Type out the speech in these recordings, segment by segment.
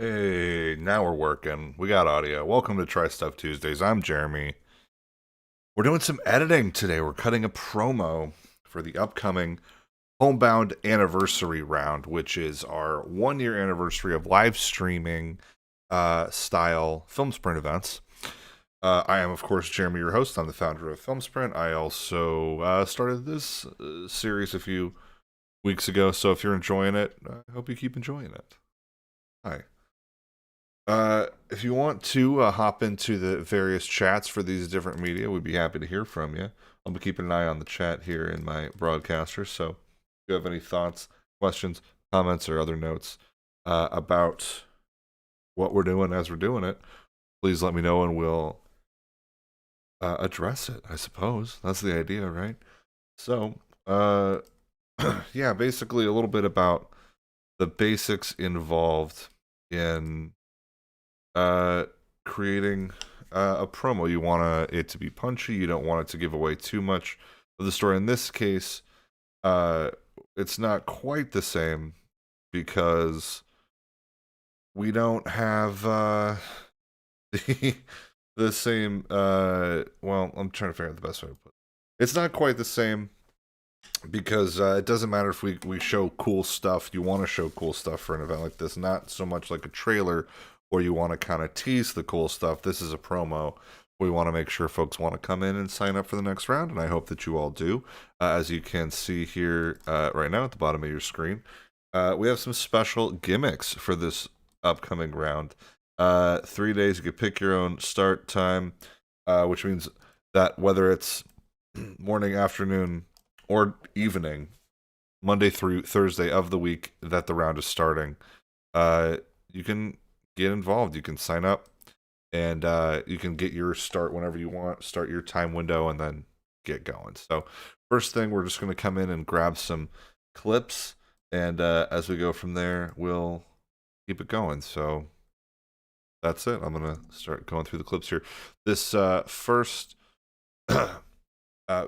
Hey, now we're working. We got audio. Welcome to Try Stuff Tuesdays. I'm Jeremy. We're doing some editing today. We're cutting a promo for the upcoming Homebound Anniversary round, which is our 1 year anniversary of live streaming style film sprint events. I am, of course, Jeremy, your host. I'm the founder of Film Sprint. I also started this series a few weeks ago, so if you're enjoying it, I hope you keep enjoying it. Hi. If you want to hop into the various chats for these different media, we'd be happy to hear from you. I'll be keeping an eye on the chat here in my broadcaster. So if you have any thoughts, questions, comments, or other notes about what we're doing as we're doing it, please let me know and we'll address it, I suppose. That's the idea, right? So, yeah, basically a little bit about the basics involved in uh, creating a promo. You want it to be punchy. You don't want it to give away too much of the story. In this case, uh, it's not quite the same because we don't have the the same. Well, I'm trying to figure out the best way to put it. It's not quite the same because it doesn't matter if we show cool stuff. You want to show cool stuff for an event like this, not so much like a trailer or you want to kind of tease the cool stuff. This is a promo. We want to make sure folks want to come in and sign up for the next round, and I hope that you all do. As you can see here right now at the bottom of your screen, we have some special gimmicks for this upcoming round. 3 days, you can pick your own start time, which means that whether it's morning, afternoon, or evening, Monday through Thursday of the week that the round is starting, you can get involved. You can sign up, and you can get your start whenever you want. Start your time window, and then get going. So, first thing, we're just going to come in and grab some clips, and as we go from there, we'll keep it going. So that's it. I'm going to start going through the clips here. This first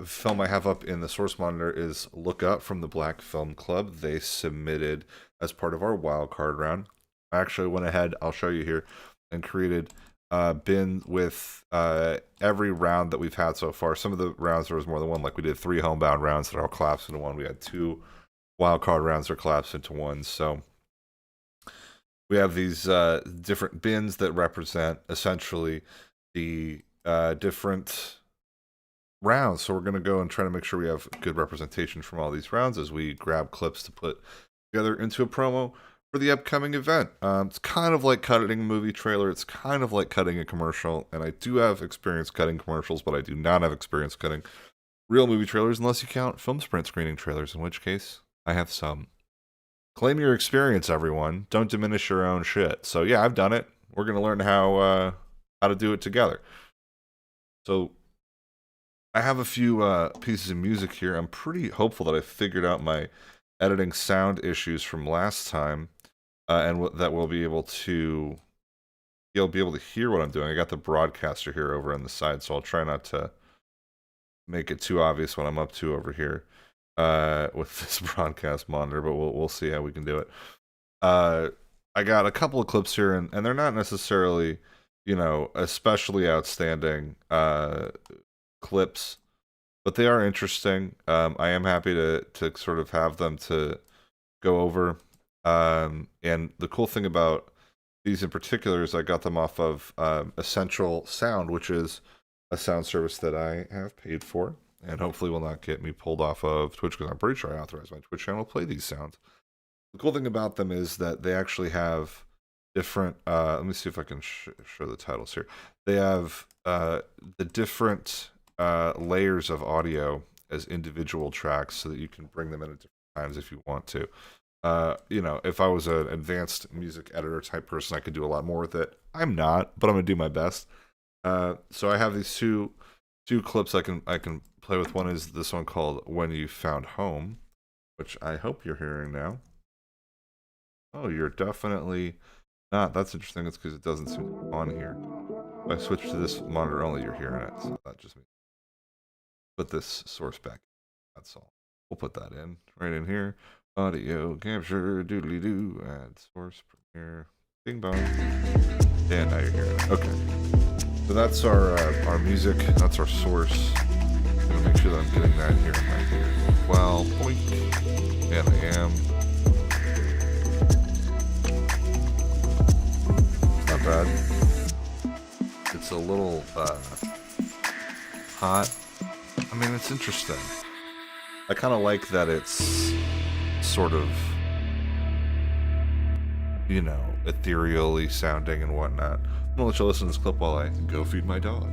film I have up in the source monitor is Look Up from the Black Film Club. They submitted as part of our wild card round. I actually went ahead, I'll show you here, and created a bin with every round that we've had so far. Some of the rounds there was more than one, like we did 3 homebound rounds that all collapsed into one. We had 2 wild card rounds that collapsed into one. So we have these different bins that represent essentially the different rounds. So we're going to go and try to make sure we have good representation from all these rounds as we grab clips to put together into a promo for the upcoming event. It's kind of like cutting a movie trailer. It's kind of like cutting a commercial. And I do have experience cutting commercials, but I do not have experience cutting real movie trailers unless you count film sprint screening trailers, in which case I have some. Claim your experience, everyone. Don't diminish your own shit. So yeah, I've done it. We're going to learn how to do it together. So I have a few pieces of music here. I'm pretty hopeful that I figured out my editing sound issues from last time, and that we'll be able to you'll be able to hear what I'm doing. I got the broadcaster here over on the side, so I'll try not to make it too obvious what I'm up to over here with this broadcast monitor, but we'll see how we can do it. I got a couple of clips here, and they're not necessarily, especially outstanding clips, but they are interesting. I am happy to sort of have them to go over. And the cool thing about these in particular is I got them off of Essential Sound, which is a sound service that I have paid for, and hopefully will not get me pulled off of Twitch because I'm pretty sure I authorized my Twitch channel to play these sounds. The cool thing about them is that they actually have different. Let me see if I can show the titles here. They have the different layers of audio as individual tracks so that you can bring them in at different times if you want to. If I was an advanced music editor type person, I could do a lot more with it. I'm not, but I'm gonna do my best. So I have these two clips I can play with. One is this one called "When You Found Home," which I hope you're hearing now. Oh, you're definitely not. That's interesting. It's because it doesn't seem to be on here. If I switch to this monitor only, you're hearing it. So that just means put this source back. That's all. We'll put that in right in here. Audio capture, doodly doo, add source, premiere. Bing bong. Yeah, now you're hearing it. Okay. So that's our music. That's our source. I'm gonna make sure that I'm getting that here in my ear. Well, boink. And I am. Not bad. It's a little hot. I mean, it's interesting. I kind of like that it's sort of, you know, ethereally sounding and whatnot. I'm gonna let you listen to this clip while I go feed my dog.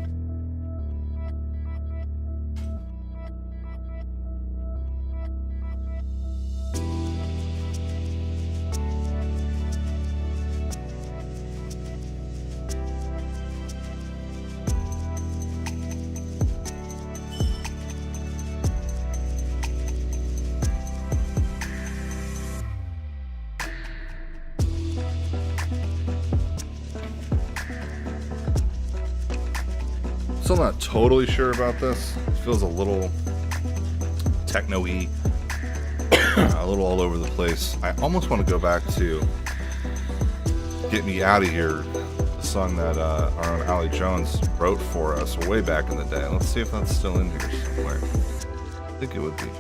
Still not totally sure about this. It feels a little techno-y, a little all over the place. I almost want to go back to Get Me Out of Here, the song that our own Allie Jones wrote for us way back in the day. Let's see if that's still in here somewhere. I think it would be.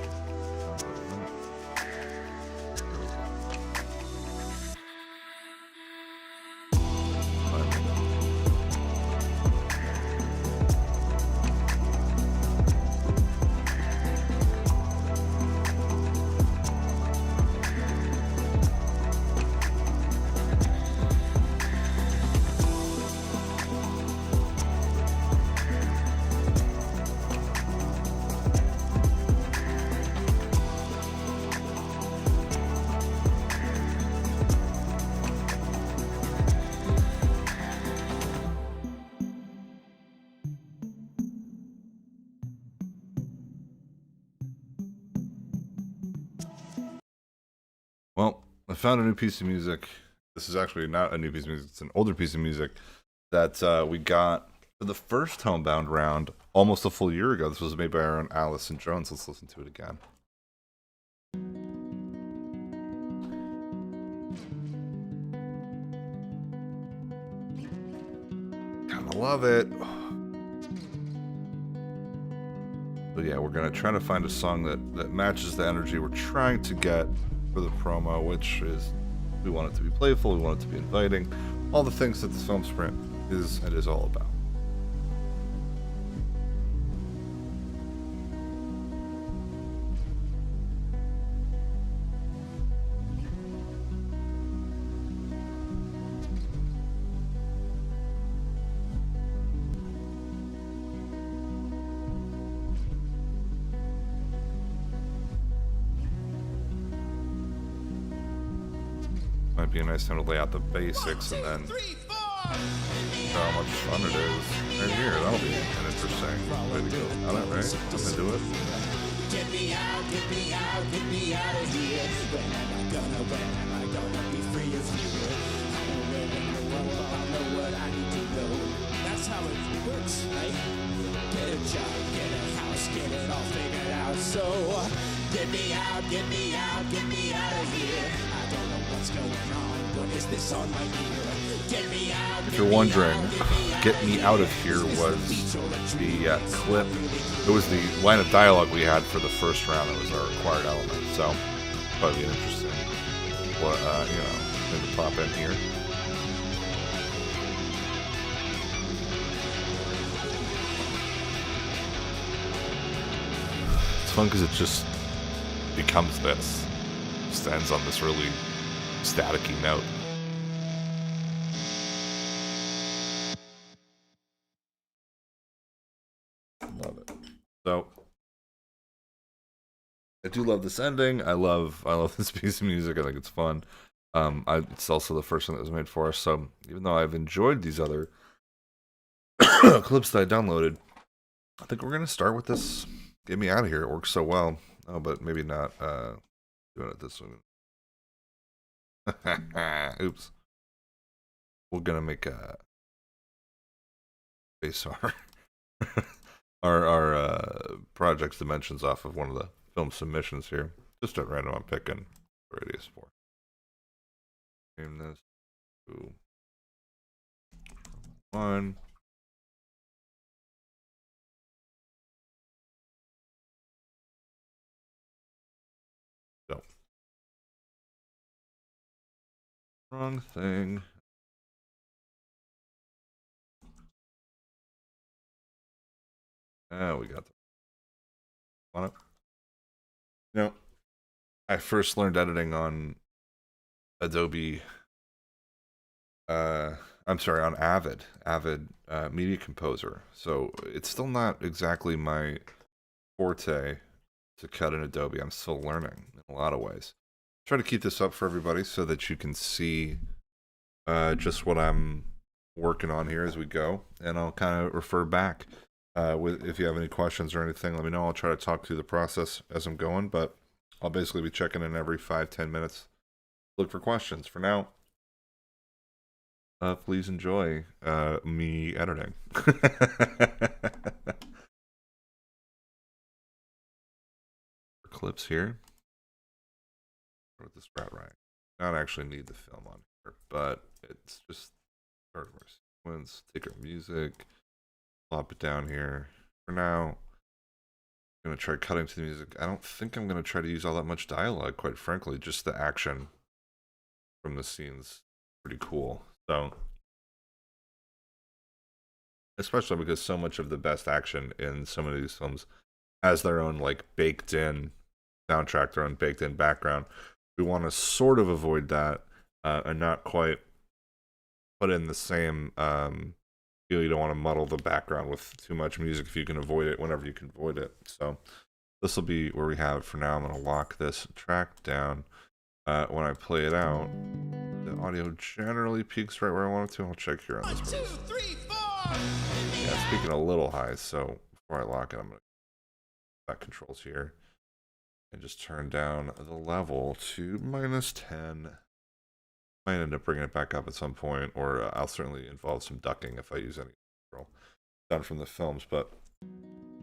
Well, I found a new piece of music. This is actually not a new piece of music. It's an older piece of music that we got for the first Homebound round almost a full year ago. This was made by our own Allison Jones. Let's listen to it again. Kinda love it. But yeah, we're gonna try to find a song that matches the energy we're trying to get for the promo, which is we want it to be playful, we want it to be inviting, all the things that the film sprint is and is all about. Might be a nice time to lay out the basics and then show how much fun it is. Right here, that'll be an interesting way to go about it, right? I'm gonna do it. Get me out, get me out, get me out of here. When am I gonna be free as you? I know where in the world, I know what I need to know. That's how it works, right? Get a job, get a house, get it all figured out. So, get me out, get me out, get me out of here. I don't know what's going on. What is this on my ear? Get me out. If you're wondering, Get Me Out of Here was the clip. It was the line of dialogue we had for the first round. It was our required element. So, probably an interesting, thing to pop in here. It's fun because it just becomes this. Just ends on this really staticky note. Love it. So I do love this ending. I love this piece of music. I think it's fun. It's also the first one that was made for us. So even though I've enjoyed these other clips that I downloaded, I think we're gonna start with this. Get Me Out of Here. It works so well. Oh, but maybe not doing it this way. Oops. We're gonna make a base our project's dimensions off of one of the film submissions here. Just at random, I'm picking radius 4. Name this to One. Go. Wrong thing. Oh, we got the on it. No, I first learned editing on Adobe. Uh, I'm sorry, on Avid Media Composer. So it's still not exactly my forte to cut in Adobe. I'm still learning in a lot of ways. Try to keep this up for everybody so that you can see just what I'm working on here as we go, and I'll kind of refer back with if you have any questions or anything. Let me know. I'll try to talk through the process as I'm going, but I'll basically be checking in every 5-10 minutes. Look for questions. For now, please enjoy me editing. Clips here. With this route right. Not actually need the film on here, but it's just start of our sequence. Take our music, plop it down here. For now, I'm gonna try cutting to the music. I don't think I'm gonna try to use all that much dialogue, quite frankly. Just the action from the scene's pretty cool. So, especially because so much of the best action in some of these films has their own like baked in soundtrack, their own baked in background. We want to sort of avoid that and not quite put in the same you don't want to muddle the background with too much music if you can avoid it whenever you can avoid it. So this will be where we have it for now. I'm going to lock this track down. When I play it out, the audio generally peaks right where I want it to. I'll check here on this one. 2, 3, 4. Yeah, it's peaking a little high, so before I lock it, I'm going to set controls here and just turn down the level to -10. Might end up bringing it back up at some point, or I'll certainly involve some ducking if I use any control done from the films, but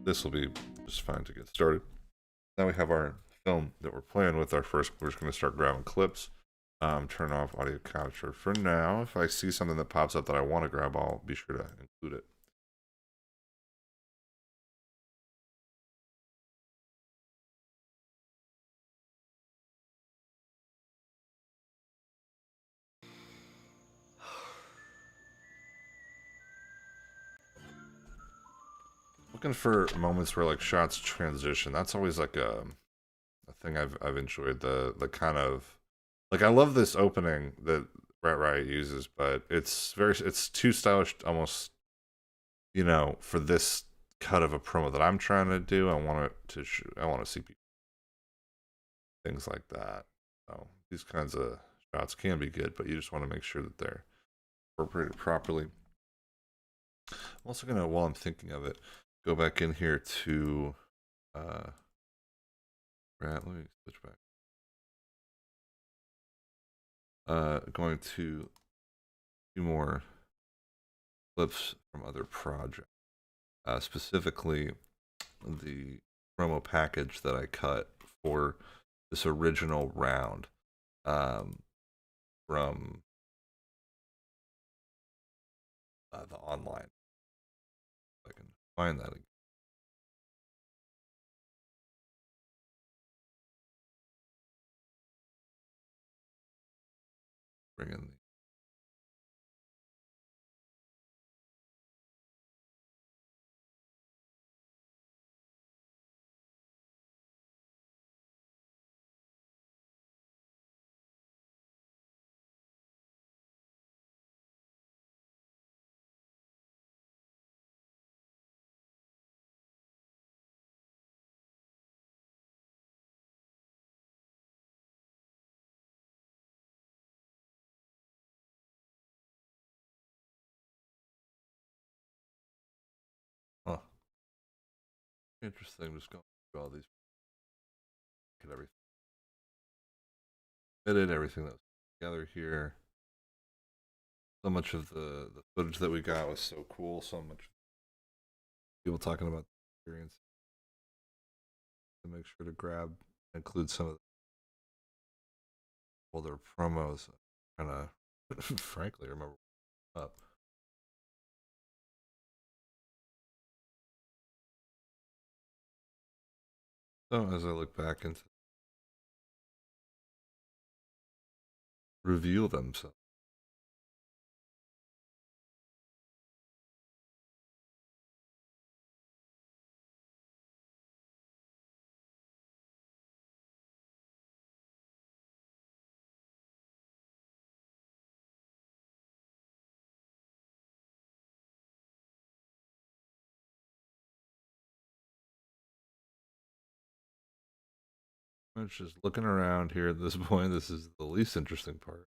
this will be just fine to get started. Now we have our film that we're playing with. We're just going to start grabbing clips. Turn off audio capture for now. If I see something that pops up that I want to grab, I'll be sure to include it. Looking for moments where like shots transition. That's always like a thing I've enjoyed. The kind of like I love this opening that Rat Riot uses, but it's too stylish almost, for this cut of a promo that I'm trying to do. I want to see people, things like that. So these kinds of shots can be good, but you just want to make sure that they're incorporated properly. I'm also gonna, while I'm thinking of it, go back in here to let me switch back. Going to a few more clips from other projects. Specifically the promo package that I cut for this original round from the online. If I can find that again. Bring in the huh. Interesting. Just going through all these, get everything fitted, everything that's together here. So much of the footage that we got was so cool. So much people talking about the experience. To make sure to include some of the older promos. Kind of, frankly, remember up. So as I look back into reveal themselves. I'm just looking around here at this point. This is the least interesting part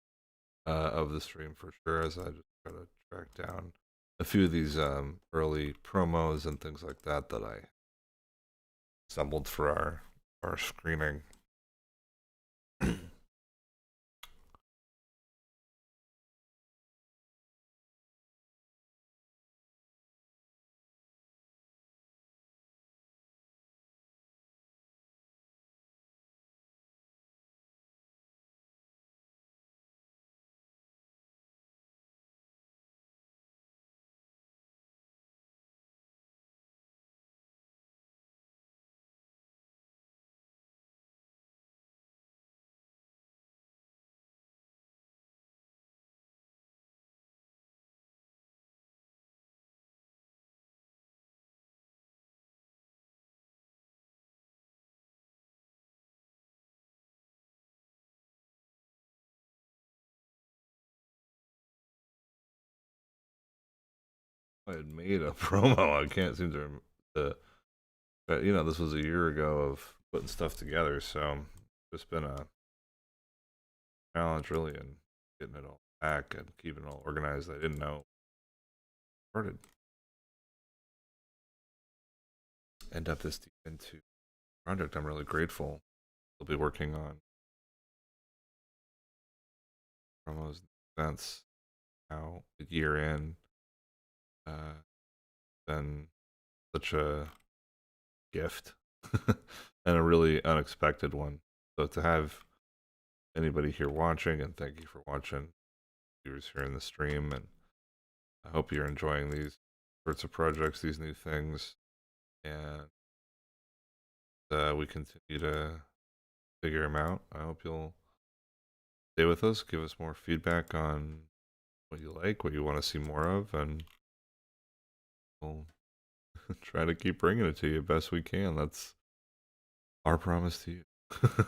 of the stream for sure, as I just try to track down a few of these early promos and things like that that I assembled for our screening. I had made a promo. I can't seem to but you know, this was a year ago of putting stuff together, so it's been a challenge really in getting it all back and keeping it all organized. I didn't know started end up this deep into project. I'm really grateful. We'll be working on promos and events now a year in. Been such a gift and a really unexpected one. So to have anybody here watching, and thank you for watching, viewers here in the stream, and I hope you're enjoying these sorts of projects, these new things, and we continue to figure them out. I hope you'll stay with us, give us more feedback on what you like, what you want to see more of, and we'll try to keep bringing it to you best we can. That's our promise to you. Could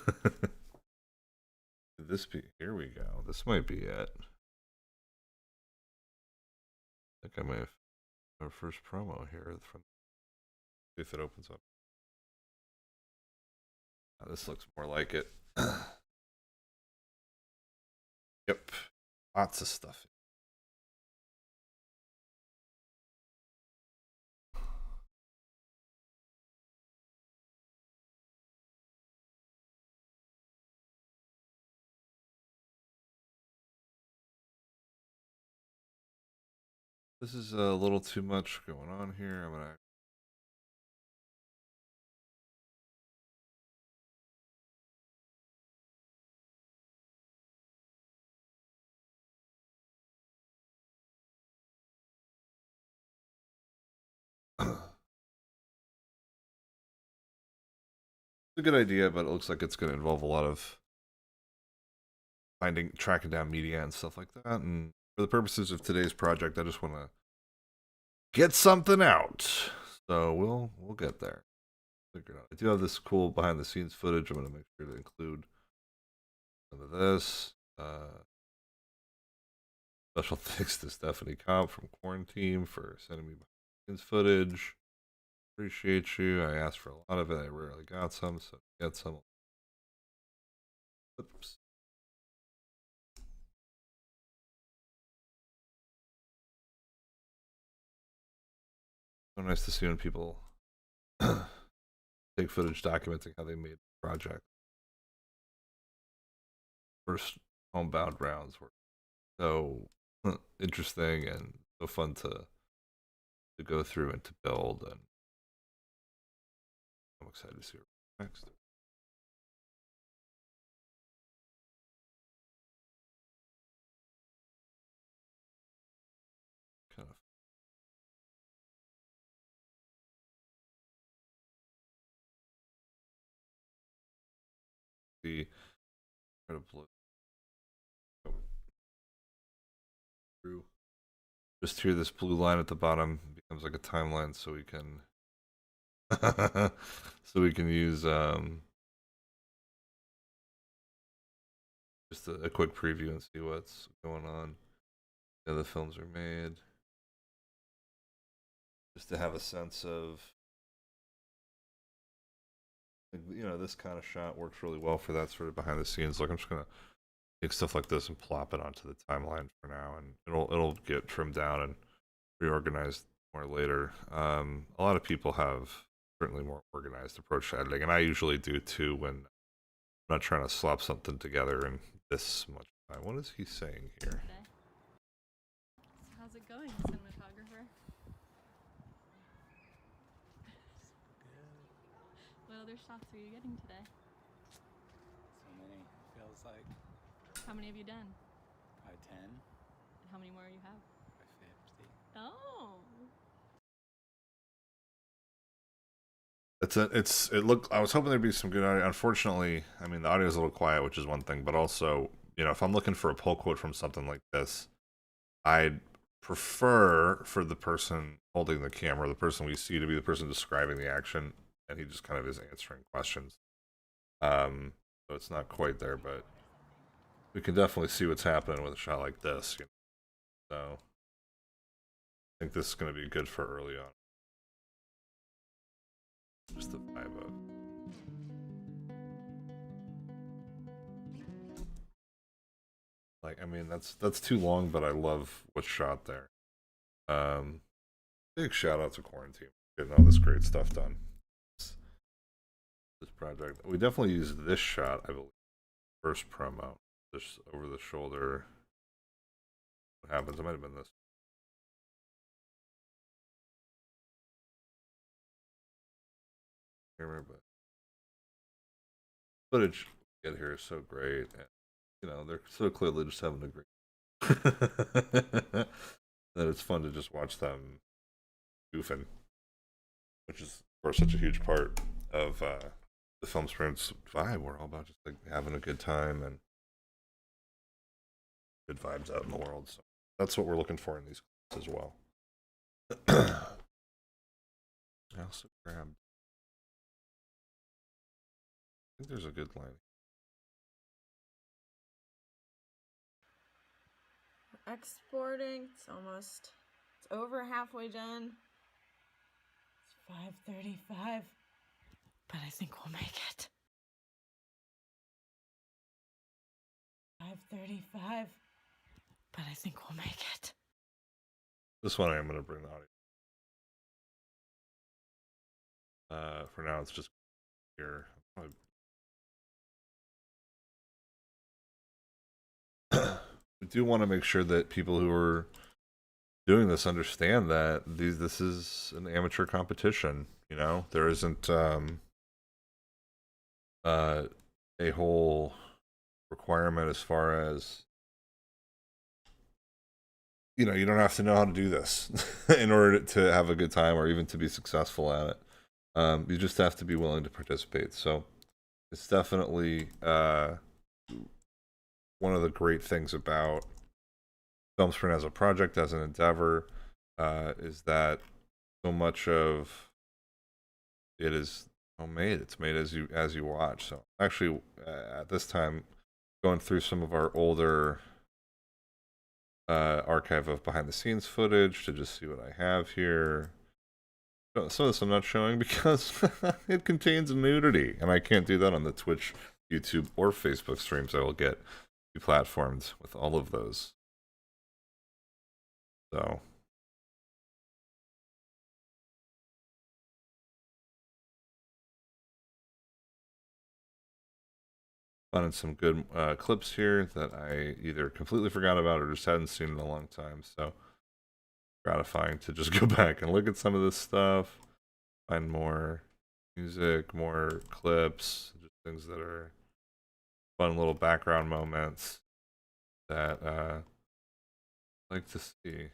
this be? Here we go. This might be it. I think I may have our first promo here. From see if it opens up. This looks more like it. Yep, lots of stuff. This is a little too much going on here. I'm gonna. It's a good idea, but it looks like it's going to involve a lot of tracking down media and stuff like that. And for the purposes of today's project, I just want to get something out. So we'll get there. Figure it out. I do have this cool behind the scenes footage. I'm going to make sure to include some of this. Special thanks to Stephanie Cobb from Quarantine for sending me behind the scenes footage. Appreciate you. I asked for a lot of it. I rarely got some, so get some. Oops. So nice to see when people take footage documenting how they made the project. First homebound rounds were so interesting and so fun to go through and to build, and I'm excited to see what next. Kind of see. Try to blow through. Just here, this blue line at the bottom becomes like a timeline, so we can so we can use just a quick preview and see what's going on. Yeah, the films are made. Just to have a sense of, you know, this kind of shot works really well for that sort of behind the scenes. Like I'm just gonna take stuff like this and plop it onto the timeline for now, and it'll get trimmed down and reorganized more later. A lot of people have certainly more organized approach to editing, and I usually do too when I'm not trying to slap something together in this much time. What is he saying here? Okay. So how's it going, cinematographer? What other shots are you getting today? So many, feels like. How many have you done? Probably 10. And how many more you have? Probably 50. Oh. I was hoping there'd be some good audio. Unfortunately, I mean the audio is a little quiet, which is one thing, but also, you know, if I'm looking for a pull quote from something like this, I'd prefer for the person holding the camera, the person we see, to be the person describing the action, and he just kind of is answering questions. So it's not quite there, but we can definitely see what's happening with a shot like this. You know? So I think this is going to be good for early on. Just the vibe of. Like, I mean, that's too long, but I love what's shot there. Big shout out to Quarantine getting all this great stuff done. This project, we definitely used this shot, I believe, first promo, just over the shoulder. What happens? It might have been this. I remember, but footage we get here is so great, and you know they're so clearly just having a great. That it's fun to just watch them goofing, which is of course such a huge part of the film sprints vibe. We're all about just like having a good time and good vibes out in the world. So that's what we're looking for in these clips as well. I also grabbed. I think there's a good line. Exporting. It's over halfway done. It's 5:35, but I think we'll make it. 5:35, but I think we'll make it. This one I am going to bring the audio. For now, it's just here. We do want to make sure that people who are doing this understand that this is an amateur competition. You know, there isn't a whole requirement as far as, you know, you don't have to know how to do this in order to have a good time or even to be successful at it. You just have to be willing to participate. So it's definitely one of the great things about Film Sprint as a project, as an endeavor, is that so much of it is homemade. It's made as you watch. So actually, at this time, going through some of our older archive of behind the scenes footage to just see what I have here. Some of this I'm not showing because it contains nudity, and I can't do that on the Twitch, YouTube, or Facebook streams. I will get deplatformed with all of those. So finding some good clips here that I either completely forgot about or just hadn't seen in a long time. So gratifying to just go back and look at some of this stuff, find more music, more clips, just things that are fun little background moments that I like to see.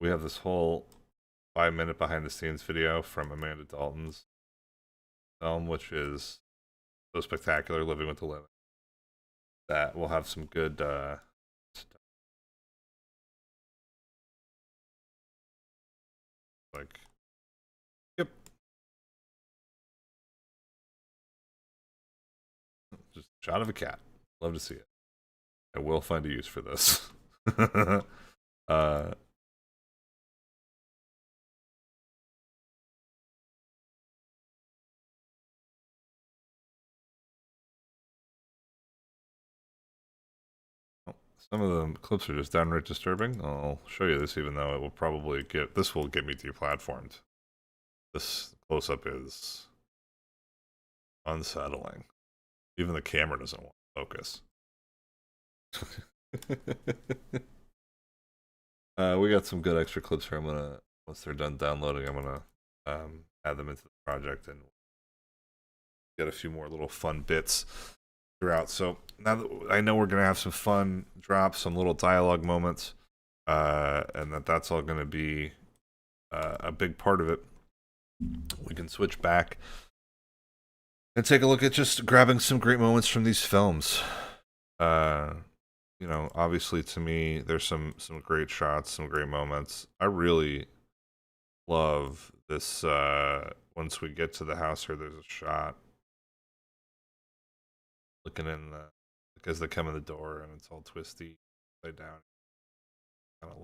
we have this whole 5-minute behind the scenes video from Amanda Dalton's film, which is so spectacular, Living with the Living. That will have some good like, yep, just a shot of a cat. Love to see it. I will find a use for this. uh Some of the clips are just downright disturbing. I'll show you this, even though it will probably get this will get me deplatformed. This close-up is unsettling. Even the camera doesn't want to focus. We got some good extra clips here. I'm gonna, once they're done downloading, I'm gonna add them into the project and get a few more little fun bits throughout. So now that I know we're gonna have some fun drops, some little dialogue moments, and that's all gonna be a big part of it, we can switch back and take a look at just grabbing some great moments from these films. You know, obviously to me, there's some great shots, some great moments. I really love this. Once we get to the house here, there's a shot looking in the, as they come in the door and it's all twisty, upside down. Kind of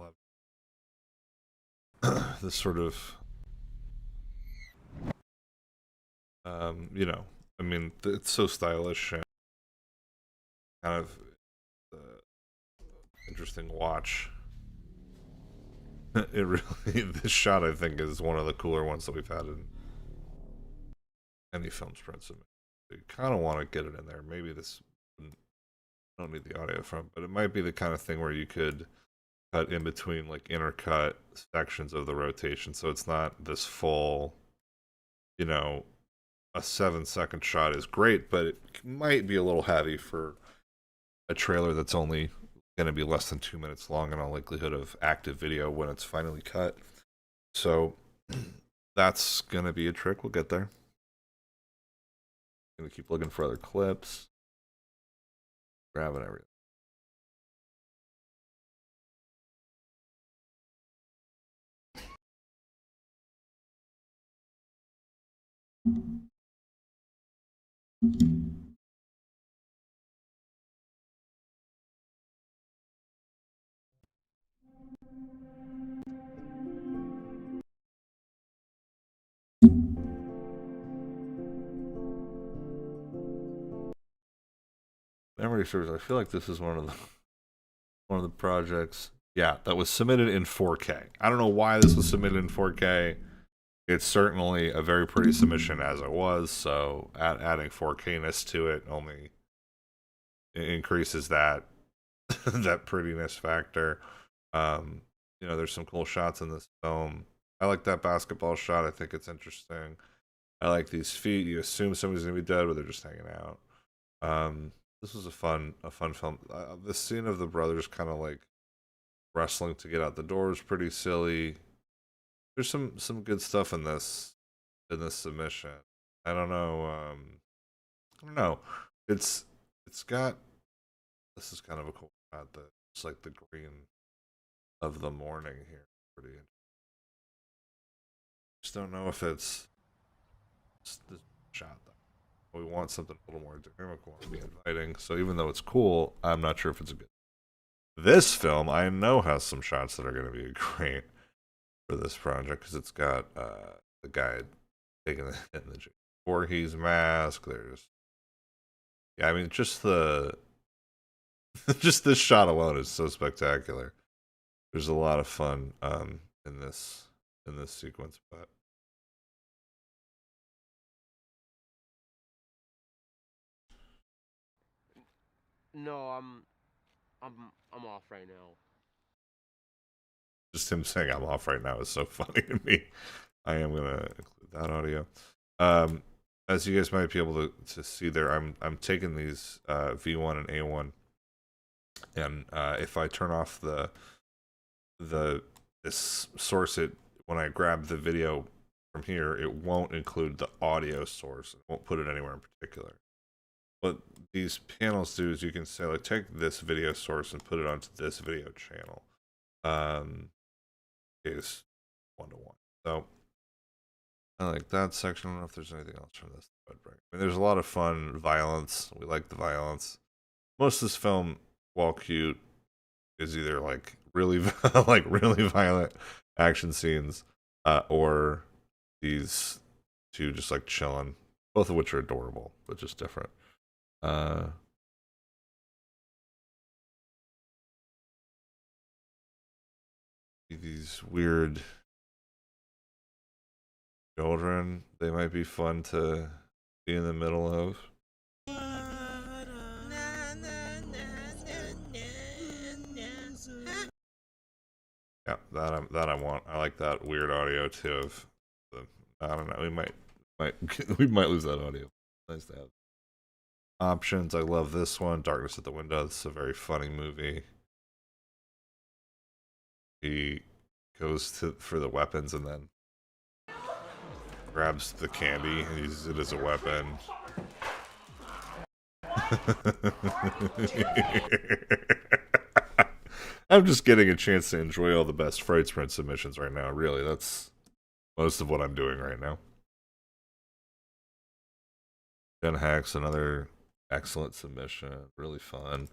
love this sort of, you know, I mean, it's so stylish and kind of interesting watch. It really, this shot I think is one of the cooler ones that we've had in any film spread. So you kind of want to get it in there. Maybe this, I don't need the audio from, but it might be the kind of thing where you could cut in between, like intercut sections of the rotation, so it's not this full, you know, a 7-second shot is great, but it might be a little heavy for a trailer that's only going to be less than 2 minutes long in all likelihood of active video when it's finally cut. So that's going to be a trick. We'll get there. Going to keep looking for other clips. Grabbing everything. Memory serves. I feel like this is one of the projects. Yeah, that was submitted in 4K. I don't know why this was submitted in 4K. It's certainly a very pretty submission as it was. So adding 4K-ness to it only increases that that prettiness factor. You know, there's some cool shots in this film. I like that basketball shot. I think it's interesting. I like these feet. You assume somebody's gonna be dead, but they're just hanging out. This was a fun film. The scene of the brothers kind of like wrestling to get out the door is pretty silly. There's some good stuff in this submission. I don't know. I don't know. It's got, this is kind of a cool shot. That it's like the green of the morning here. Pretty. Just don't know if it's the shot though. We want something a little more dynamic, want to be inviting. So even though it's cool, I'm not sure if it's a good. This film I know has some shots that are going to be great for this project because it's got the guy taking the hit in the Voorhees mask. There's, yeah, I mean, just the just this shot alone is so spectacular. There's a lot of fun in this sequence, but No, I'm off right now. just him saying I'm off right now is so funny to me. I am gonna include that audio. As you guys might be able to see there, I'm taking these V1 and A1, and if I turn off the this source, it when I grab the video from here, it won't include the audio source. It won't put it anywhere in particular. What these panels do is you can say, like, take this video source and put it onto this video channel. Is 1-to-1. So I like that section. I don't know if there's anything else from this that I'd bring. I mean, there's a lot of fun violence. We like the violence. Most of this film, while cute, is either like really like really violent action scenes, or these two just like chilling, both of which are adorable, but just different. These weird children, they might be fun to be in the middle of. Yeah, that I want. I like that weird audio too. Of the, I don't know. We might we might lose that audio. Nice to have. Options. I love this one. Darkness at the Window. This is a very funny movie. He goes for the weapons and then grabs the candy and uses it as a weapon. I'm just getting a chance to enjoy all the best Fright Sprint submissions right now. Really, that's most of what I'm doing right now. Gen Hacks, another excellent submission. Really fun.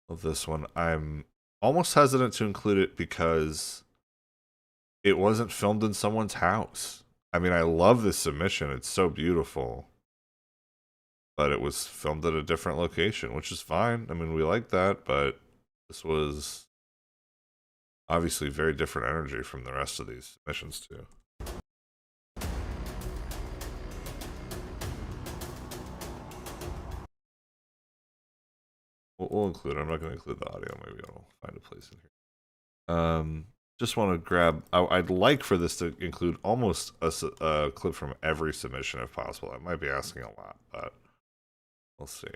Love this one. I'm almost hesitant to include it because it wasn't filmed in someone's house. I mean, I love this submission. It's so beautiful. But it was filmed at a different location, which is fine. I mean, we like that, but this was obviously very different energy from the rest of these submissions, too. We'll include it. I'm not going to include the audio. Maybe I'll find a place in here. Just want to grab... I'd like for this to include almost a clip from every submission if possible. I might be asking a lot, but we'll see.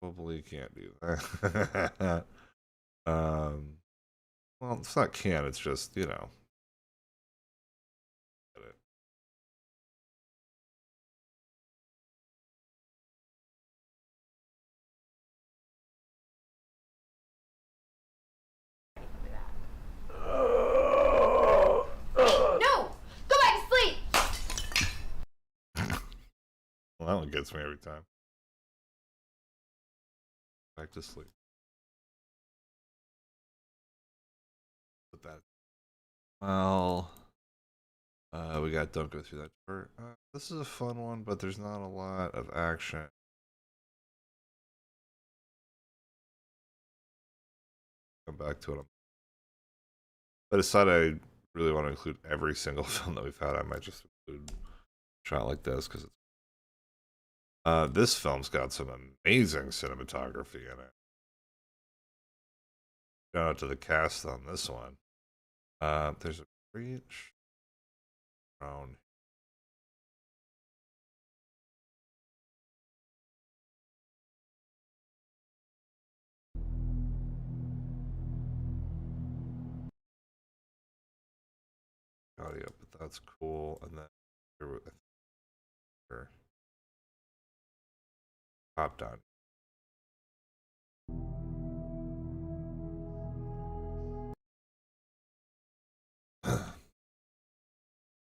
Probably can't do that. Well, it's not can't. It's just, you know. Well, that one gets me every time. Back to sleep. But that. Well, we got don't go through that part. This is a fun one, but there's not a lot of action. Come back to it. But aside, I really want to include every single film that we've had. I might just include a shot like this because it's. This film's got some amazing cinematography in it. Shout out to the cast on this one. There's a breach. Around. Audio, but that's cool. And then here, top down.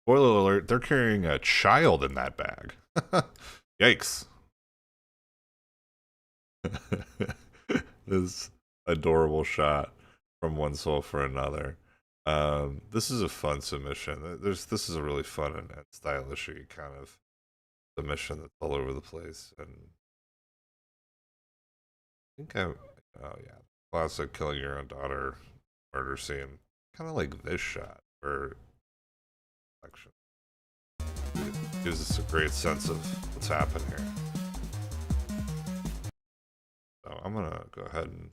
Spoiler alert, they're carrying a child in that bag. Yikes. This adorable shot from one soul for another. This is a fun submission. This is a really fun and stylish kind of submission that's all over the place. And I think oh yeah, classic killing your own daughter murder scene. Kind of like this shot where action gives us a great sense of what's happening here. So I'm gonna go ahead and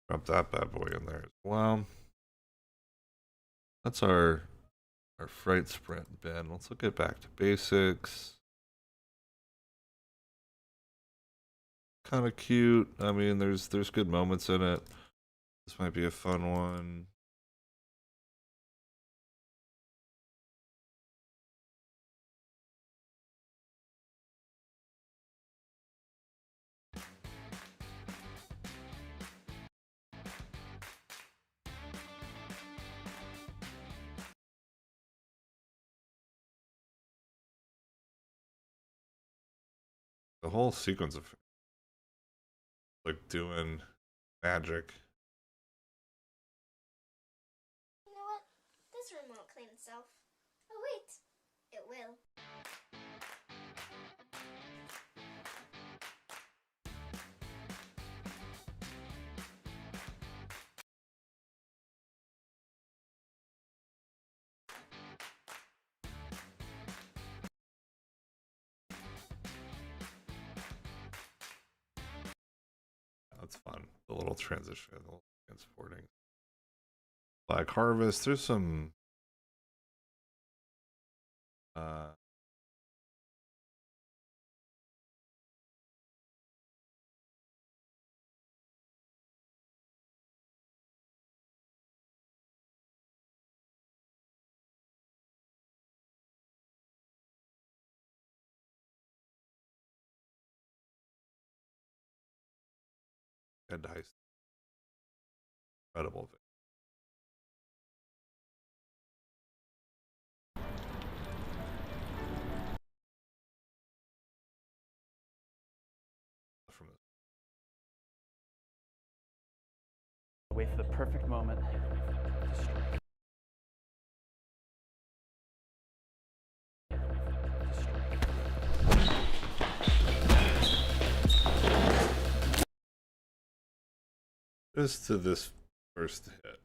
drop that bad boy in there as well. That's our Fright Sprint bin. Let's get back to basics. Kind of cute. I mean, there's good moments in it. This might be a fun one. The whole sequence of like doing magic. You know what? This room won't clean itself. Oh wait, it will. That's fun. The little transition, the little transporting. Black Harvest. There's some. Head heist. Incredible. From Wait for the perfect moment to strike. just to this first hit.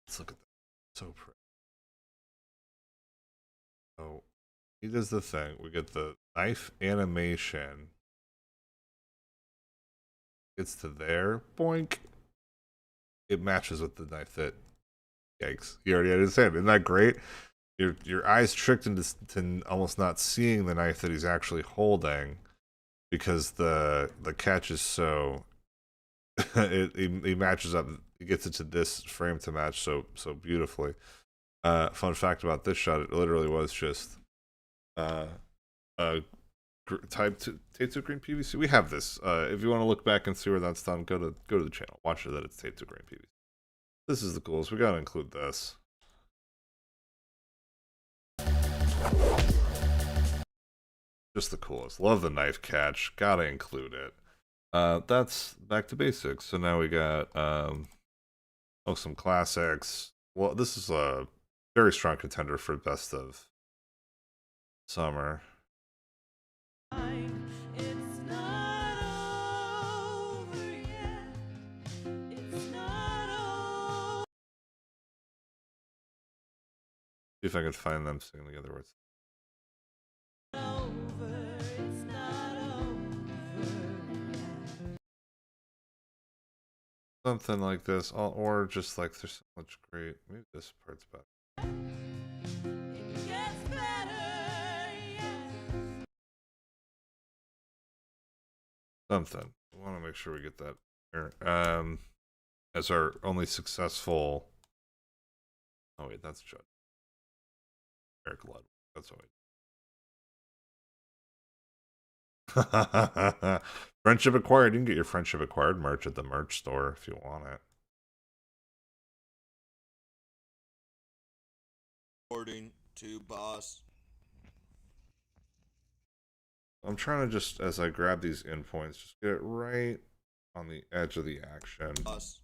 Let's look at that. So pretty. Oh, he does the thing. We get the knife animation. Gets to there. Boink. It matches with the knife that. Yikes. You already understand. Isn't that great? Your eyes tricked into almost not seeing the knife that he's actually holding because the catch is so it matches up. It gets it to this frame to match so beautifully. Fun fact about this shot: it literally was just type to tape to green PVC. We have this. If you want to look back and see where that's done, go to the channel. Watch it that it's tape to green PVC. This is the coolest. We gotta include this. Just the coolest. Love the knife catch. Gotta include it. That's back to basics. So now we got some classics. Well, this is a very strong contender for best of summer. It's not over yet. It's not over. See if I can find them singing together words. It's not over yet. Something like this, or just like there's so much great. Maybe this part's better. It gets better, yes. Something. I want to make sure we get that here. As our only successful. Oh wait, that's Judd. Eric Ludwig. That's what we. Friendship acquired. You can get your friendship acquired merch at the merch store if you want it. According to boss. I'm trying to just, as I grab these endpoints, just get it right on the edge of the action. Boss.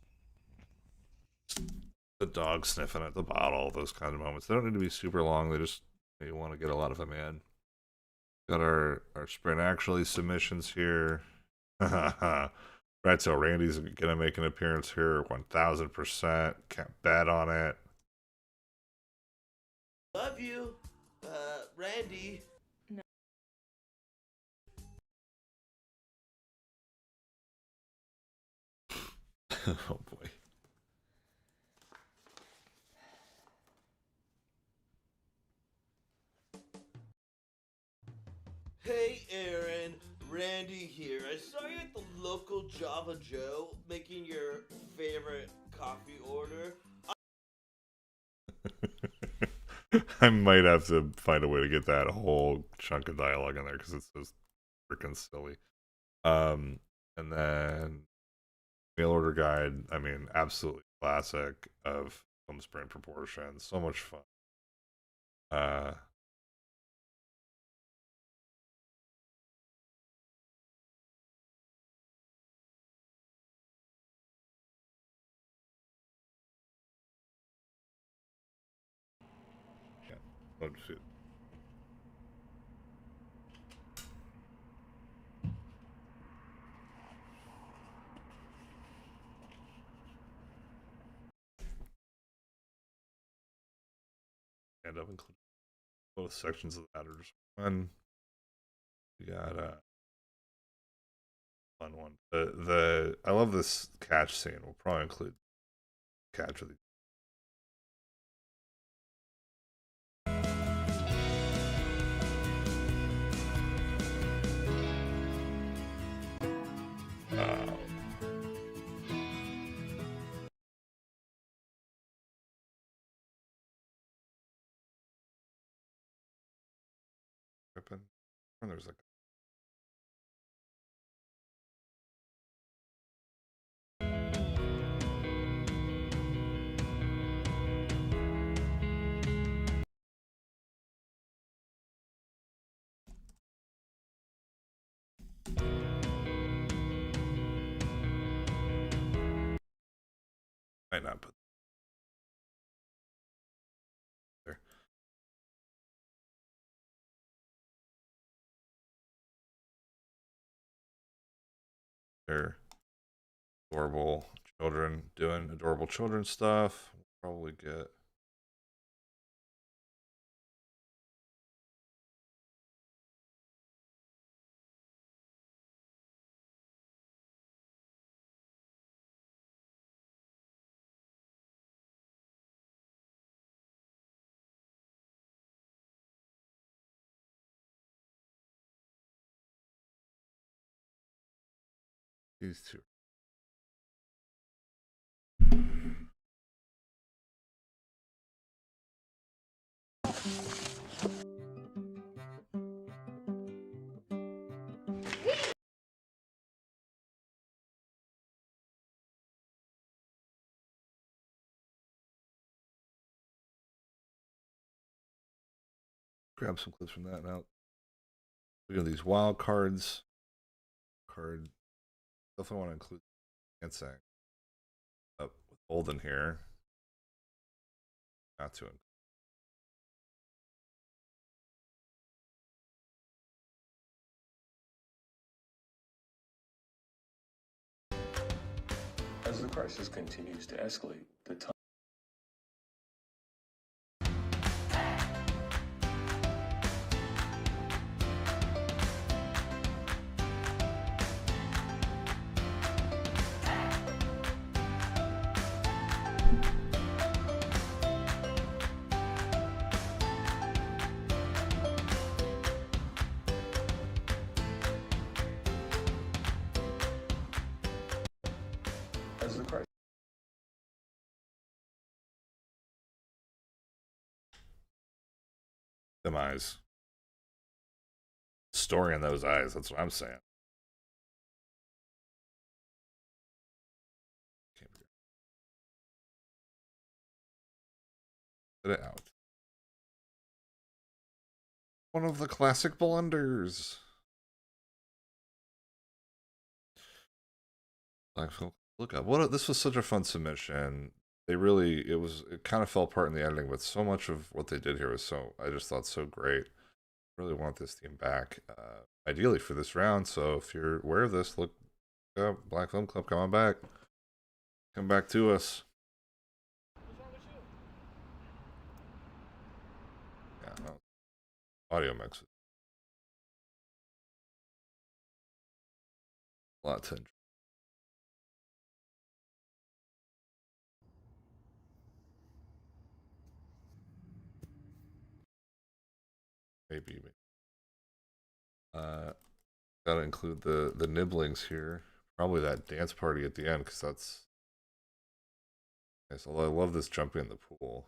The dog sniffing at the bottle, those kind of moments. They don't need to be super long. They just, you want to get a lot of them in. Got our sprint actually submissions here. Right, so Randy's gonna make an appearance here, 1000%. Can't bet on it. Love you, Randy. Oh boy. Hey Aaron, Randy here. I saw you at the local Java Joe making your favorite coffee order. I might have to find a way to get that whole chunk of dialogue in there because it's just freaking silly. And then mail order guide. I mean, absolutely classic of film sprint proportions. So much fun. Yeah, let's see. End up including both sections of that are just fun. We got a fun one. The I love this catch scene. We'll probably include catch of the weapon. And there's like might not put there. They're adorable children doing adorable children stuff. We'll probably get these two. Grab some clips from that now. We got these wild cards. Definitely want to include dancing up with Golden here. Not to include. As the crisis continues to escalate, the time as the crisis Them eyes. Story in those eyes. That's what I'm saying. Get it out. One of the classic blunders. Look up. This was such a fun submission. It kind of fell apart in the editing, but so much of what they did here was I just thought so great. Really want this team back, ideally for this round. So if you're aware of this, look up Black Film Club. Come on back. Come back to us. Yeah, no. Audio mix. A lot to enjoy. Maybe. Gotta include the nibblings here. Probably that dance party at the end, because that's nice. Although I love this jumping in the pool.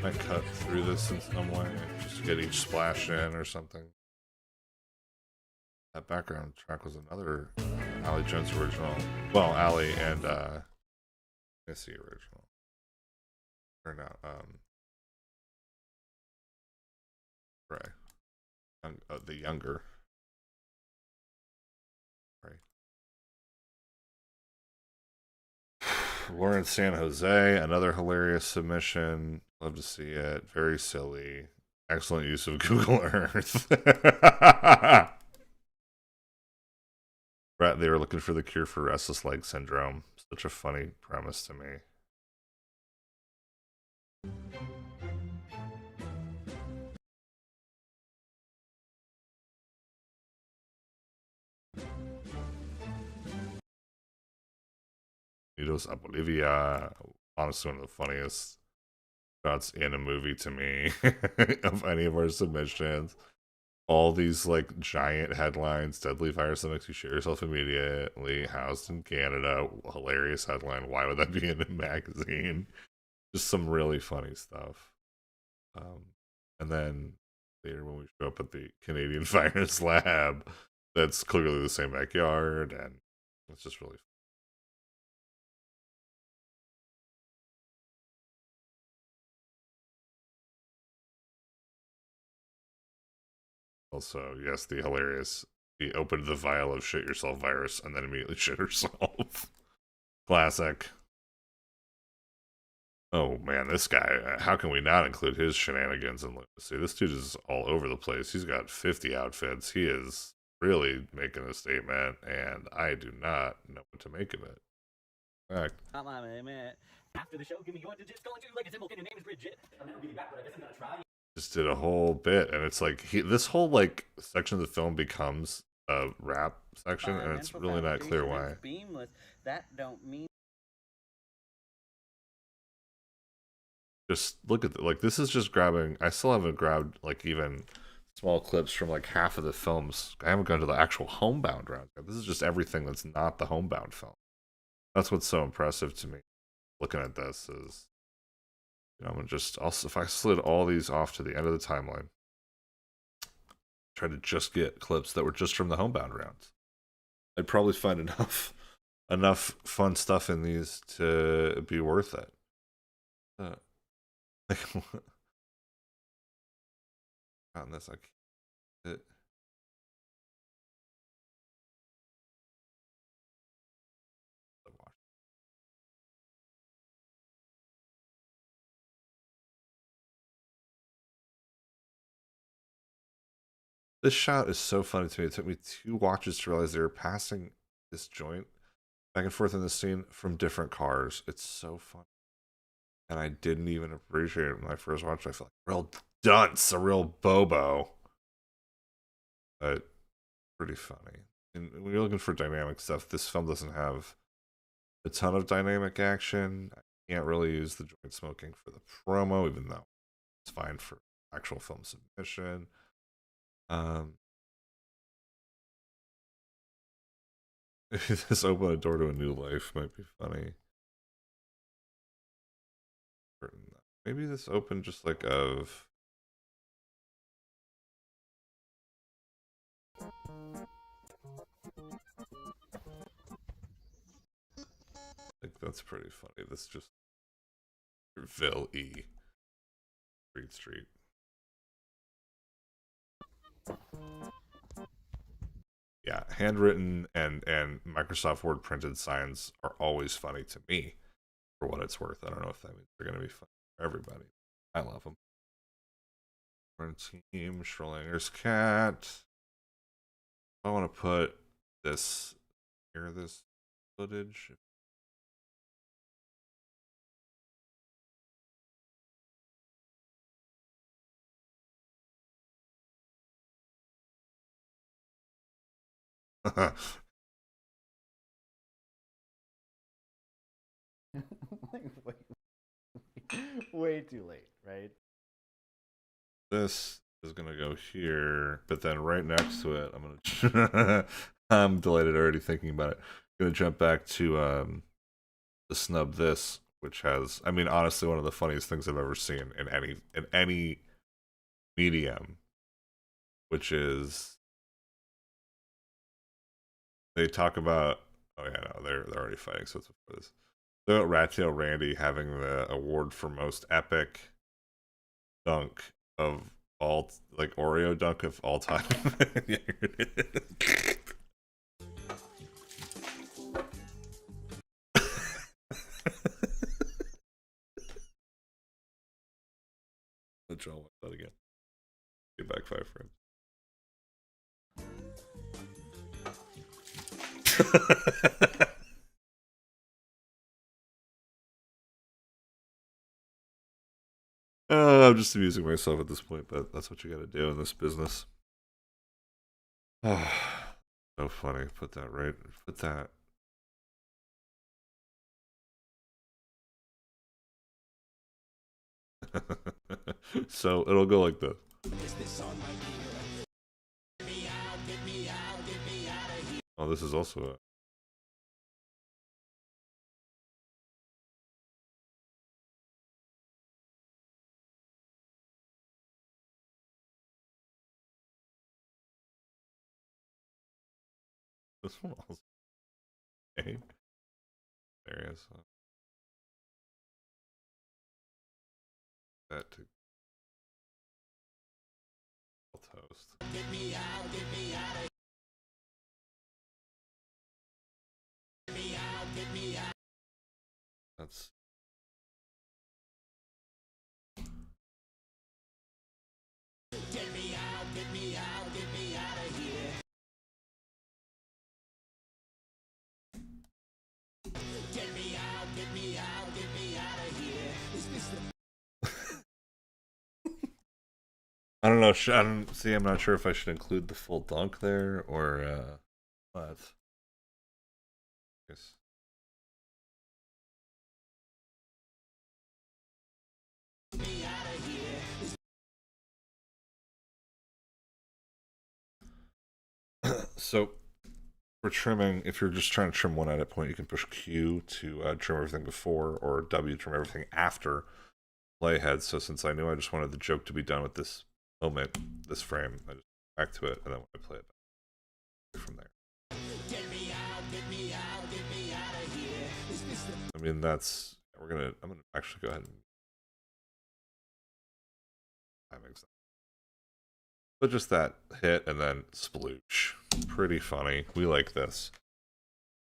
Might cut through this in some way, just to get each splash in or something. That background track was another Allie Jones original. Well, Allie and Missy original. Or not, Ray. The younger. Right. Lawrence San Jose, another hilarious submission. Love to see it. Very silly. Excellent use of Google Earth. Right, they were looking for the cure for restless leg syndrome. Such a funny premise to me. Unidos a Bolivia. Honestly, one of the funniest shots in a movie to me of any of our submissions. All these like giant headlines: deadly virus that makes you shit yourself immediately, housed in Canada. Hilarious headline. Why would that be in a magazine? Just some really funny stuff. And then later when we show up at the Canadian virus lab, that's clearly the same backyard, and it's just really fun. Also, yes, the hilarious. He opened the vial of shit yourself virus and then immediately shit herself. Classic. Oh man, this guy, how can we not include his shenanigans in Lunacy? This dude is all over the place. He's got 50 outfits. He is really making a statement, and I do not know what to make of it. In fact, After the show, give me your digits. Calling you like a symbol. Your name is Bridget. I'll never be back, but I guess I'm gonna try. just did a whole bit, and it's like this whole like section of the film becomes a rap section, and it's really not clear why. Beamless. That don't mean. Just look at like this is just grabbing. I still haven't grabbed like even small clips from like half of the films. I haven't gone to the actual Homebound round yet. This is just everything that's not the Homebound film. That's what's so impressive to me. Looking at this is, you know, I'm gonna just also if I slid all these off to the end of the timeline, try to just get clips that were just from the Homebound rounds, I'd probably find enough fun stuff in these to be worth it. On this, I can't. This shot is so funny to me. It took me 2 watches to realize they were passing this joint back and forth in the scene from different cars. It's so funny. And I didn't even appreciate it when I first watched it. I felt like a real dunce, a real bobo. But pretty funny. And when you're looking for dynamic stuff, this film doesn't have a ton of dynamic action. I can't really use the joint smoking for the promo, even though it's fine for actual film submission. This open a door to a new life might be funny. Maybe this open just like of I think that's pretty funny. This just Ville E. Street. Yeah, handwritten and Microsoft Word printed signs are always funny to me, for what it's worth. I don't know if that means they're going to be funny for everybody. I love them. Team Schrodinger's cat. I want to put this here, this footage. Way too late, right? This is gonna go here, but then right next to it, I'm gonna. I'm delighted already thinking about it. I'm gonna jump back to the snub this which has, I mean, honestly, one of the funniest things I've ever seen in any medium, which is they talk about. Oh yeah, no, they're already fighting. So it's before this. So Rat Tail Randy having the award for most epic dunk of all, like Oreo dunk of all time. Yeah, here it is. Let's watch that again. Get back 5 frames. I'm just amusing myself at this point, but that's what you gotta do in this business. So funny. Put that right. Put that. So it'll go like this. Oh, this is also a. This one also. Okay. There he is. That to toast. Get me out, get me out. Get me out, get me out. That's. Get me out, get me out, get me out of here. Get me out, get me out, get me out of here. Is this the... I don't know. I don't see. I'm not sure if I should include the full dunk there or what. Yes. So for trimming, if you're just trying to trim one edit point, you can push Q to trim everything before, or W to trim everything after playhead. So since I knew I just wanted the joke to be done with this moment, this frame, I just back to it, and then when I play it back from there. Get me out, get me out, get me out of here. Is this the... I mean, that's I'm gonna actually go ahead and timings. But just that hit and then sploosh. Pretty funny. We like this.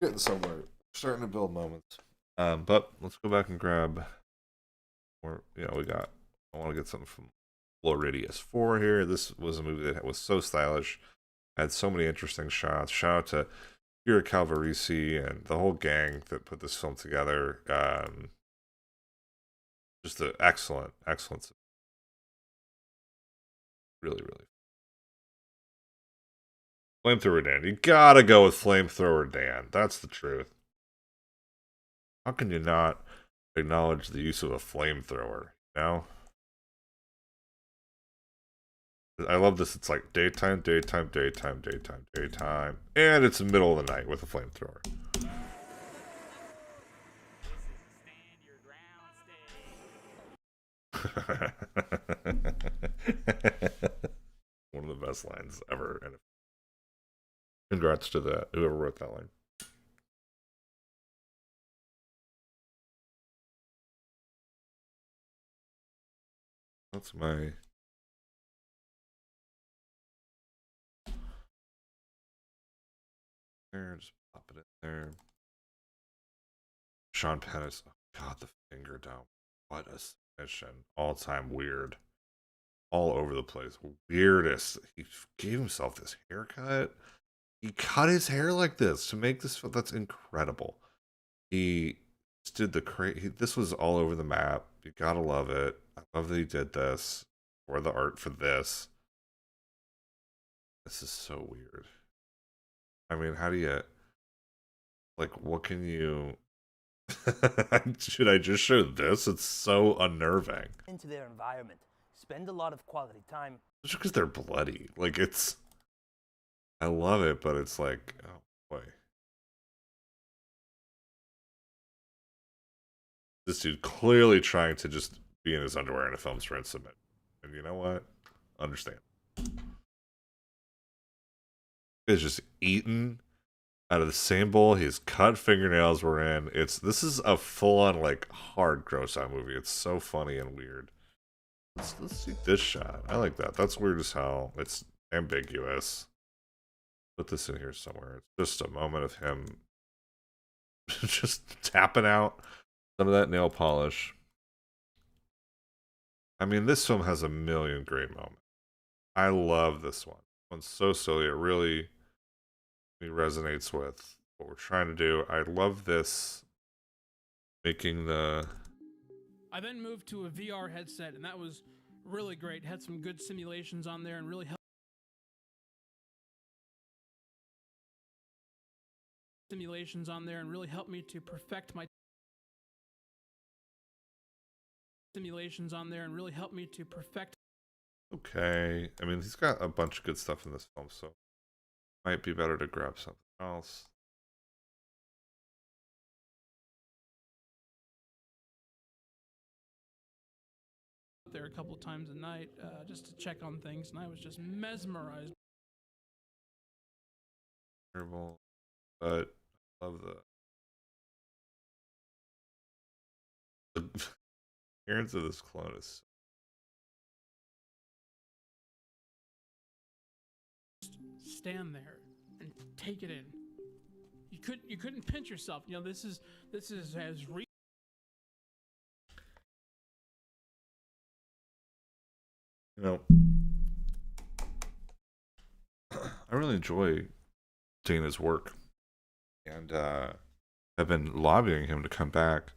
Getting somewhere. Starting to build moments. But let's go back and grab more. You know, I want to get something from Floridius 4 here. This was a movie that was so stylish. Had so many interesting shots. Shout out to Kira Calvarisi and the whole gang that put this film together. Just an excellent. Really, really. Flamethrower Dan. You gotta go with Flamethrower Dan. That's the truth. How can you not acknowledge the use of a flamethrower? You know? I love this. It's like daytime. And it's the middle of the night with a flamethrower. One of the best lines ever. And congrats to that, whoever wrote that line. That's my... There, just pop it in there. Sean Penn is... Oh God, the finger down. What a submission. All-time weird. All over the place. Weirdest. He gave himself this haircut. He cut his hair like this to make this. That's incredible. He did the this was all over the map. You gotta love it. I love that he did this. Or the art for this. This is so weird. I mean, how do you... Like, what can you... Should I just show this? It's so unnerving. Into their environment. Spend a lot of quality time. Just because they're bloody. Like, it's... I love it, but it's like... Oh, boy. this dude clearly trying to just be in his underwear in a film for submit. And you know what? Understand. He's just eating out of the same bowl his cut fingernails were in. This is a full-on like hard gross out movie. It's so funny and weird. Let's see this shot. I like that. That's weird as hell. It's ambiguous. Put this in here somewhere. It's just a moment of him just tapping out some of that nail polish. I mean, this film has a million great moments. I love this one. This one's so silly. It really resonates with what we're trying to do. I love this making the... I then moved to a VR headset, and that was really great. Had some good simulations on there and really helped me to perfect my Okay. I mean, he's got a bunch of good stuff in this film, so might be better to grab something else. there a couple times a night just to check on things, and I was just mesmerized. Terrible, but I love the appearance of this clone is... Stand there and take it in. You couldn't pinch yourself. You know, this is as real. You know, I really enjoy Dana's work, and I've been lobbying him to come back.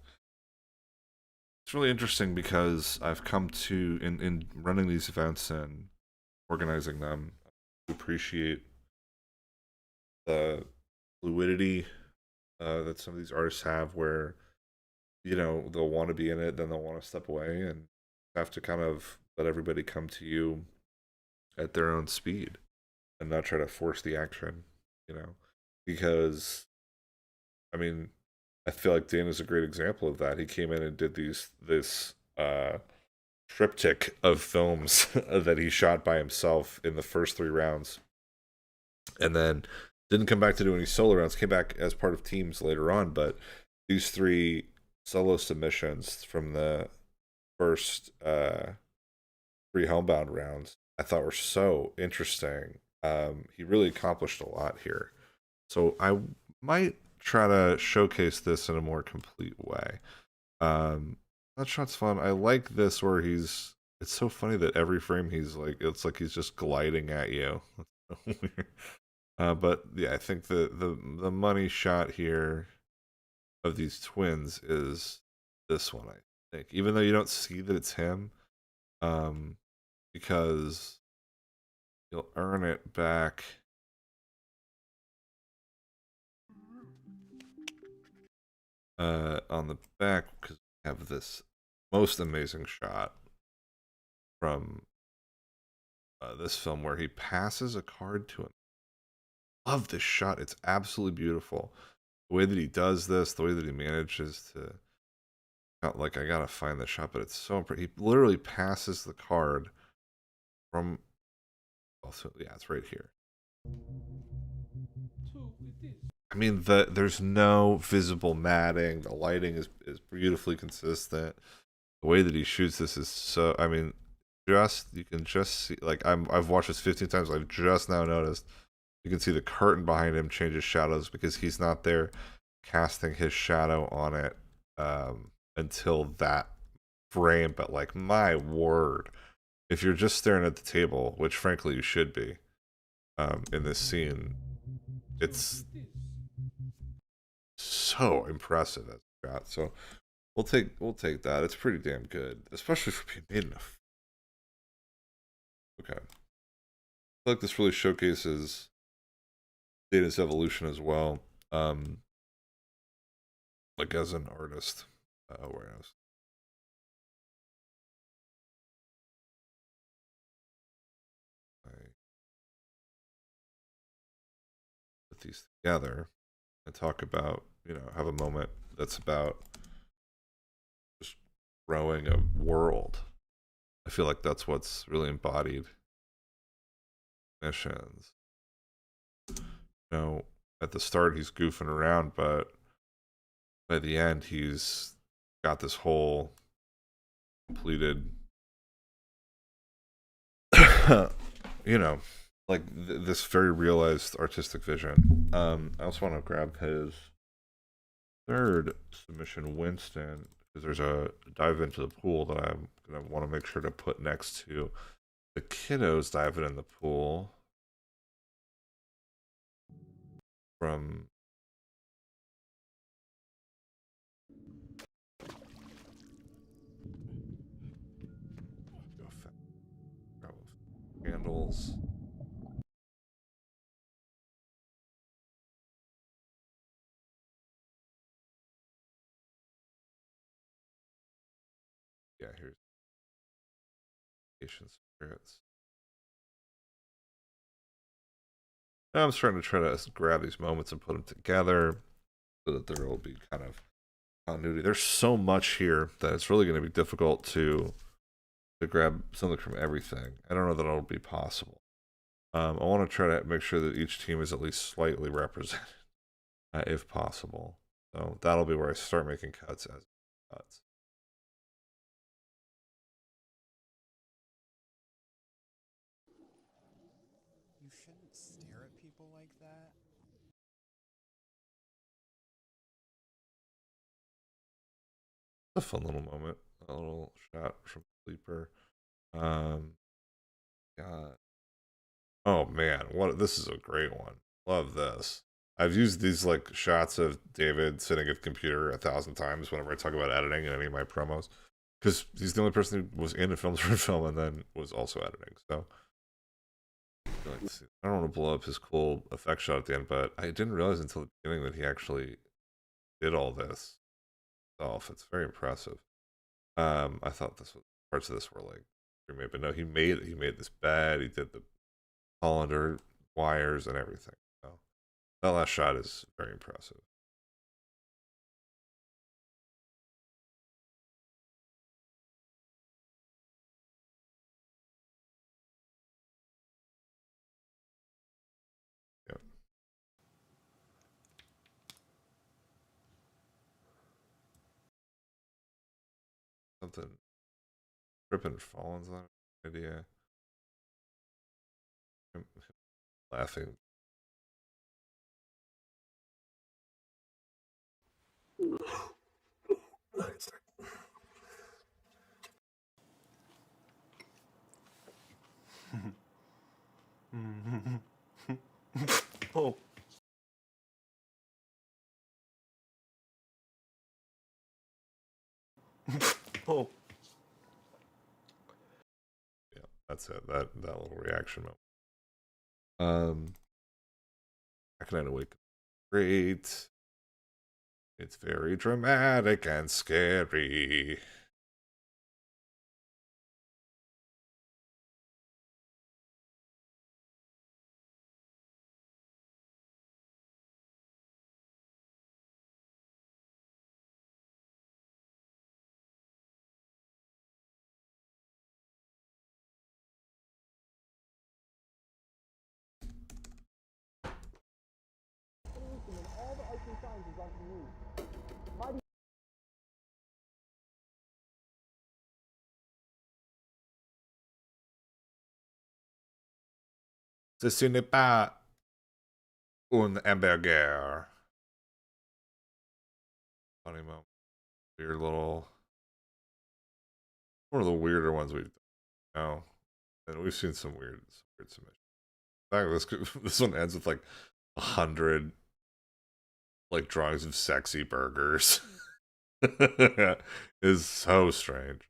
It's really interesting because I've come to, in running these events and organizing them, appreciate the fluidity that some of these artists have, where, you know, they'll want to be in it, then they'll want to step away, and have to kind of let everybody come to you at their own speed and not try to force the action, you know, because I mean, I feel like Dana's a great example of that. He came in and did this triptych of films that he shot by himself in the first 3 rounds, and then didn't come back to do any solo rounds. Came back as part of teams later on, but these 3 solo submissions from the first 3 Homebound rounds I thought were so interesting. He really accomplished a lot here, so I might try to showcase this in a more complete way. That shot's fun. I like this where it's so funny that every frame it's like he's just gliding at you. That's so weird. But yeah, I think the money shot here of these twins is this one, I think. Even though you don't see that it's him, because you'll earn it back. On the back, because we have this most amazing shot from this film where he passes a card to him. Love this shot. It's absolutely beautiful. The way that he does this, the way that he manages to... Not like I gotta find the shot, but it's so pretty. He literally passes the card from... Also, yeah, it's right here. I mean, there's no visible matting. The lighting is beautifully consistent. The way that he shoots this is so... I mean, you can just see... Like, I've watched this 15 times. I've just now noticed. You can see the curtain behind him changes shadows because he's not there casting his shadow on it until that frame. But, like, my word, if you're just staring at the table, which frankly you should be in this scene, it's so impressive as a shot. So we'll take that. It's pretty damn good, especially for being made in a... Okay. I feel like this really showcases Data's evolution as well, like as an artist. Whereas I put these together and talk about, you know, have a moment that's about growing a world. I feel like that's what's really embodied missions. You know, at the start he's goofing around, but by the end he's got this whole completed you know, like this very realized artistic vision. I also want to grab his third submission, Winston, because there's a dive into the pool that I'm gonna want to make sure to put next to the kiddos diving in the pool from candles. Yeah, here's Patience Spirits. Now I'm starting to try to grab these moments and put them together so that there will be kind of continuity. There's so much here that it's really going to be difficult to grab something from everything. I don't know that it'll be possible. I want to try to make sure that each team is at least slightly represented, if possible. So that'll be where I start making cuts as cuts. You shouldn't stare at people like that. A fun little moment, a little shot from Sleeper. God. Oh man, what this is a great one. Love this. I've used these like shots of David sitting at the computer 1,000 times whenever I talk about editing in any of my promos, because he's the only person who was in a film for film and then was also editing. So I don't want to blow up his cool effect shot at the end, but I didn't realize until the beginning that he actually did all this himself. It's very impressive. I thought this was parts of this were like remade, but no, he made this bed. He did the colander wires and everything. So that last shot is very impressive. Yep. Something tripping Fallon's on idea. I'm laughing. Oh. Oh. Yeah, that's it. That little reaction moment. I can wake up. Great. It's very dramatic and scary. Ce n'est pas un hamburger. Funny moment. Weird little. One of the weirder ones we've done. Oh, and we've seen some weird submissions. In fact, this one ends with like 100 like drawings of sexy burgers. Is so strange.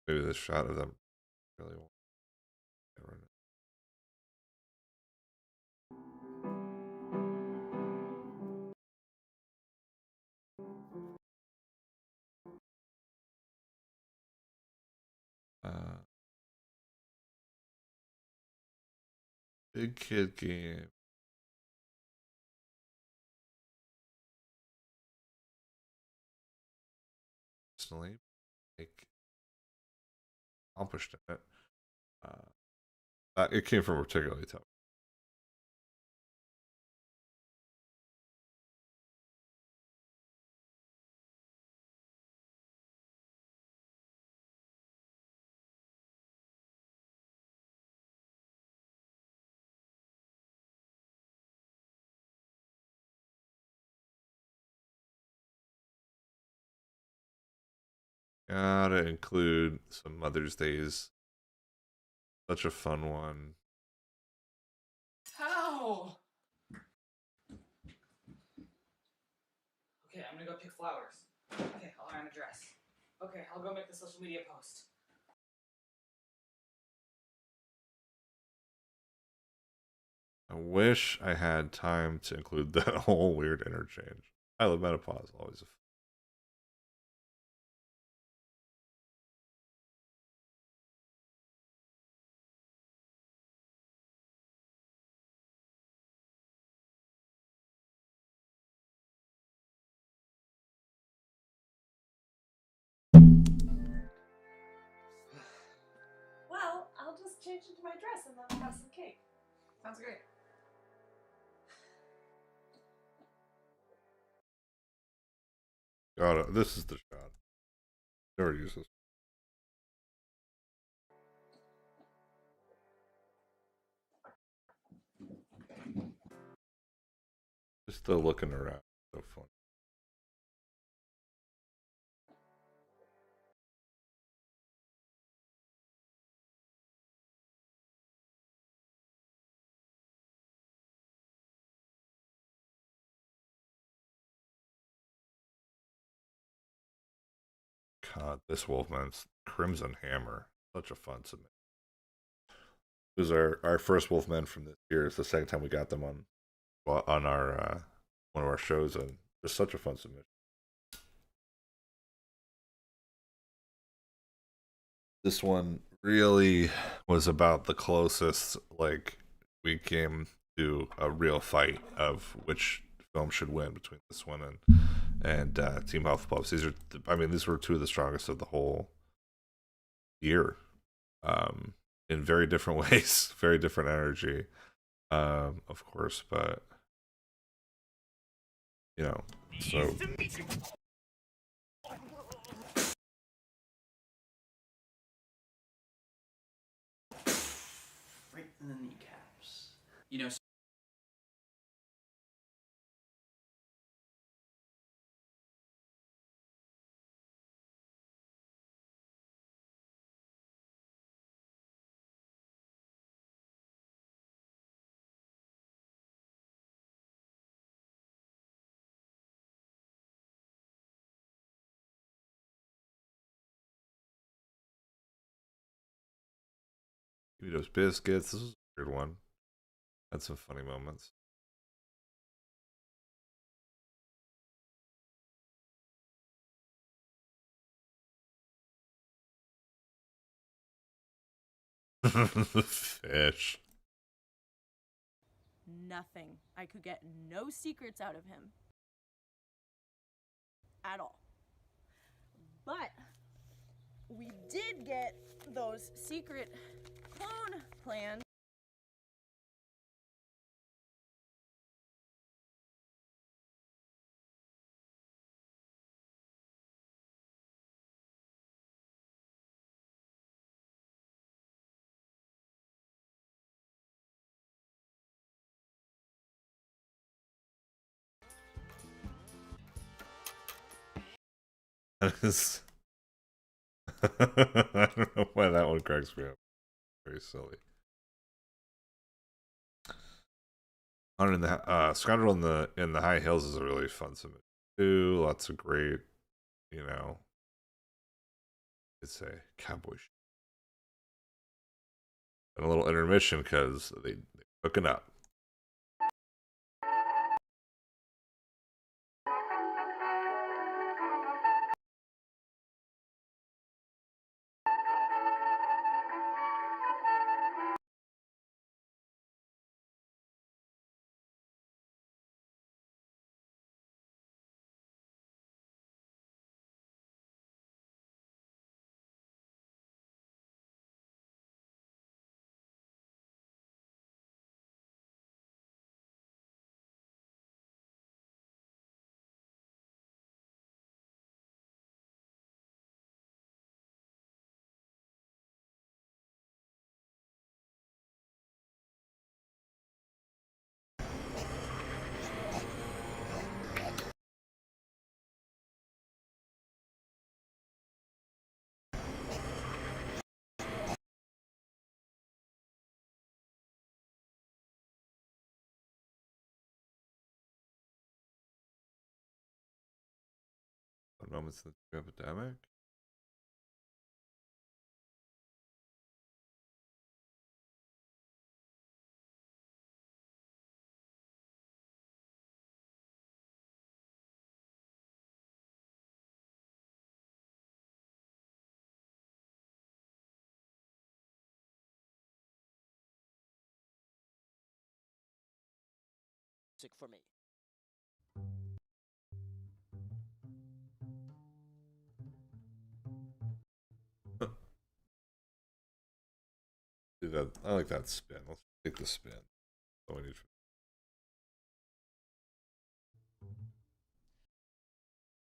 Maybe this shot of them really Big kid game. Personally, like accomplished in it. It came from a particularly tough. Gotta include some Mother's Days. Such a fun one. How? Okay, I'm gonna go pick flowers. Okay, I'll iron a dress. Okay, I'll go make the social media post. I wish I had time to include that whole weird interchange. I love menopause, always. Well, I'll just change into my dress and then have some cake. Sounds great. God, this is the shot. Never use this. Just the looking around, so fun. God, this Wolfman's Crimson Hammer. Such a fun submit. It was our first Wolfman from this year. It's the second time we got them on our one of our shows, and just such a fun submission. This one really was about the closest like we came to a real fight of which film should win between this one and Team Hufflepuff. These were two of the strongest of the whole year, in very different ways, very different energy, of course, but you know, so. Right in the kneecaps. You know. Give me those biscuits. This was a weird one. Had some funny moments. Fish. Nothing. I could get no secrets out of him. At all. But we did get those secret clone plans. I don't know why that one cracks me up. Very silly. Hunter in the Scoundrel in the High Hills is a really fun submission too. Lots of great, you know, it's a cowboy. And a little intermission because they're cooking up. Moments in the epidemic. For me. Do that. I like that spin. Let's take the spin. Oh, we need.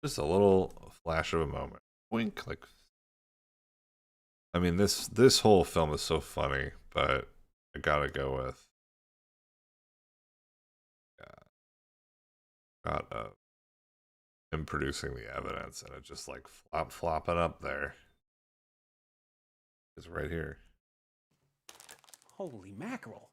Just a little flash of a moment. Wink, like. I mean, this whole film is so funny, but I gotta go with. Yeah. Got him producing the evidence, and it just like flopping up there. It's right here. Holy mackerel.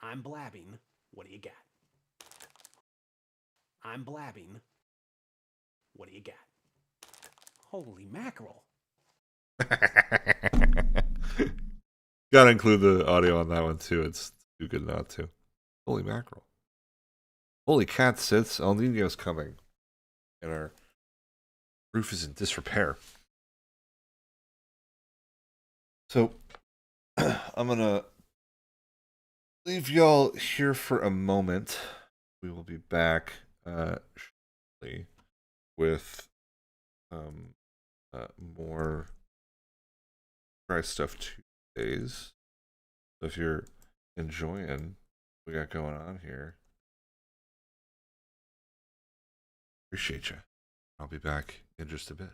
I'm blabbing. What do you got? I'm blabbing. What do you got? Holy mackerel. Gotta include the audio on that one too. It's too good not to. Holy mackerel. Holy cat sits. El Nino's coming. And our roof is in disrepair. So I'm gonna leave y'all here for a moment. We will be back shortly with more Try Stuff Tuesdays. So if you're enjoying what we got going on here, appreciate you. I'll be back in just a bit.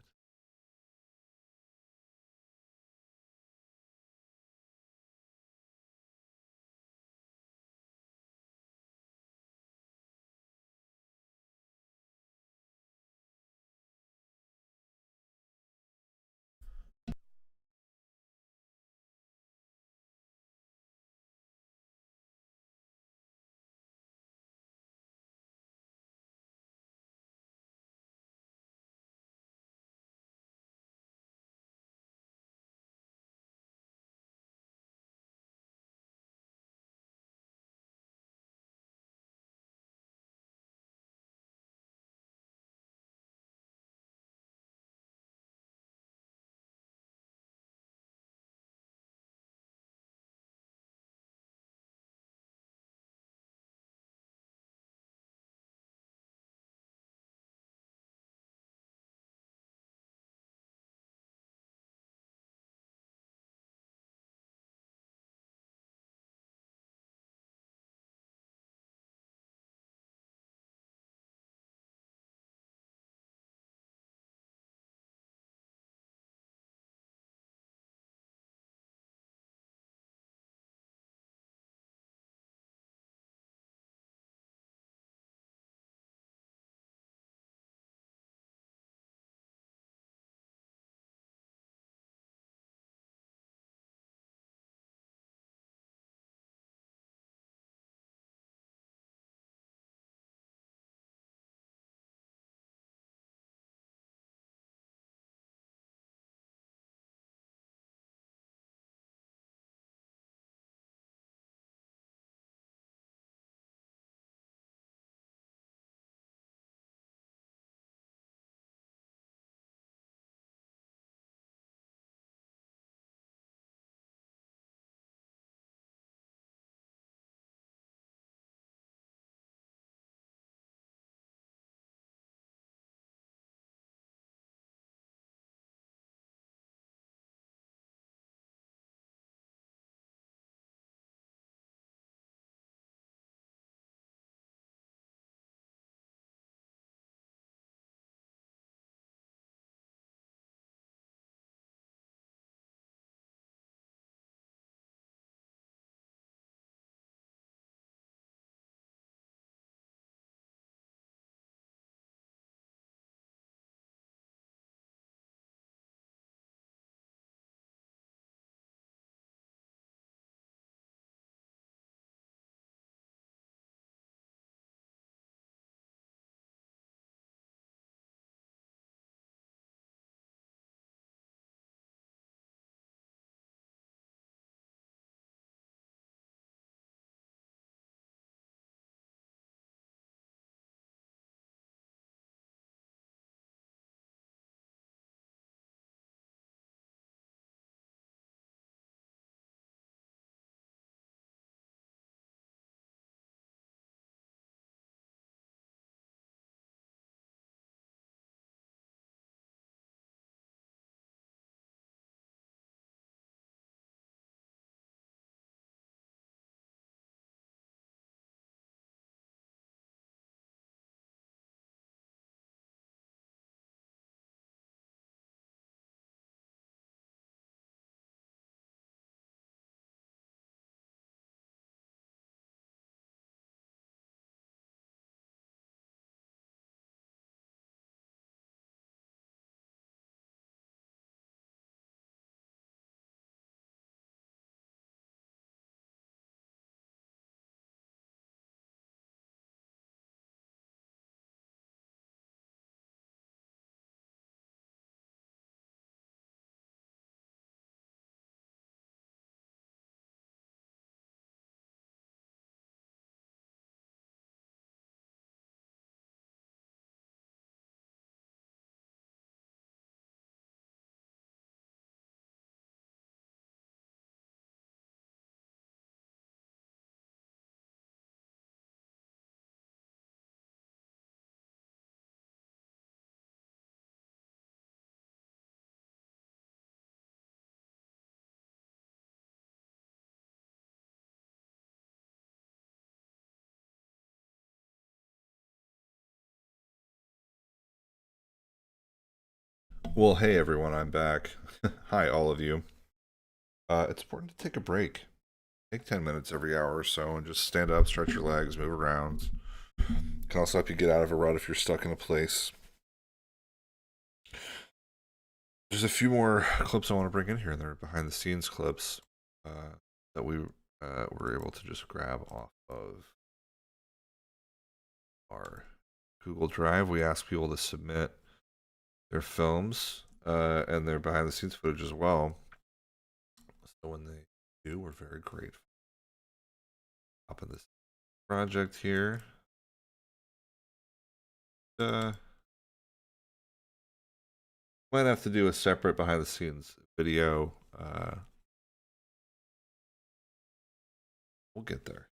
Well, hey everyone, I'm back. Hi, all of you. It's important to take a break. Take 10 minutes every hour or so and just stand up, stretch your legs, move around. Can also help you get out of a rut if you're stuck in a place. There's a few more clips I want to bring in here, and they're behind the scenes clips that we were able to just grab off of our Google Drive. We asked people to submit their films and their behind the scenes footage as well. So when they do, we're very grateful. Up in this project here. Might have to do a separate behind the scenes video. We'll get there.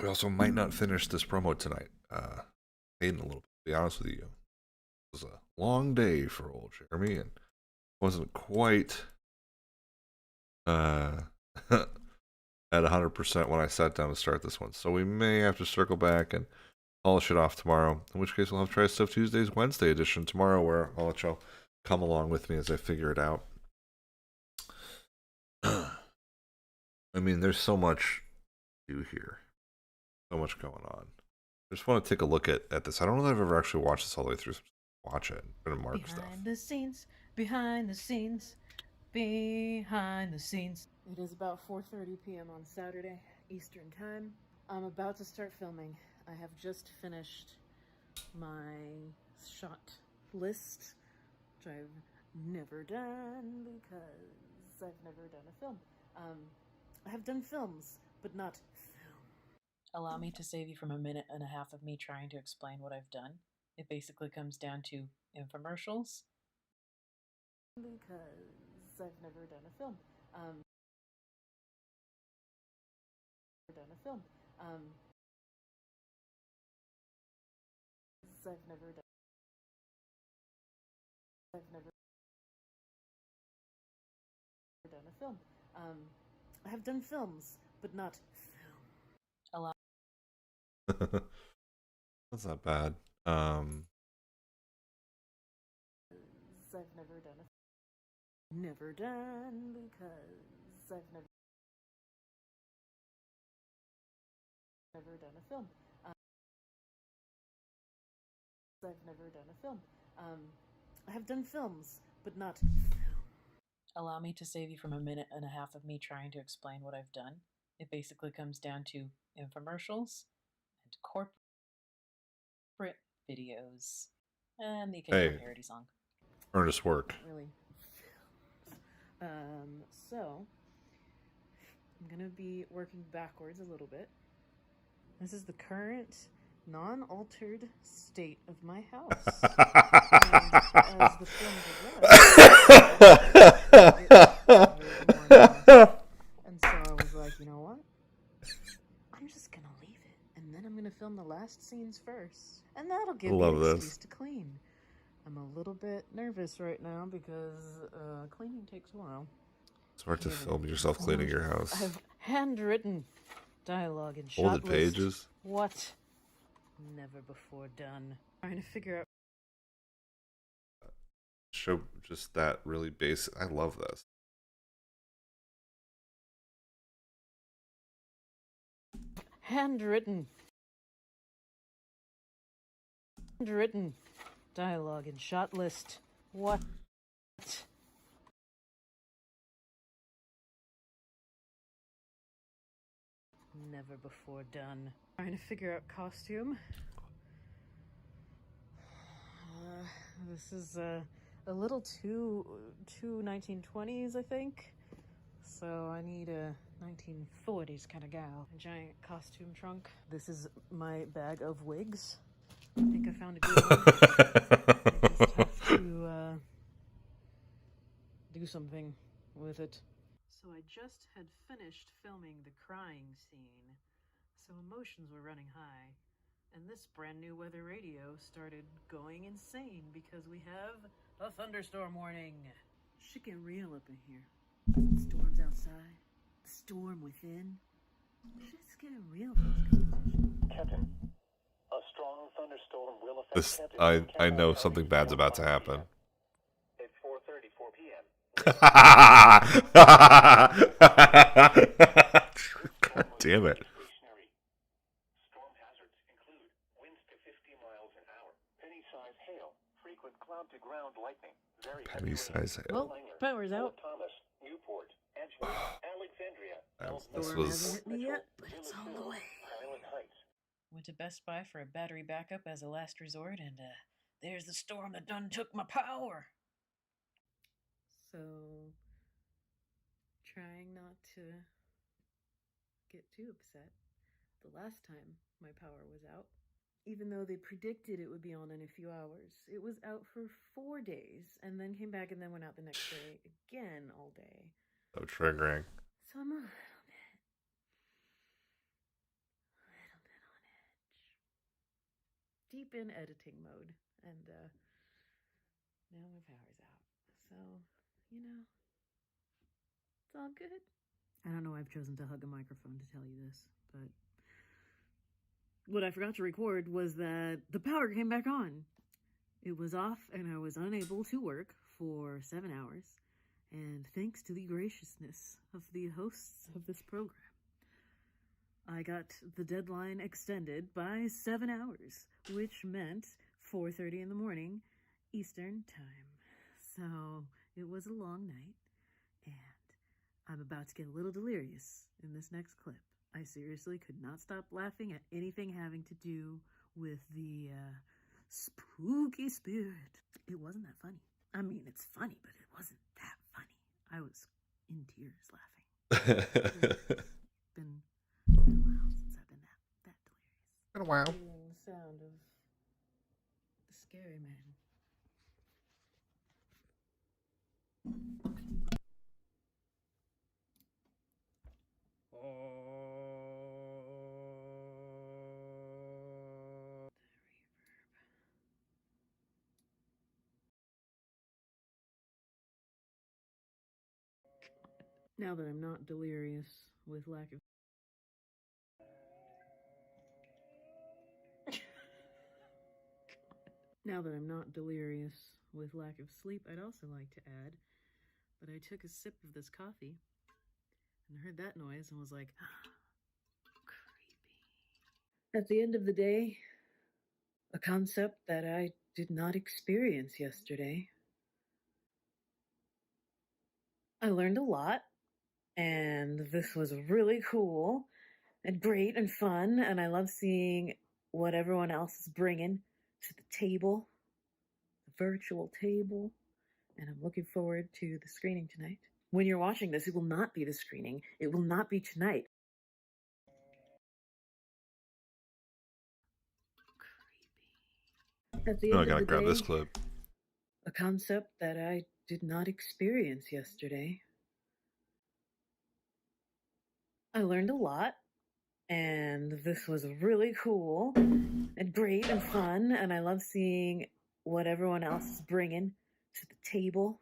We also might not finish this promo tonight. Hayden, a little bit, to be honest with you. It was a long day for old Jeremy and wasn't quite at 100% when I sat down to start this one. So we may have to circle back and polish it off tomorrow. In which case we'll have Try Stuff Tuesdays Wednesday edition tomorrow, where I'll let y'all come along with me as I figure it out. I mean, there's so much to do here. So much going on. I just want to take a look at this. I don't know that I've ever actually watched this all the way through. So watch it. I'm gonna mark stuff. Behind the scenes, behind the scenes, behind the scenes. It is about 4:30 p.m. on Saturday, Eastern Time. I'm about to start filming. I have just finished my shot list, which I've never done because I've never done a film. I have done films, but not film. Allow me to save you from a minute and a half of me trying to explain what I've done. It basically comes down to infomercials. Because I've never done a film. I've never done a film. I have done films, but not film. That's not bad. I've never done because I've never done a film. I've never done a film. I have done films, but not film. Allow me to save you from a minute and a half of me trying to explain what I've done. It basically comes down to infomercials and corporate videos and the occasional parody song. Earnest work. Really. So I'm gonna be working backwards a little bit. This is the current non-altered state of my house. And as the film progressed, and so I was like, you know what? I'm just gonna leave it, and then I'm gonna film the last scenes first, and that'll give me an excuse to clean. I'm a little bit nervous right now because cleaning takes a while. It's hard to film yourself cleaning your house. I've handwritten dialogue and shot Folded list. pages. What? Never before done. Trying to figure out. Show just that really basic. I love this. Handwritten dialogue and shot list. What? Never before done. Trying to figure out costume. This is a little too 1920s, I think. So I need a 1940s kind of gal. A giant costume trunk. This is my bag of wigs. I think I found a good one. I just have to do something with it. So I just had finished filming the crying scene, so emotions were running high, and this brand new weather radio started going insane because we have a thunderstorm warning. Shit get real up in here. Storms outside, storm within. Shit's getting real. Captain, A strong thunderstorm will affect This Chesterton I know County something bad's at about to 5 happen. p.m. At 4:34 p.m. God damn it. Storm hazards include winds to 50 miles an hour, penny-sized hail, frequent cloud-to-ground lightning, very heavy Penny-sized rain. hail. Well, power's out. Fort Thomas, Newport, Edgewood, Alexandria, This Storm was hasn't hit me yet, but it's on the way. Highland Heights. Went to Best Buy for a battery backup as a last resort, and there's the storm that done took my power. So, trying not to get too upset. The last time my power was out, even though they predicted it would be on in a few hours, it was out for 4 days and then came back and then went out the next day again all day. so triggering. So I'm a little bit on edge. Deep in editing mode, and now my power's out. So, you know, it's all good. I don't know why I've chosen to hug a microphone to tell you this, but what I forgot to record was that the power came back on. It was off and I was unable to work for 7 hours, and thanks to the graciousness of the hosts of this program, I got the deadline extended by 7 hours, which meant 4:30 in the morning Eastern time. So it was a long night, and I'm about to get a little delirious in this next clip. I seriously could not stop laughing at anything having to do with the spooky spirit. It wasn't that funny. I mean, it's funny, but it wasn't that funny. I was in tears laughing. It's been a while since I've been that delirious. Been a while. Feeling the sound of the scary man. Now that I'm not delirious with lack of Now that I'm not delirious with lack of sleep, I'd also like to add that I took a sip of this coffee and heard that noise and was like, creepy. At the end of the day, a concept that I did not experience yesterday. I learned a lot, and this was really cool and great and fun, and I love seeing what everyone else is bringing to the table, the virtual table, and I'm looking forward to the screening tonight. When you're watching this, it will not be the screening. It will not be tonight. Creepy. At the No, I end gotta of the grab day, this clip. a concept that I did not experience yesterday. I learned a lot, and this was really cool and great and fun, and I love seeing what everyone else is bringing to the table,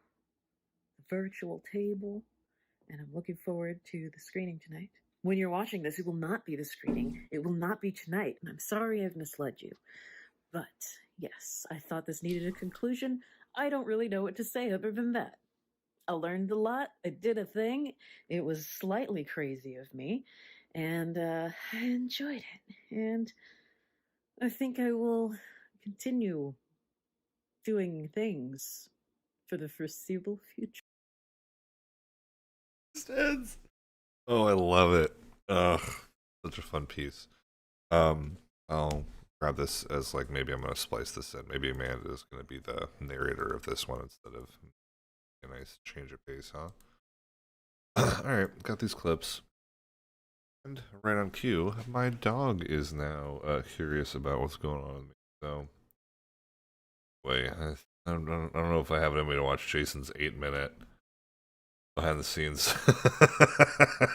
the virtual table, and I'm looking forward to the screening tonight. When you're watching this, it will not be the screening. It will not be tonight, and I'm sorry I've misled you. But yes, I thought this needed a conclusion. I don't really know what to say other than that. I learned a lot. I did a thing. It was slightly crazy of me, and I enjoyed it. And I think I will continue doing things for the foreseeable future. Oh, I love it. Ugh, such a fun piece. I'll grab this as like maybe I'm gonna splice this in. Maybe Amanda is gonna be the narrator of this one instead of a nice change of pace, huh? Alright, got these clips. And right on cue, my dog is now curious about what's going on with me. So, wait, I don't know if I have anybody to watch Jason's 8-minute behind the scenes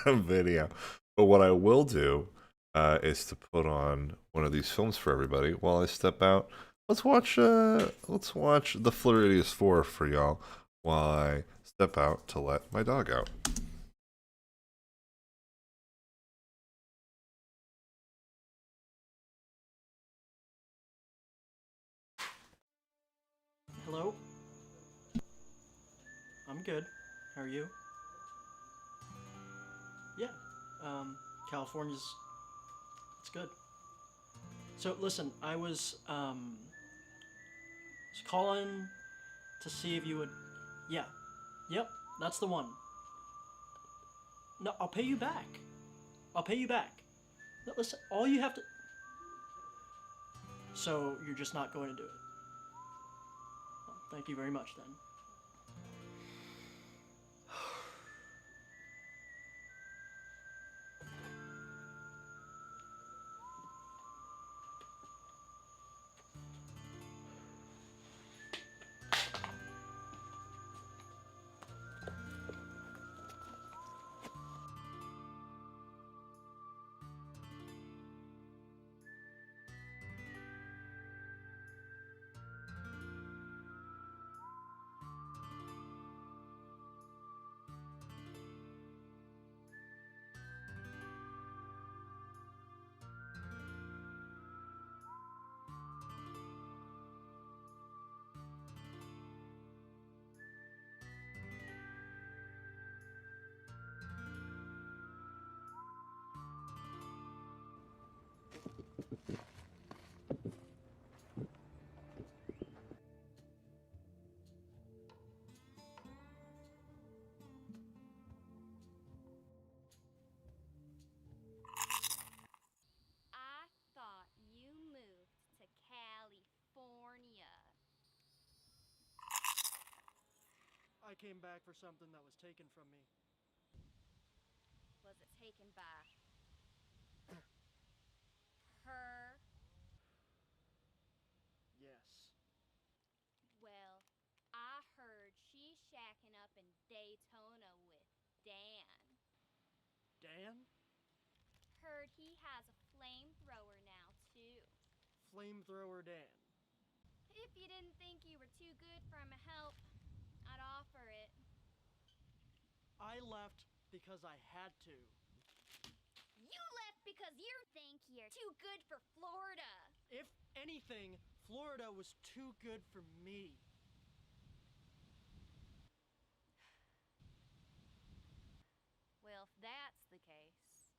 video. But what I will do is to put on one of these films for everybody while I step out. Let's watch The Floridius 4 for y'all while I step out to let my dog out. Hello? I'm good. How are you? Yeah. California's... it's good. So, listen, I was calling to see if you would... Yeah. Yep, that's the one. No, I'll pay you back. I'll pay you back. No, listen, all you have to... So, you're just not going to do it? Well, thank you very much, then. I thought you moved to California. I came back for something that was taken from me. Was it taken by her? Yes. Well, I heard she's shacking up in Daytona with Dan. Dan? Heard he has a flamethrower now, too. Flamethrower Dan. If you didn't think you were too good for my help, I'd offer it. I left because I had to. You left because you think you're too good for Florida. If anything, Florida was too good for me. Well, if that's the case,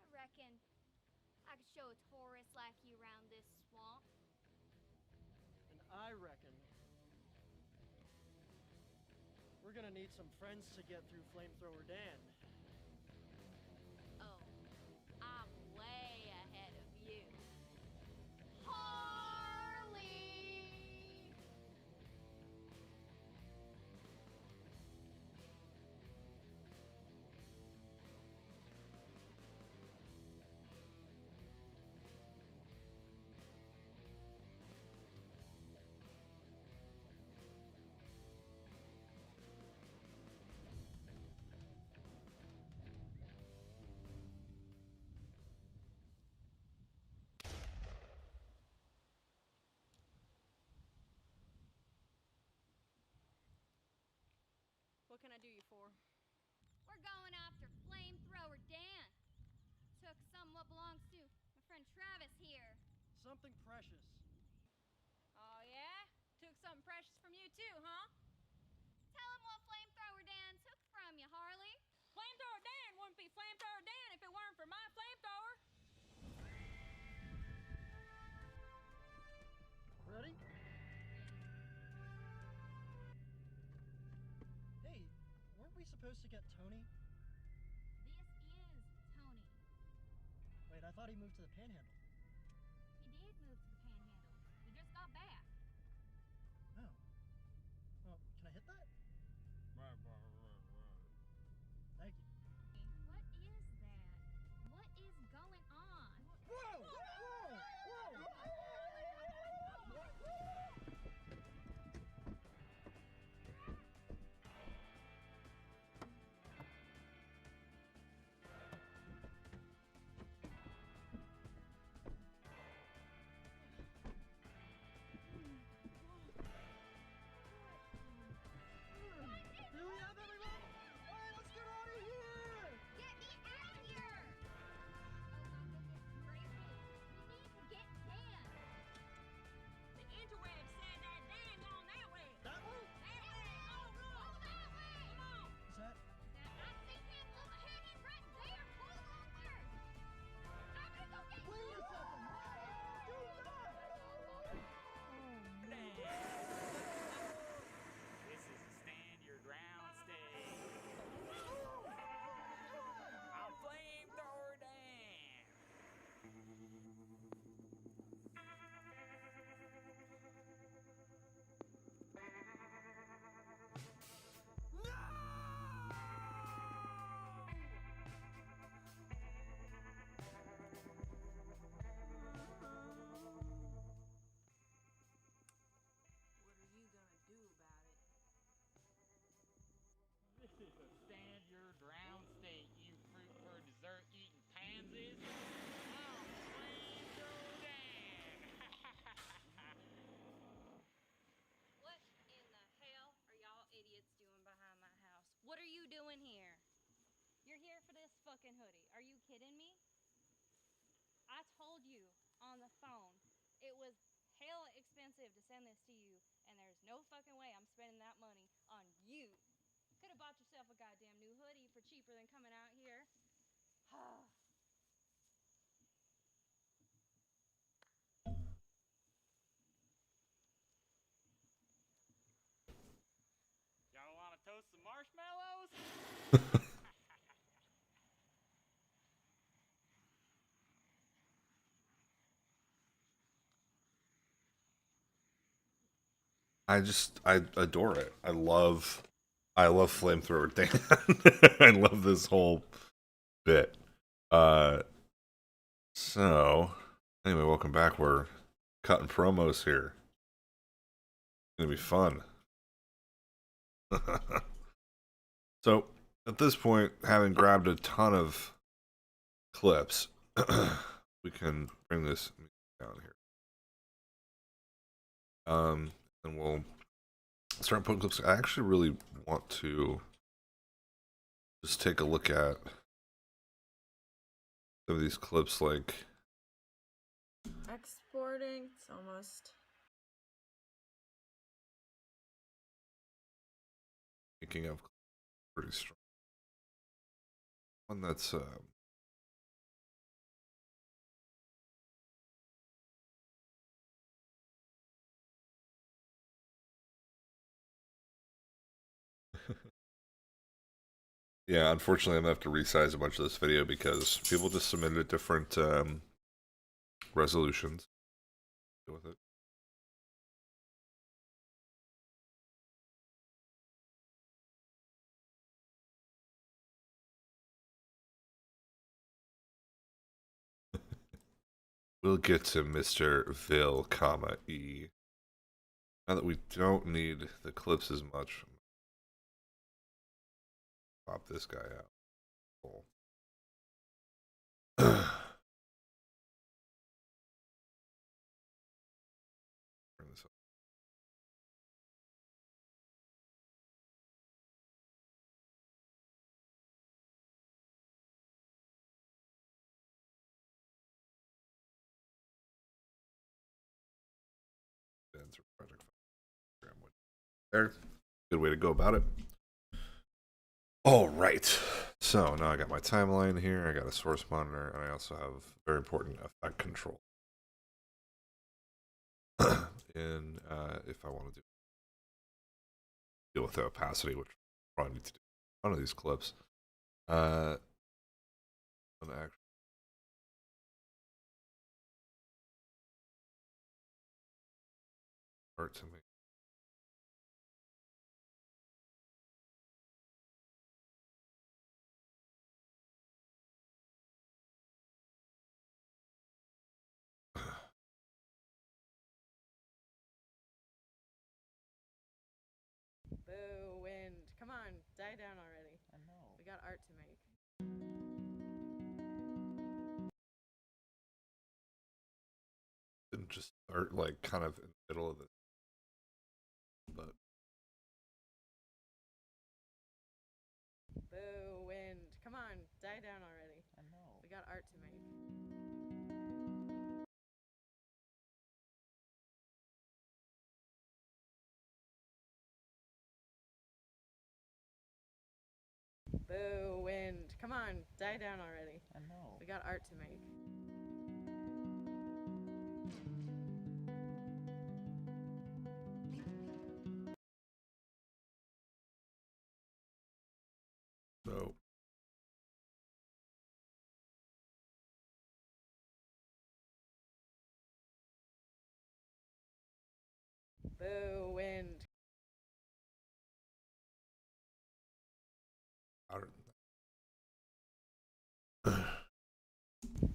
I reckon I could show a tourist like you around this swamp. And I reckon we're gonna need some friends to get through Flamethrower Dan. Oh, I'm way ahead of you. Harley! What can I do you for? We're going after Flamethrower Dan. Took some what belongs to my friend Travis here. Something precious. Oh, yeah? Took something precious from you, too, huh? Tell him what Flamethrower Dan took from you, Harley. Flamethrower Dan wouldn't be Flamethrower Dan if it weren't for my flamethrower. Ready? Hey, weren't we supposed to get Tony? This is Tony. Wait, I thought he moved to the Panhandle. He did move to the Panhandle. He just got back. Oh. Well, can I hit that? Thank you. What is that? What is going on? Whoa! Whoa! Whoa! doing here? You're here for this fucking hoodie. Are you kidding me? I told you on the phone it was hella expensive to send this to you, and there's no fucking way I'm spending that money on you. Could have bought yourself a goddamn new hoodie for cheaper than coming out here. Y'all want to toast some marshmallows? I adore it. I love Flamethrower Dan. I love this whole bit. So anyway, welcome back. We're cutting promos here. It's gonna be fun. So at this point, having grabbed a ton of clips, we can bring this down here. And we'll start putting clips. I actually really want to just take a look at some of these clips, like exporting. It's almost. making up pretty strong. One that's yeah, unfortunately I'm gonna have to resize a bunch of this video because people just submitted different resolutions. Deal with it. We'll get to Mr. Vil, comma, E. Now that we don't need the clips as much, pop this guy out. Cool. Turn this up. Project there. Good way to go about it. All right. So now I got my timeline here. I got a source monitor, and I also have very important effect control. And if I want to deal with the opacity, which I probably need to do one of these clips, an actual art to me. Boo, wind. Come on, die down already. I know. We got art to make. Didn't just start like kind of in the middle of it, but Boo, wind. Come on, die down already. I know. We got art to make. Boo, wind. Come on, die down already. I know. We got art to make. so Boo, wind.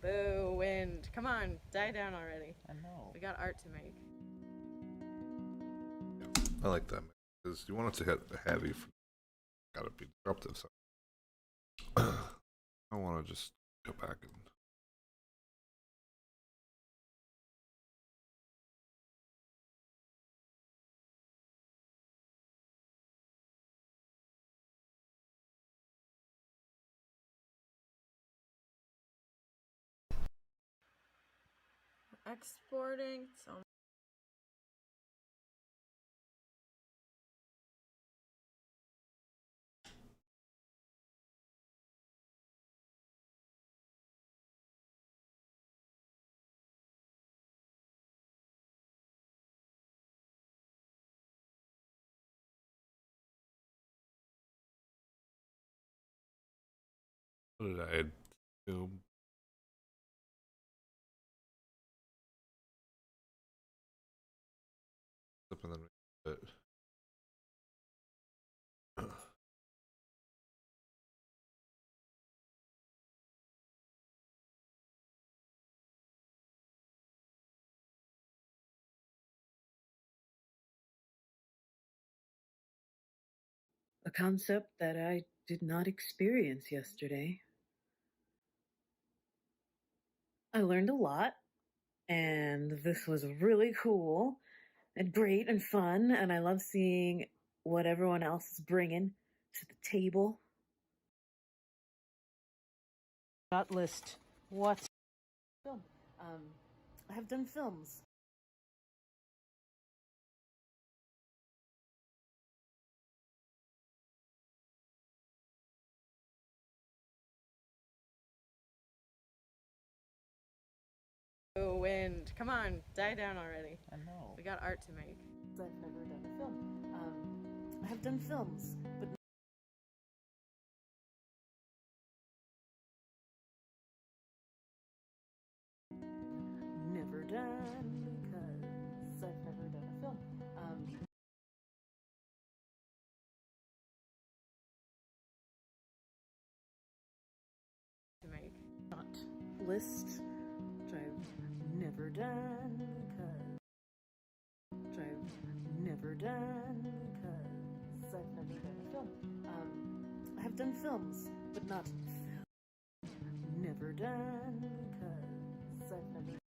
Boo, wind. Come on, die down already. I know. We got art to make. I like that because you want it to hit heavy. Gotta be disruptive. So I want to just go back and exporting so What did I do? And then it. A concept that I did not experience yesterday. I learned a lot, and this was really cool and great and fun, and I love seeing what everyone else is bringing to the table. Shot list. What? Film. I have done films. wind. Come on, die down already. I know. We got art to make. I've never done a film. I have done films, but never done because I've never done a film. To make. Shot list, which I've never done because I've never done because I've never done a film. I have done films, but not never done because I've never done.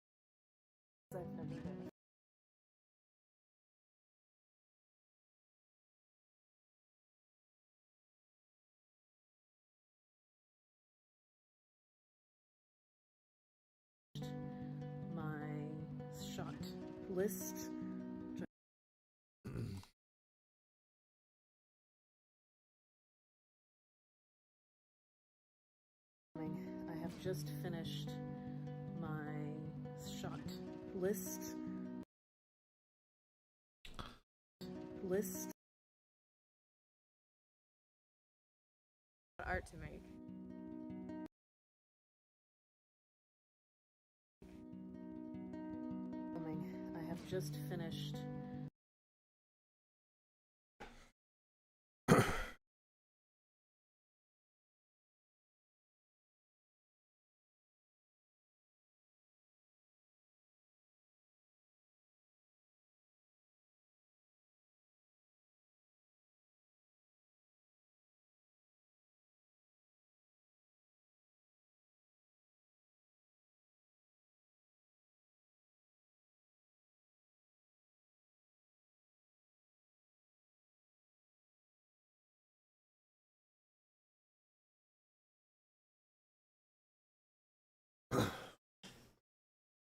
My shot list. I have just finished my shot list. Art to make. I have just finished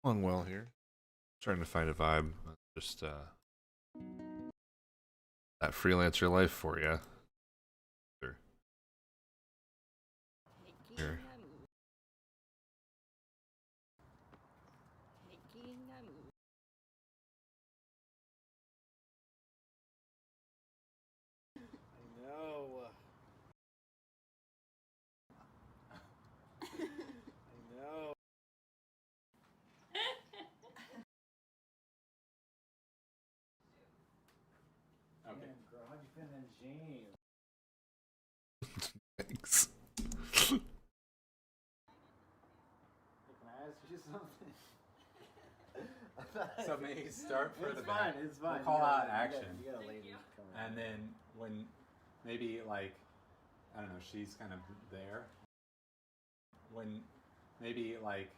Going well here. Trying to find a vibe. Just that freelancer life for you. Sure. Here. No. No. Okay. Man, girl, how'd you fit in jeans? Thanks. Can I ask you something? So maybe start for the fine, back. it's fine. We'll call You out gotta- action. you gotta lay this coming And then when maybe like I don't know, she's kind of there. When maybe like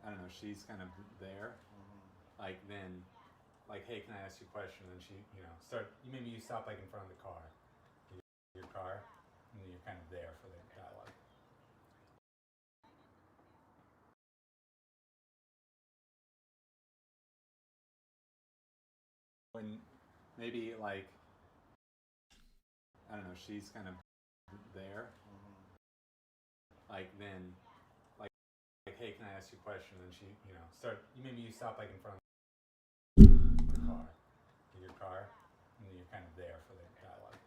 I don't know, she's kind of there. Like then like, hey, can I ask you a question? And she, maybe you stop like in front of the car, your car, and then you're kind of there for the dialogue. when maybe like I don't know, she's kind of there. Like then, like hey, can I ask you a question? And she, maybe you stop like in front of the car, your car, and then you're kind of there for the dialogue.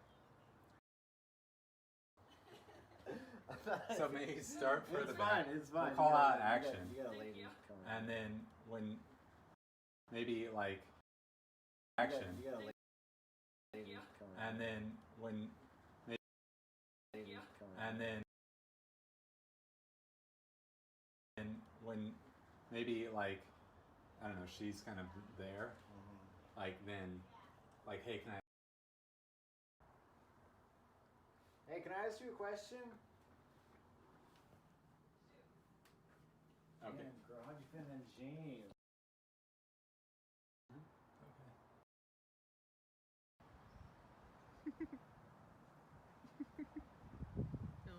So maybe start further back. It's fine. We'll call out action. You got a lady coming. And then when maybe like action. You got a lady coming. And then when maybe and then when maybe like I don't know, she's kind of there. Like then like hey, can I ask you a question? Okay. Man, girl, how'd you fit in jeans? No.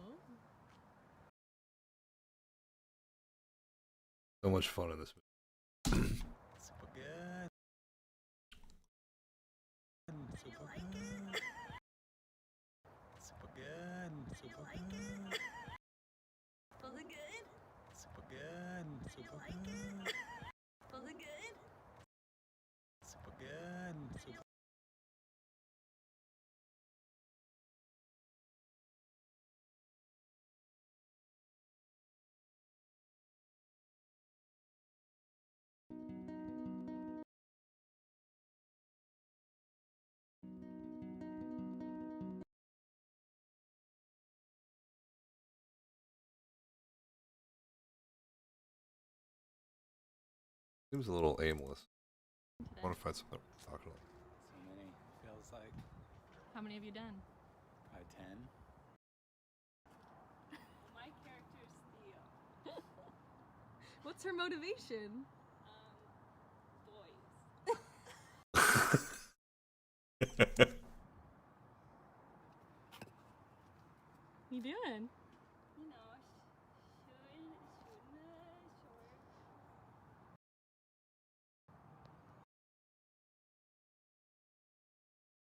So much fun in this movie. Super good. Super good. Super good. Super good. Was it good? Super good. Super good. Was it good? Super good. Super. Seems a little aimless. I want to find something to talk about. So many. Feels like How many have you done? probably 10. My character is Theo. What's her motivation? Boys. You doing? You know, shooting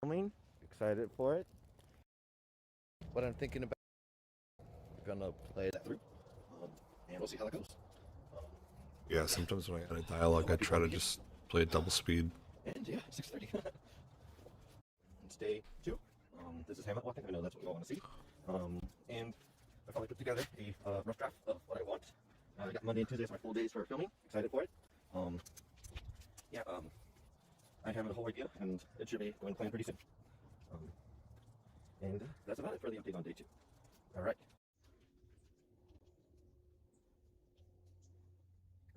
Filming, excited for it. What I'm thinking about, we're gonna play that through, and we'll see how that goes. Yeah, sometimes when I edit dialogue, I try to just play at double speed. And yeah, 6:30. It's day 2. This is Hamlet walking. I know that's what we all want to see. And I finally put together a rough draft of what I want. I got Monday and Tuesday as my full days for filming. Excited for it. I have a whole idea, and it should be going to plan pretty soon. And that's about it for the update on day 2. All right.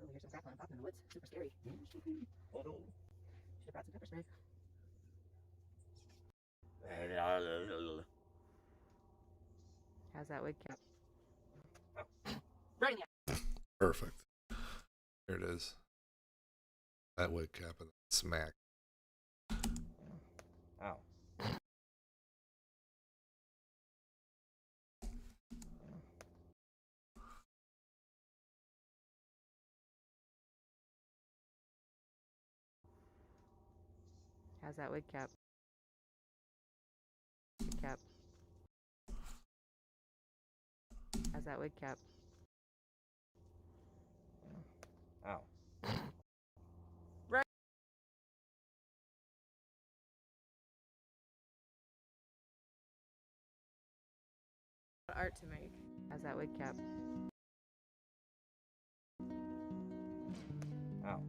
Oh, here's some crackling popping in the woods. Super scary. Oh no. Should have brought some pepper spray. How's that wig cap? Right in the eye. Perfect. There it is. That wig cap and that smack. Ow. How's that wig cap? Wig cap. How's that wig cap? Ow. Right. Art to make. How's that wig cap? Ow.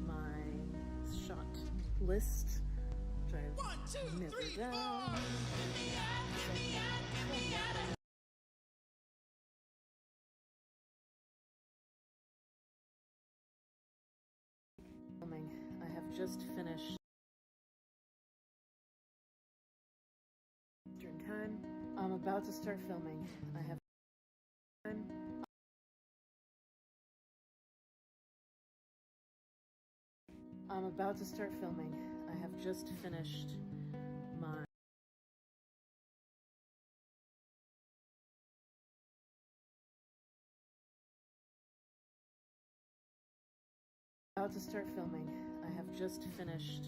My shot list, which I've never done. Filming. I have just finished I'm about to start filming. I have time. I'm about to start filming. I have just finished my about to start filming. I have just finished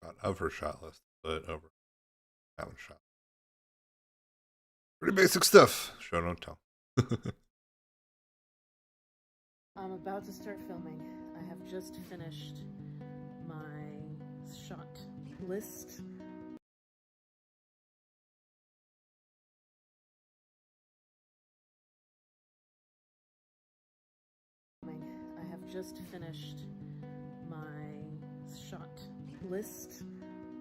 Not of her shot list, but over haven't shot. Pretty basic stuff. Show don't tell. I'm about to start filming. I have just finished my shot list. I have just finished my shot list,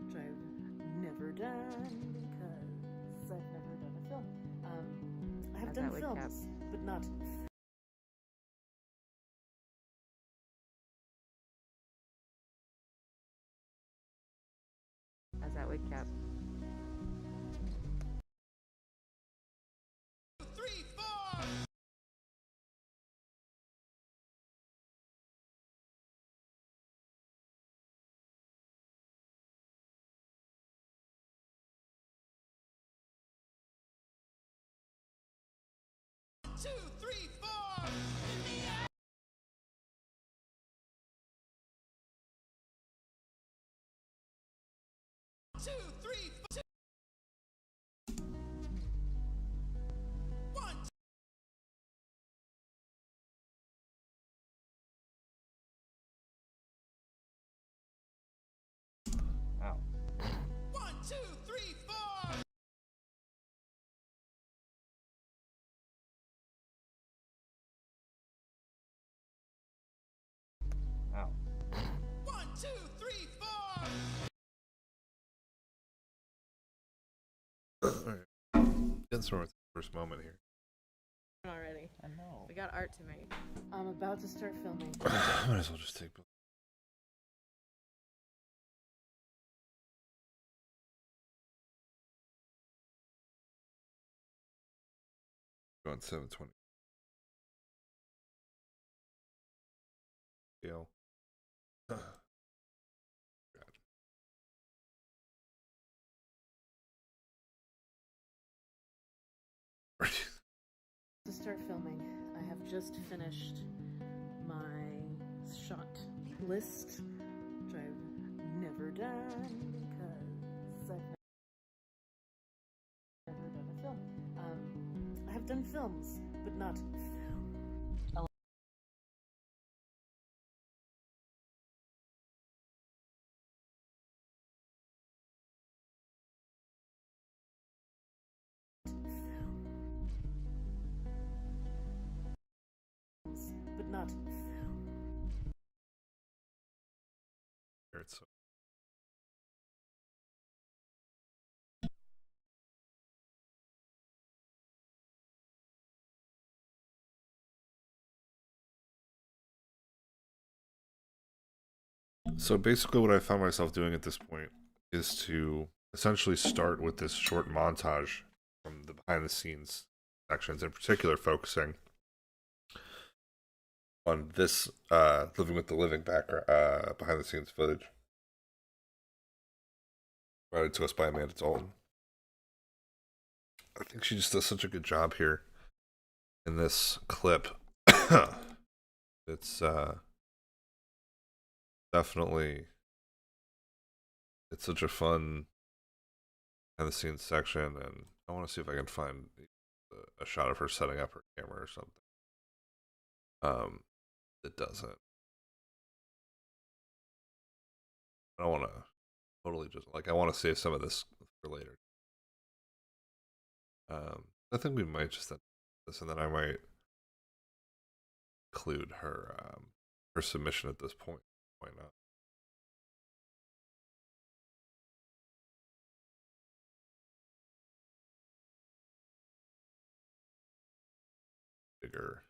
which I've never done because I've never done a film. I have done films, but not. How's that wig cap? 3, 4. Two, three, four. 2, 3, 4. 1. Ow. 1, 2, 3, 4. Ow. 1, 2, 3, 4. Getting somewhere with the first moment here. Already. I know. We got art to make. I'm about to start filming. Might as well just take. Going 720. Deal. To start filming. I have just finished my shot list, which I've never done because I've never done a film. I have done films, but not. But not. So. So basically what I found myself doing at this point is to essentially start with this short montage from the behind the scenes sections, in particular focusing on this living with the living background behind the scenes footage provided to us by Amanda Dalton. I think she just does such a good job here in this clip. It's definitely, it's such a fun behind the scenes section, and I want to see if I can find a shot of her setting up her camera or something. It doesn't. I don't want to totally just like, I want to save some of this for later. I think we might just end this, and then I might include her her submission at this point. Why not? bigger.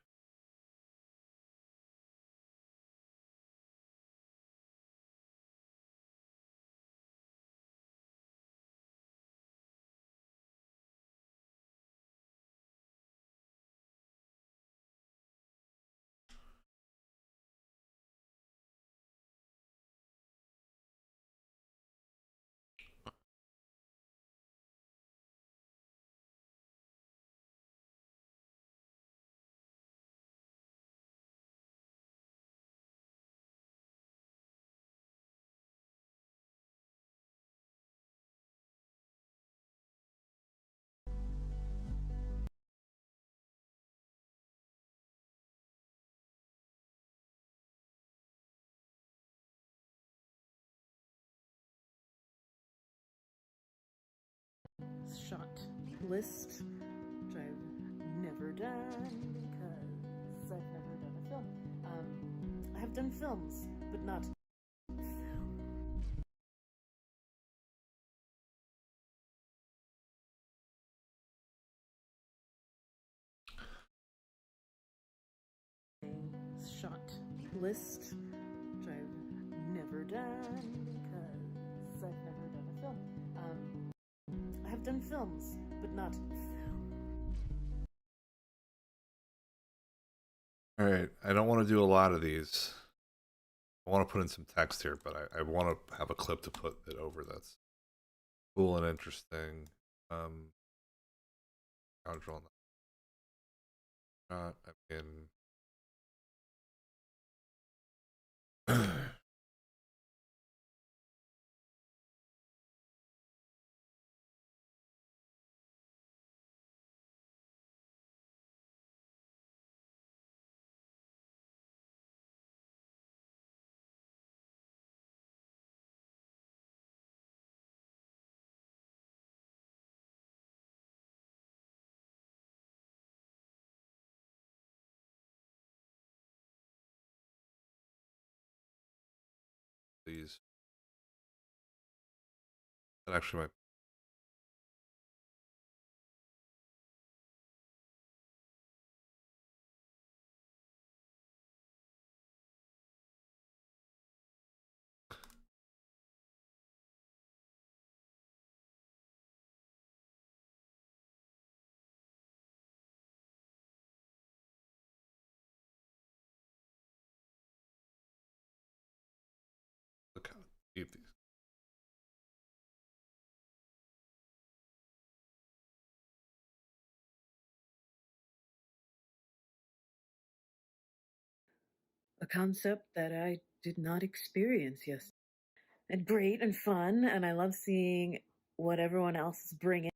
Shot list, which I've never done because I've never done a film. I have done films, but not shot list, which I've never done because I've never done a film. I have done films, but not All right, I don't want to do a lot of these. I want to put in some text here, but I want to have a clip to put it over that's cool and interesting. Scoundrel on the shot. I mean, please. That actually might. Look how deep these. a concept that I did not experience yesterday. And great and fun, and I love seeing what everyone else is bringing.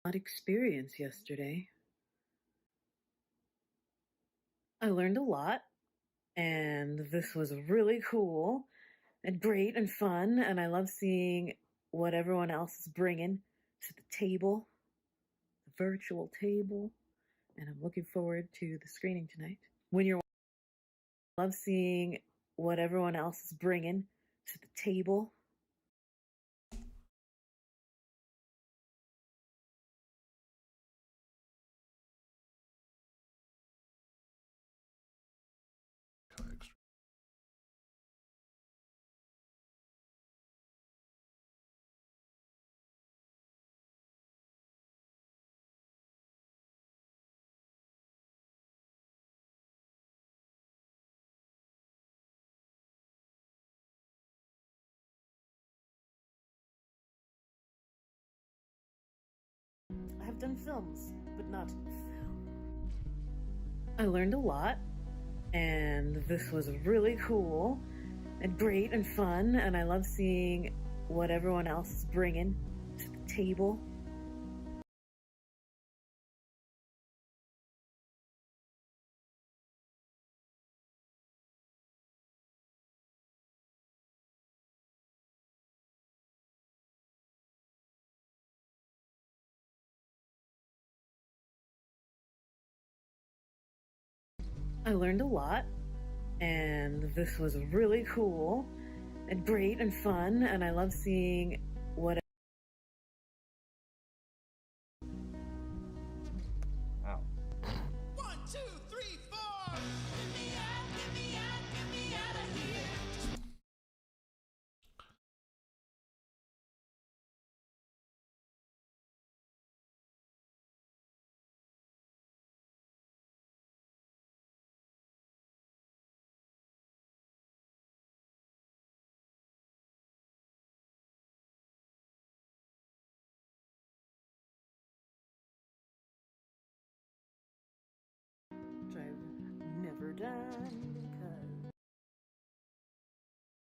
Not experience yesterday. I learned a lot, and this was really cool and great and fun, and I love seeing what everyone else is bringing to the table, the virtual table, and I'm looking forward to the screening tonight. When you're love seeing what everyone else is bringing to the table. I have done films, but not film. I learned a lot, and this was really cool and great and fun, and I love seeing what everyone else is bringing to the table. I learned a lot, and this was really cool and great and fun, and I love seeing what. Ow. 1, 2,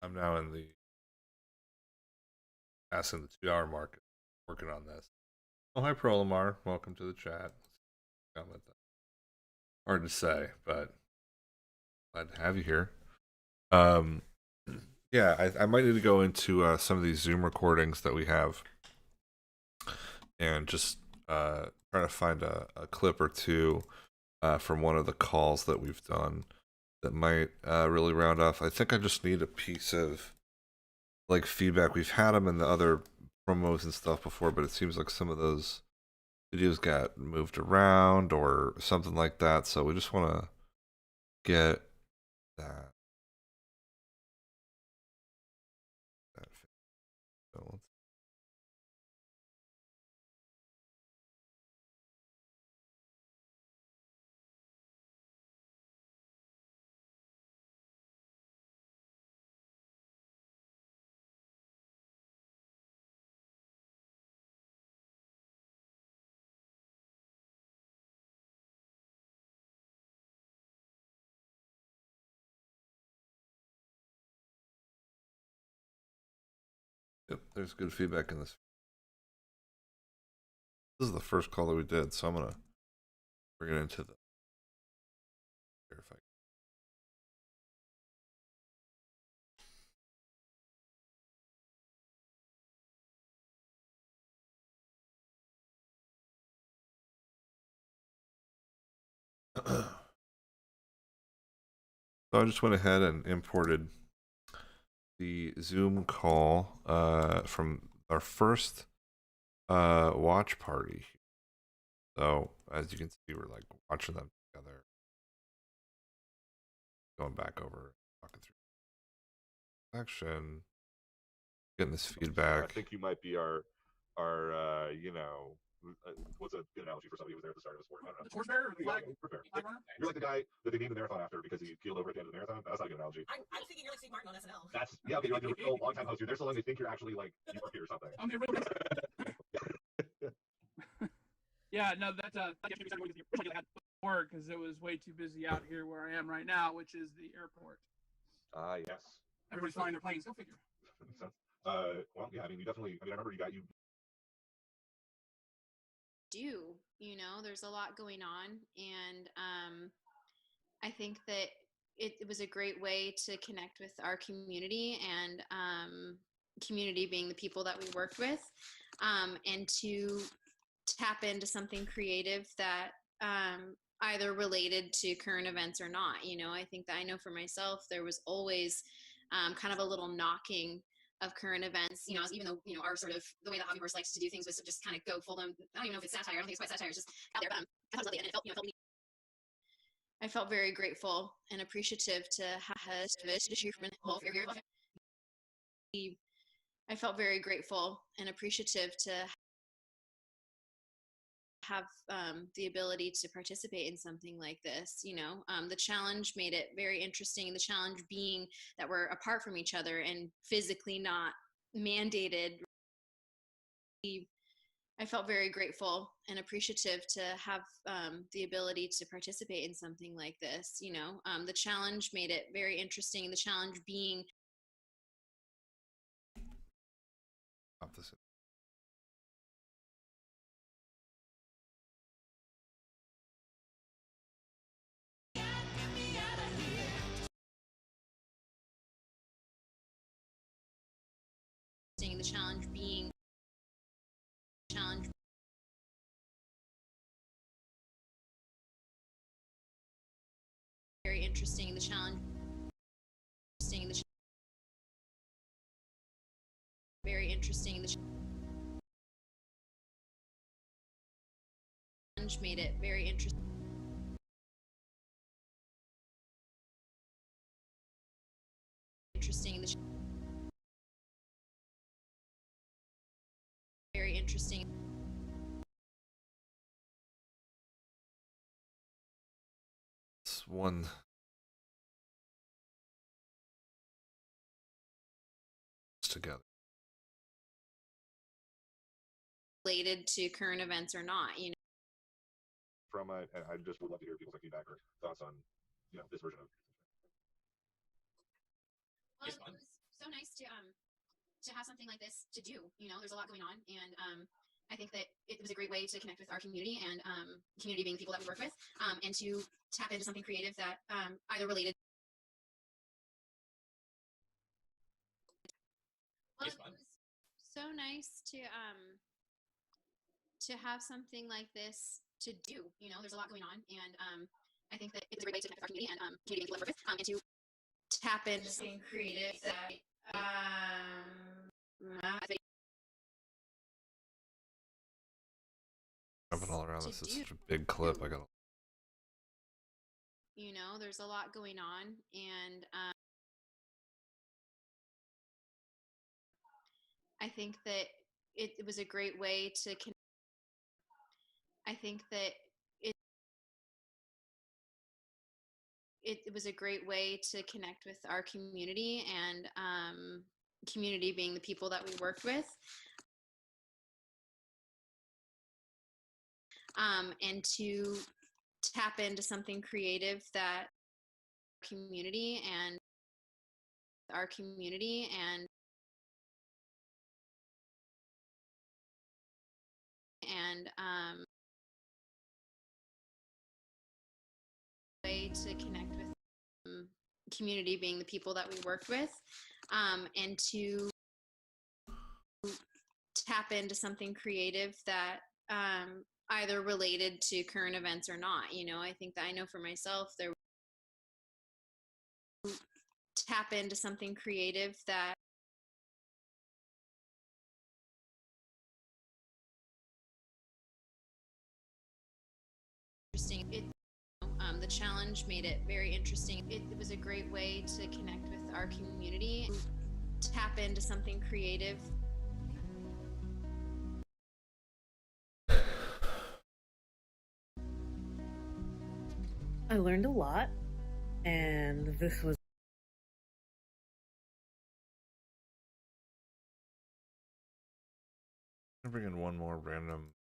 I'm now in the passing the 2 hour mark, working on this. Oh, hi, Prolomar. Welcome to the chat. Comment that. Hard to say, but glad to have you here. Yeah, I might need to go into some of these Zoom recordings that we have and just try to find a clip or two from one of the calls that we've done that might really round off. I think I just need a piece of like feedback. We've had them in the other promos and stuff before, but it seems like some of those videos got moved around or something like that. So we just want to get that. So yep, there's good feedback in this. This is the first call that we did, so I'm gonna bring it into the verify. So I just went ahead and imported the Zoom call from our first watch party. So as you can see, we're like watching them together, going back over, talking through action, getting this feedback. I think you might be our you know, what's a good analogy for somebody who was there at the start of the sport? I don't know. The torchbearer or the flag? You're like the guy that they named the marathon after because he keeled over at the end of the marathon. That's not a good analogy. I'm thinking you're like Steve Martin on SNL. That's yeah. Okay, you're like the original long-time host. You're there so long they think you're actually like you work here or something. I'm the original. Yeah, no, that's originally had work because it was way too busy out here where I am right now, which is the airport. Yes. Everybody's flying their planes. Go figure. Well, yeah. I mean, you definitely. I mean, I remember you There's a lot going on, and I think that it was a great way to connect with our community, and community being the people that we worked with, and to tap into something creative that either related to current events or not. I think that I know for myself there was always kind of a little knocking of current events, even though, our sort of the way that Hobbyverse likes to do things was to just kind of go full on. I don't even know if it's satire. I don't think it's quite satire. It's just out there. But I thought it was lovely, and it felt, I felt very grateful and appreciative to have I felt very grateful and appreciative to have the ability to participate in something like this. The challenge made it very interesting. The challenge being that we're apart from each other and physically not mandated. I felt very grateful and appreciative to have the ability to participate in something like this. The challenge made it very interesting. The challenge being Opposite. the challenge being very interesting. The challenge very interesting. The challenge made it very interesting. The very interesting. It's one together. Related to current events or not, from and I just would love to hear people's feedback or thoughts on this version of. Well, it was so nice to have something like this to do. You know, there's a lot going on, and I think that it was a great way to connect with our community and community being the people that we work with, and to tap into something creative that either related. Well, it was so nice to have something like this to do. You know, there's a lot going on, and I think that it's a great way to connect with our community and community being people that we work with, and to tap into something creative that Jumping all around. This is such a big clip. I gotta. you know, there's a lot going on, and I think that it was a great way to connect. I think that it was a great way to connect with our community and community being the people that we worked with, and to tap into something creative that community and our community and way to connect with community being the people that we worked with, and to tap into something creative that either related to current events or not. You know, I think that I know for myself there tap into something creative that interesting. The challenge made it very interesting. It was a great way to connect with our community, tap into something creative. I learned a lot, and this was. I'm gonna bring in one more random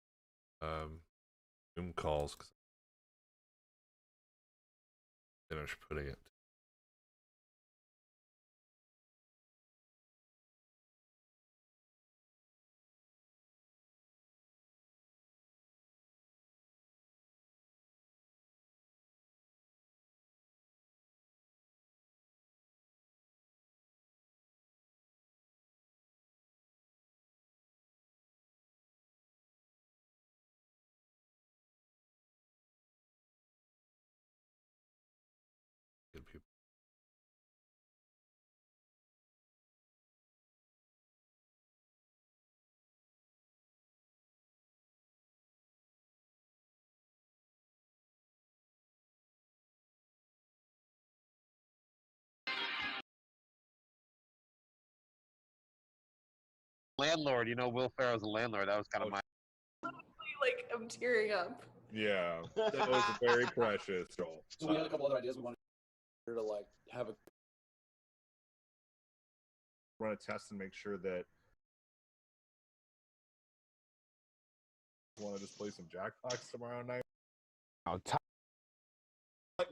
Zoom calls because I finished putting it. Good people. Landlord, you know, Will Ferrell's a landlord. That was kind of my. Like, I'm tearing up. Yeah, that was very precious. So we had a couple other ideas we wanted to like have a run a test and make sure that. Want to just play some Jackbox tomorrow night? Like,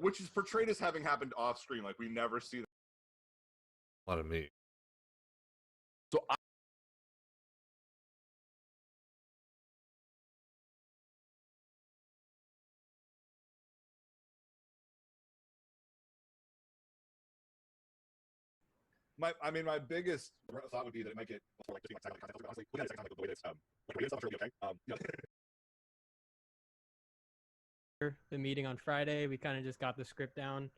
which is portrayed as having happened off screen. Like we never see that. A lot of me. So my biggest thought would be that it might get like just being like silent content. Honestly, we had a second time the way that it's like radio stuff, I'm sure it'll be okay. The meeting on Friday, we kind of just got the script down.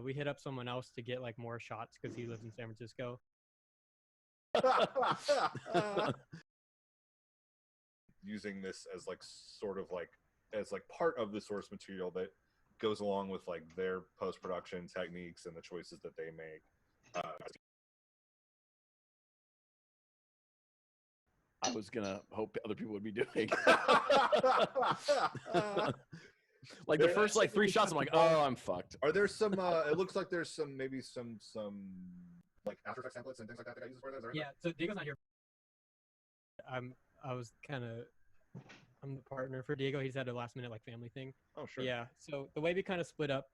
We hit up someone else to get like more shots because he lives in San Francisco. Using this as like sort of like as like part of the source material that goes along with like their post-production techniques and the choices that they make. I was gonna hope other people would be doing. Like the first like 3 shots, I'm like, oh, I'm fucked. Are there some? It looks like there's some maybe some like After Effects templates and things like that that got used for this. Yeah, so Diego's not here. I'm the partner for Diego. He's had a last minute like family thing. Oh sure. Yeah. So the way we kind of split up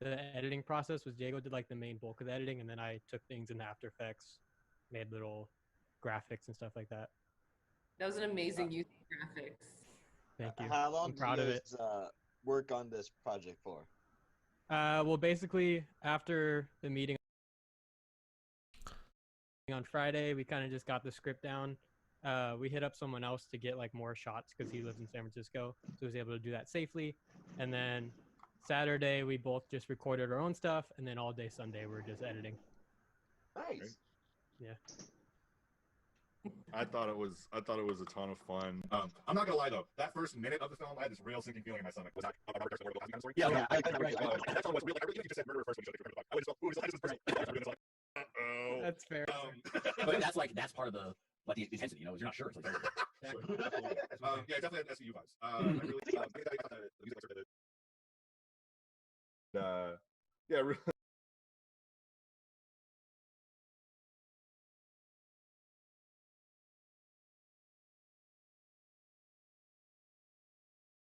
the editing process was Diego did like the main bulk of the editing, and then I took things in After Effects, made little graphics and stuff like that. That was an amazing use of graphics. Thank you. How long I'm did proud you of it. guys work on this project for? Well, basically, after the meeting on Friday, we kind of just got the script down. We hit up someone else to get like more shots because he lives in San Francisco, so he was able to do that safely. And then Saturday, we both just recorded our own stuff, and then all day Sunday, we're just editing. Nice. Yeah. I thought it was a ton of fun. I'm not gonna lie though, that first minute of the film, I had this real sinking feeling in my stomach. Was that story? Yeah, that song was really. You just said murderer first when you showed the I just felt, who is this person? Uh-oh. That's fair. But that's part of the the intensity, is you're not sure. It's like, yeah, definitely had SVU vibes. I really, I thought the music was really good. Yeah, really.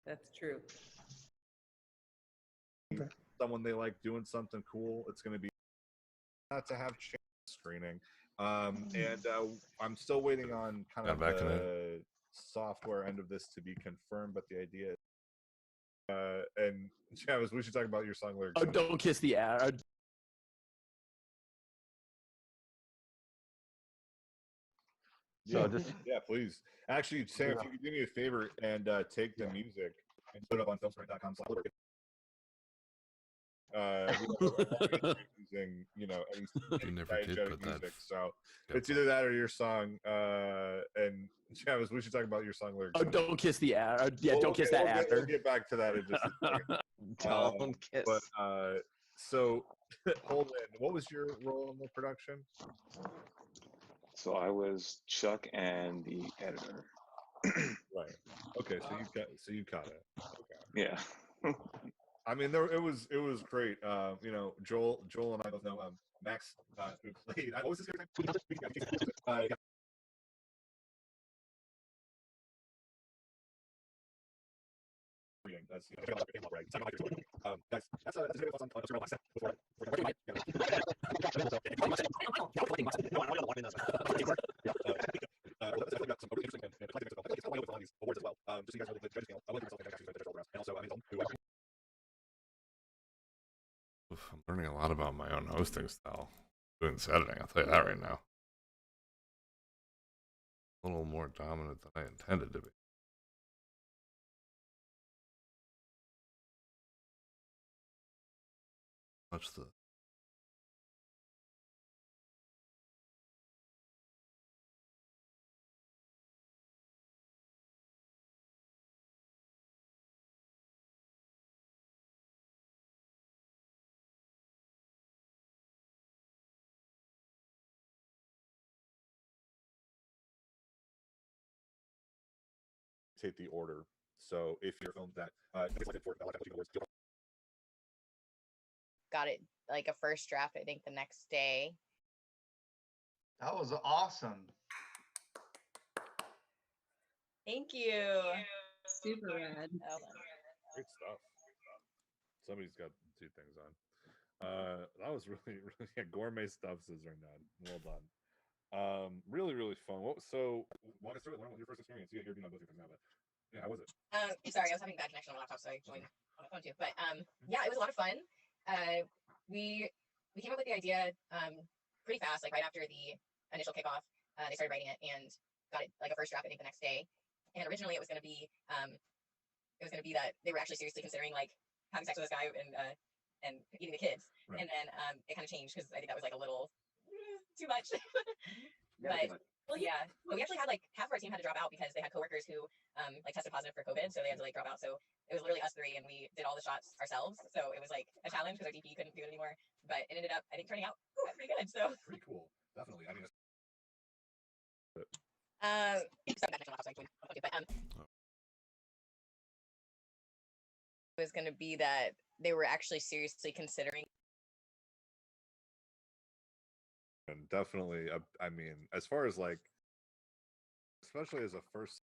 That's true. Someone they like doing something cool, it's going to be not to have screening. And I'm still waiting on kind of the software end of this to be confirmed, but the idea and Travis, we should talk about your song lyrics. Oh, don't kiss the ass. Yeah, yeah, please. Actually, Sam, if you could do me a favor and take the music and put it up on filmsprint.com. Using any You never did diegetic put that. music, so it's either that or your song. And Travis, we should talk about your song lyrics. Oh, don't kiss the ass. Yeah, don't kiss that ass. We'll get back to that in just a second. Don't kiss. But so Holden, what was your role in the production? So I was Chuck and the editor. Right. Okay. So you caught it. Okay. Yeah. I mean, it was great. Joel and I both know Max, who played. What was his name? That's I'm learning a lot about my own hosting style. Doing this editing, I'll tell you that right now. A little more dominant than I intended to be. Watch the take the order. So if you're filmed that, got it like a first draft, I think the next day. That was awesome. Thank you. Super rad. Great stuff. Somebody's got 2 things on. That was really gourmet stuff, says right now. Well done. Really fun. So walk us through it. What was your first experience? You're doing both your things now, but yeah, how was it? Sorry, I was having bad connection on my laptop, so I joined on my phone too. But yeah, it was a lot of fun. We came up with the idea pretty fast, like right after the initial kickoff. They started writing it and got it like a first draft, I think, the next day. And originally, it was going to be that they were actually seriously considering like having sex with this guy and eating the kids. Right. And then it kind of changed because I think that was like a little too much. But we actually had like half of our team had to drop out because they had coworkers who like tested positive for COVID, so they had to like drop out. So it was literally us 3, and we did all the shots ourselves. So it was like a challenge because our DP couldn't do it anymore. But it ended up, I think, turning out pretty good. So pretty cool, definitely. I mean, it was going to be that they were actually seriously considering. And definitely, I mean, as far as like, especially as a first,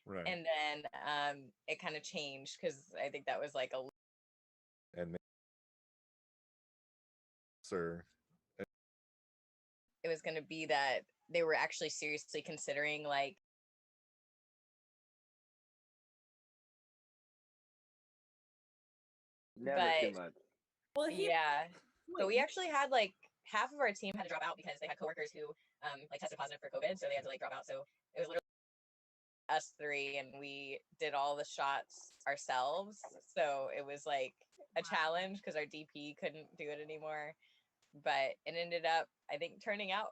right? And then it kind of changed because I think that was like a. And or it was going to be that they were actually seriously considering like Never too but much. well yeah but we actually had like half of our team had to drop out because they had coworkers who like tested positive for COVID, so they had to like drop out. So it was literally us three and we did all the shots ourselves, so it was like a challenge because our DP couldn't do it anymore, but it ended up I think turning out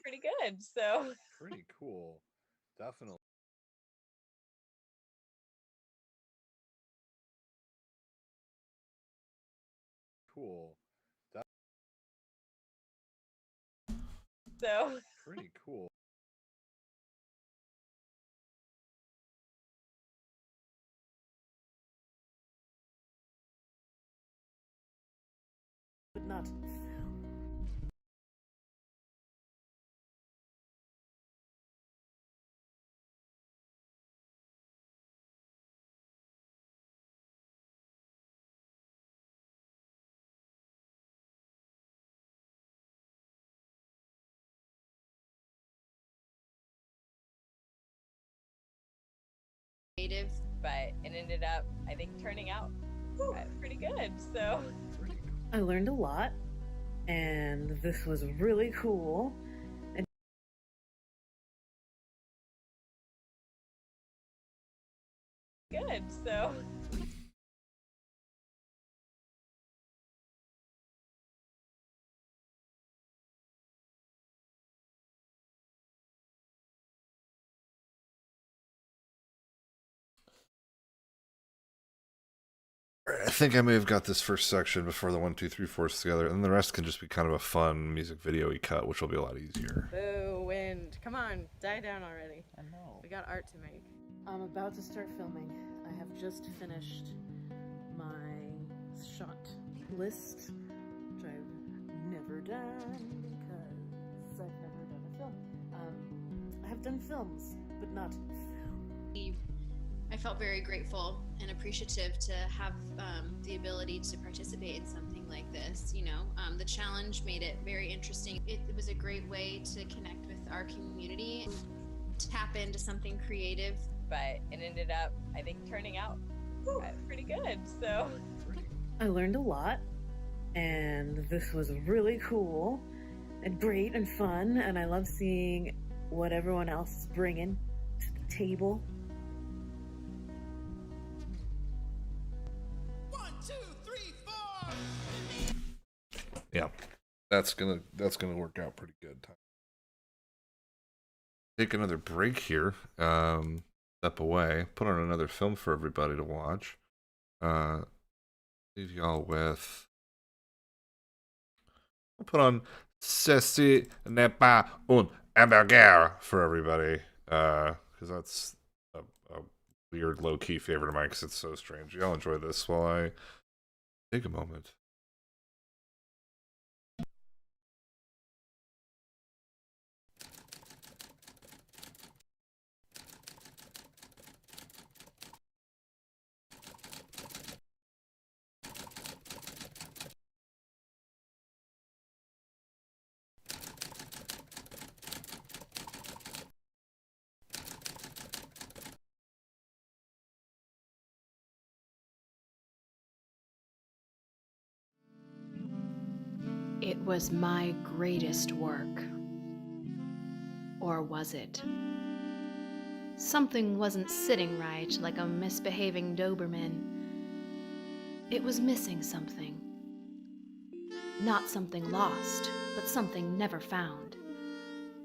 pretty good. So pretty cool. Definitely. Cool. so Pretty cool. But not. creative, but it ended up I think turning out pretty good. So I learned a lot, and this was really cool. And good. So I think I may have got this first section before the 1, 2, 3, 4s together, and the rest can just be kind of a fun music video-y cut, which will be a lot easier. Boo, wind. Come on, die down already. I know. We got art to make. I'm about to start filming. I have just finished my shot list, which I've never done because I've never done a film. I have done films, but not I felt very grateful and appreciative to have the ability to participate in something like this. You know, the challenge made it very interesting. It was a great way to connect with our community, tap into something creative. But it ended up I think turning out pretty good. So I learned a lot, and this was really cool and great and fun, and I love seeing what everyone else is bringing to the table. 1, 2, 3, 4. Yeah, that's gonna work out pretty good. Take another break here. Step away. Put on another film for everybody to watch. Leave y'all with. I'll put on Ceci n'est pas un hamburger for everybody. Because that's a weird low-key favorite of mine because it's so strange. Y'all enjoy this while I take a moment. It was my greatest work. Or was it? Something wasn't sitting right like a misbehaving Doberman. It was missing something. Not something lost, but something never found.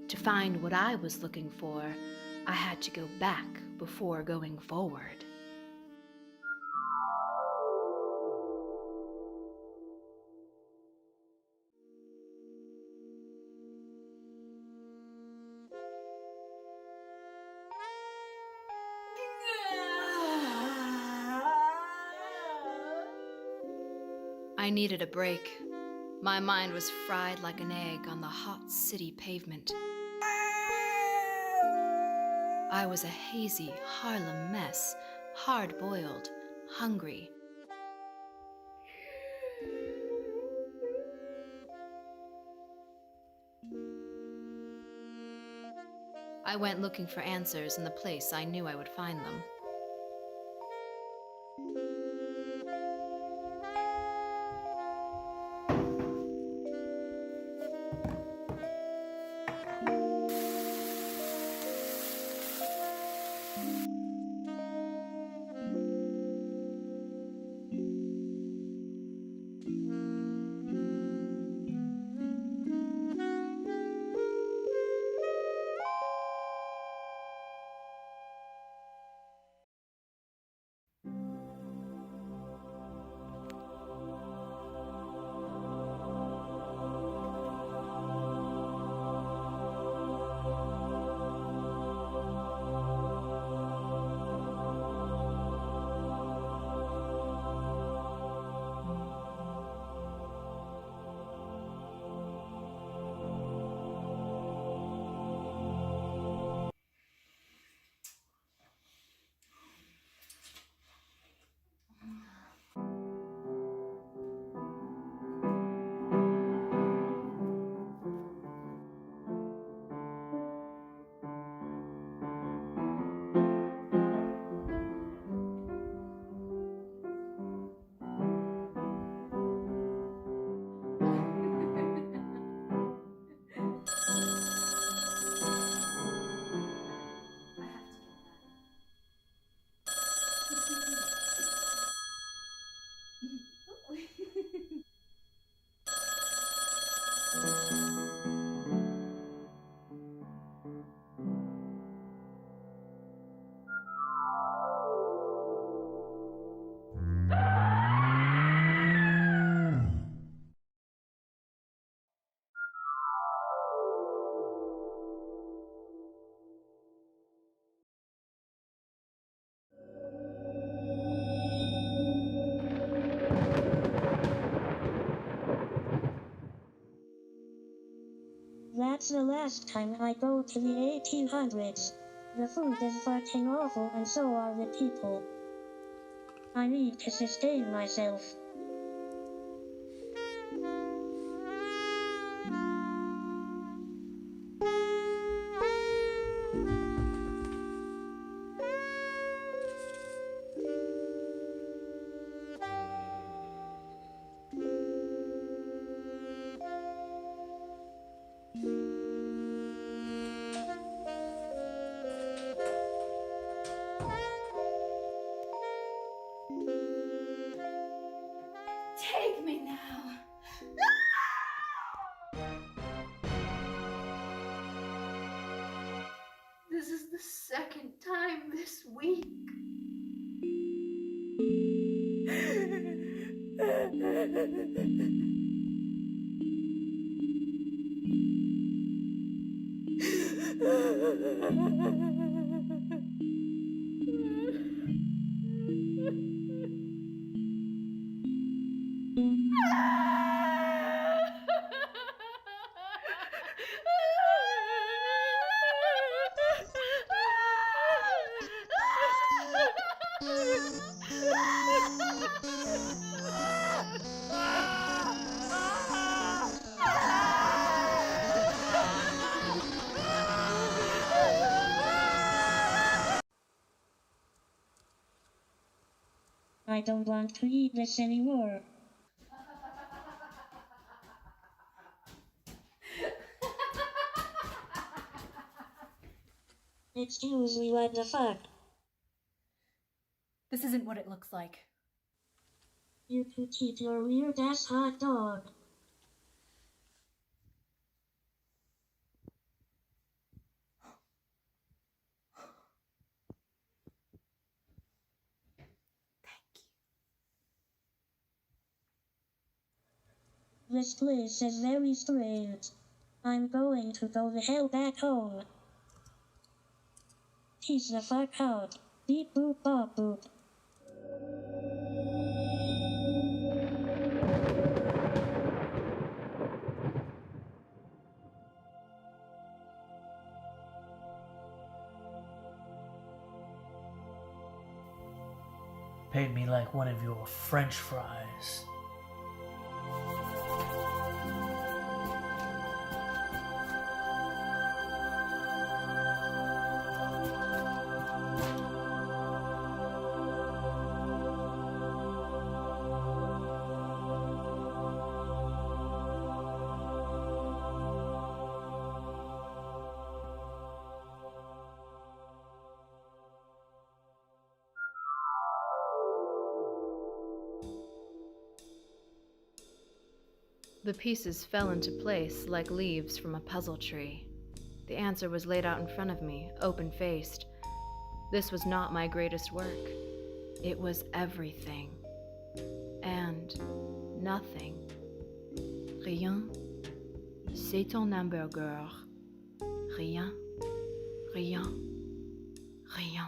To find what I was looking for, I had to go back before going forward. I needed a break. My mind was fried like an egg on the hot city pavement. I was a hazy Harlem mess, hard-boiled, hungry. I went looking for answers in the place I knew I would find them. That's the last time I go to the 1800s. The food is fucking awful and so are the people. I need to sustain myself. Take me now. This is the second time this week. I don't want to eat this anymore. Excuse me, what the fuck? This isn't what it looks like. You could eat your weird ass hot dog. This place is very strange. I'm going to go the hell back home. Peace the fuck out. Beep boop bop boop. Paid me like one of your French fries. The pieces fell into place like leaves from a puzzle tree. The answer was laid out in front of me, open-faced. This was not my greatest work. It was everything. And nothing. Rien, c'est ton hamburger. Rien, rien, rien.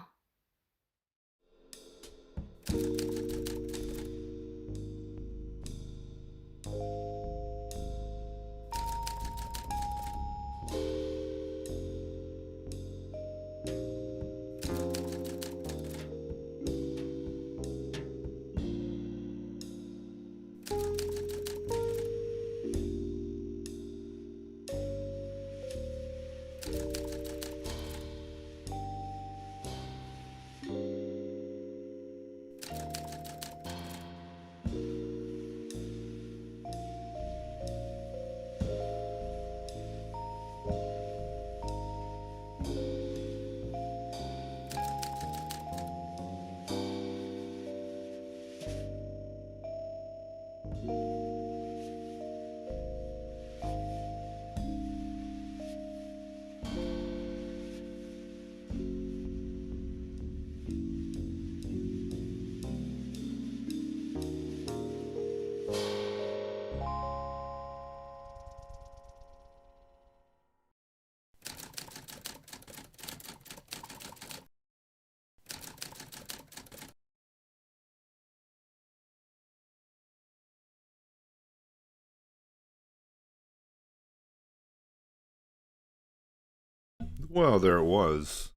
Well, there it was.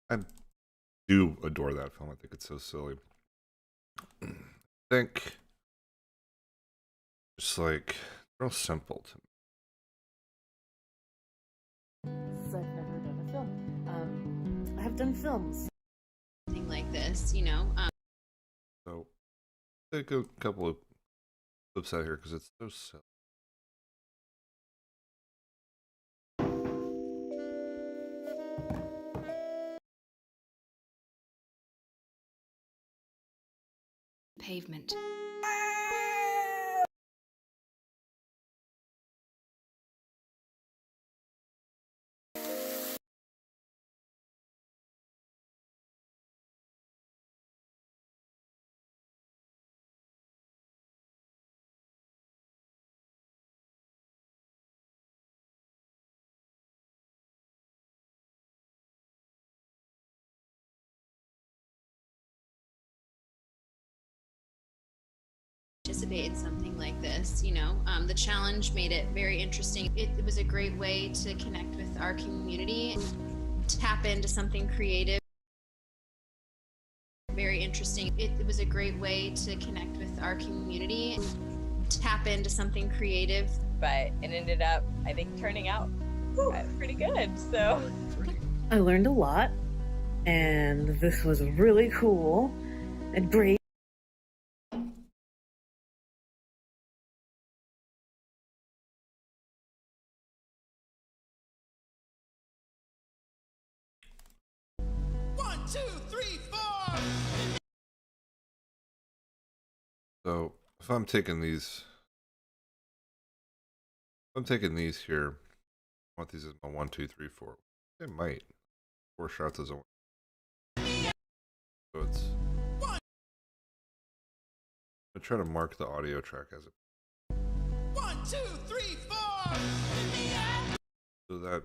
I do adore that film. I think it's so silly. I think it's like real simple to me. I've never done a film. I have done films. Something like this, you know. So take a couple of clips out here because it's so silly. Pavement. Participate in something like this, you know. The challenge made it very interesting. It was a great way to connect with our community, tap into something creative. Very interesting. It was a great way to connect with our community, tap into something creative. But it ended up, I think, turning out pretty good. So I learned a lot, and this was really cool and great. One, two, three, four. So if I'm taking these here, I want these as my 1, 2, 3, 4. They might. 4 shots is a one. So it's I'm try to mark the audio track as it. 1, 2, 3, 4. So that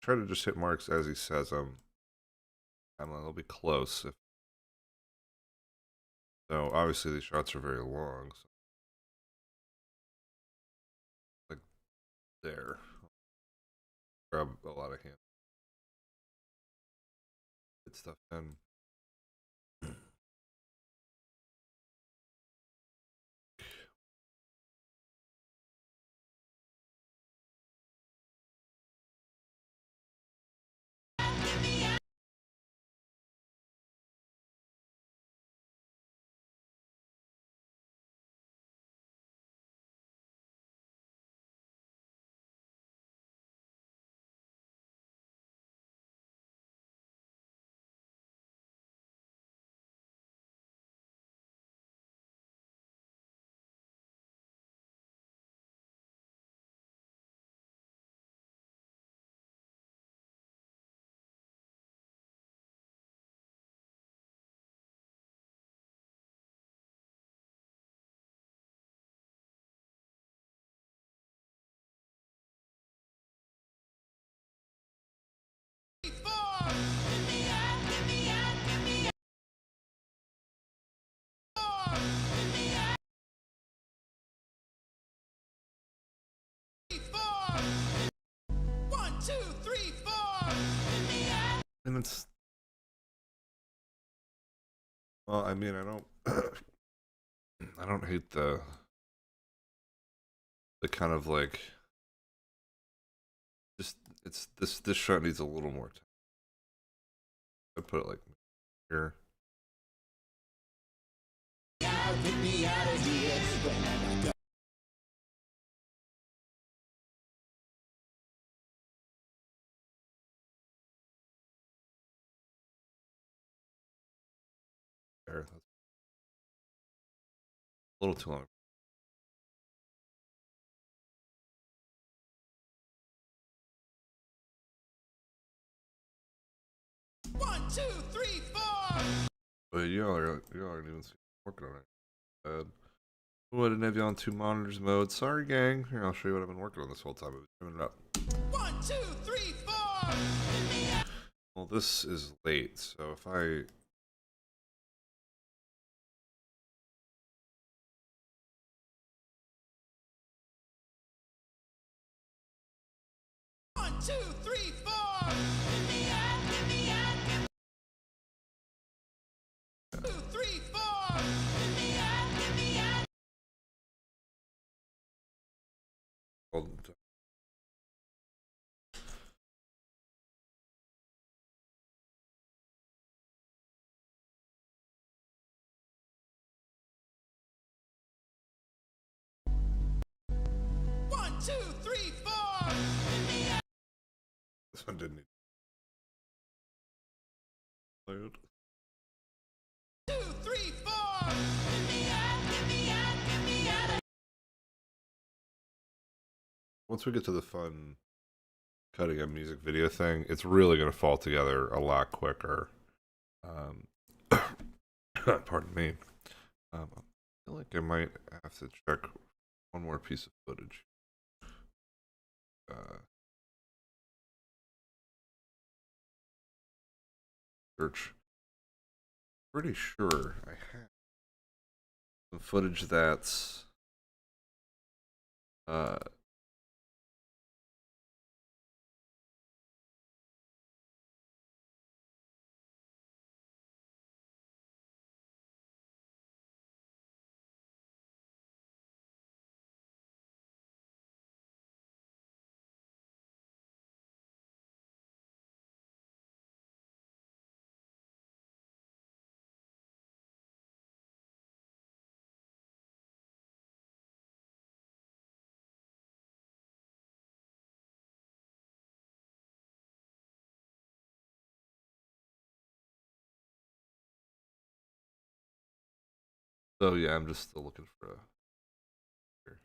try to just hit marks as he says them. It'll be close. So obviously these shots are very long. So like there. Grab a lot of hand. Get stuff in. 2, 3, 4. And it's, well, I mean, I don't I don't hate the kind of like, just, it's this shot needs a little more time. I put it like here. There, that's a little too long. One, two, three, four. But y'all aren't even working on it. Oh, I didn't have you on 2 monitors mode. Sorry, gang. Here, I'll show you what I've been working on this whole time. I've been trimming it up. 1, 2, 3, 4. Well, this is late, so if I... One, two, three, four. 2, 3, 4. Well, 1, 2, 3, 4. this one didn't need... Load. 2, 3, 4. Once we get to the fun cutting a music video thing, it's really going to fall together a lot quicker. Pardon me. I feel like I might have to check one more piece of footage. Search. Pretty sure I have some footage that's so yeah, I'm just still looking for a here.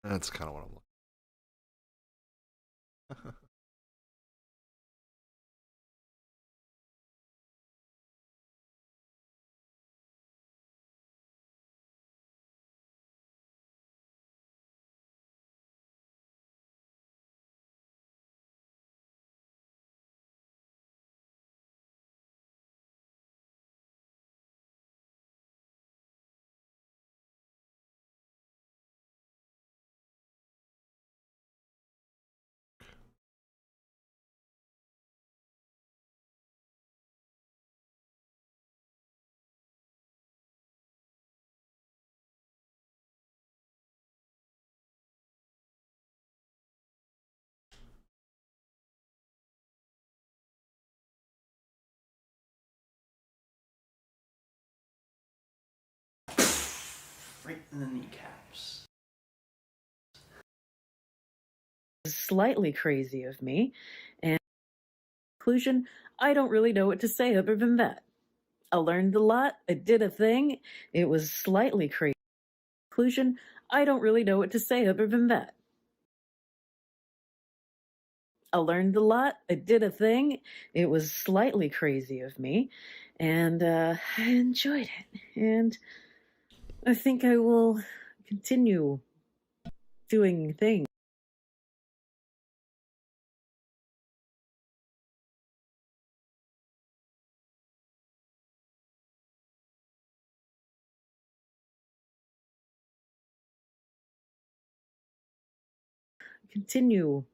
That's kind of what I'm looking. Right in the kneecaps. Slightly crazy of me, and conclusion, I don't really know what to say other than that. I learned a lot, I did a thing, it was slightly crazy. Conclusion, I don't really know what to say other than that. I learned a lot, I did a thing, it was slightly crazy of me, And I enjoyed it. And I think I will continue doing things. Continue.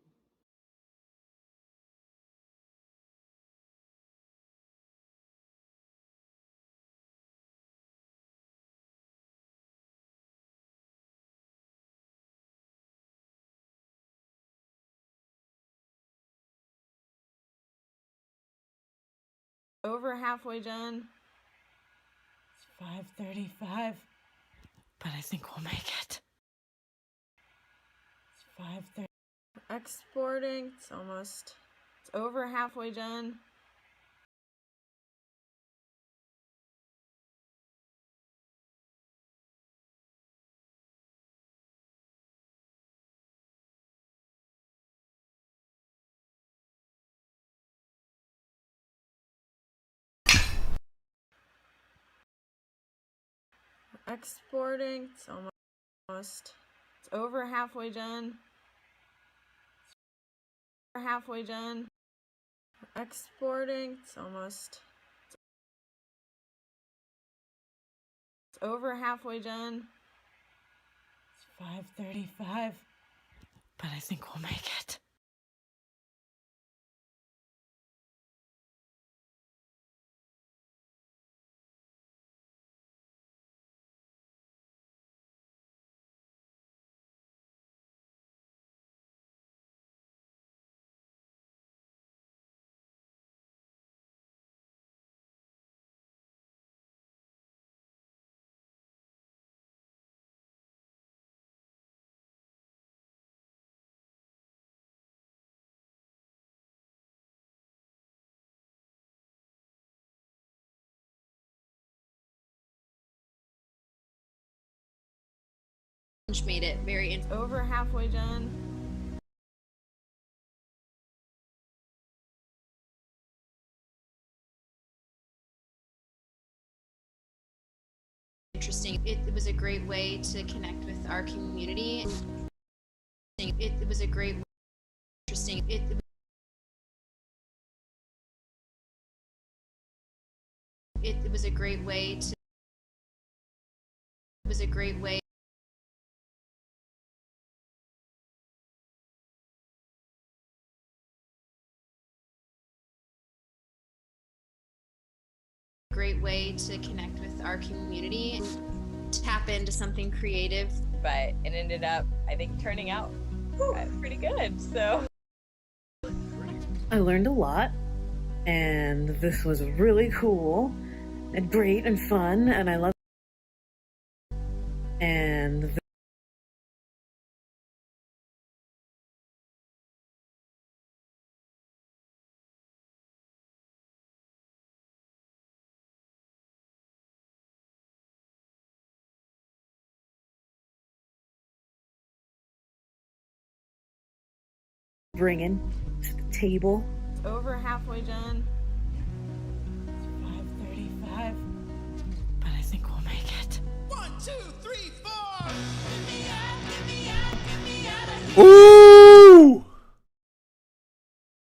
Over halfway done. It's 5:35. But I think we'll make it. It's 5:30. Exporting. It's over halfway done. Exporting. It's over halfway done. It's halfway done. Exporting. It's over halfway done. It's 5:35. But I think we'll make it. Made it very over halfway done. interesting. It was a great way to connect with our community. It was a great, interesting. It was a great way to. It was a great way. Great way to connect with our community, tap into something creative. But it ended up, I think, turning out pretty good. So I learned a lot, and this was really cool and great and fun, and I love and bringing to the table. over halfway done. It's 5:35. But I think we'll make it. 1, 2, 3, 4. Get me out of here. Ooh!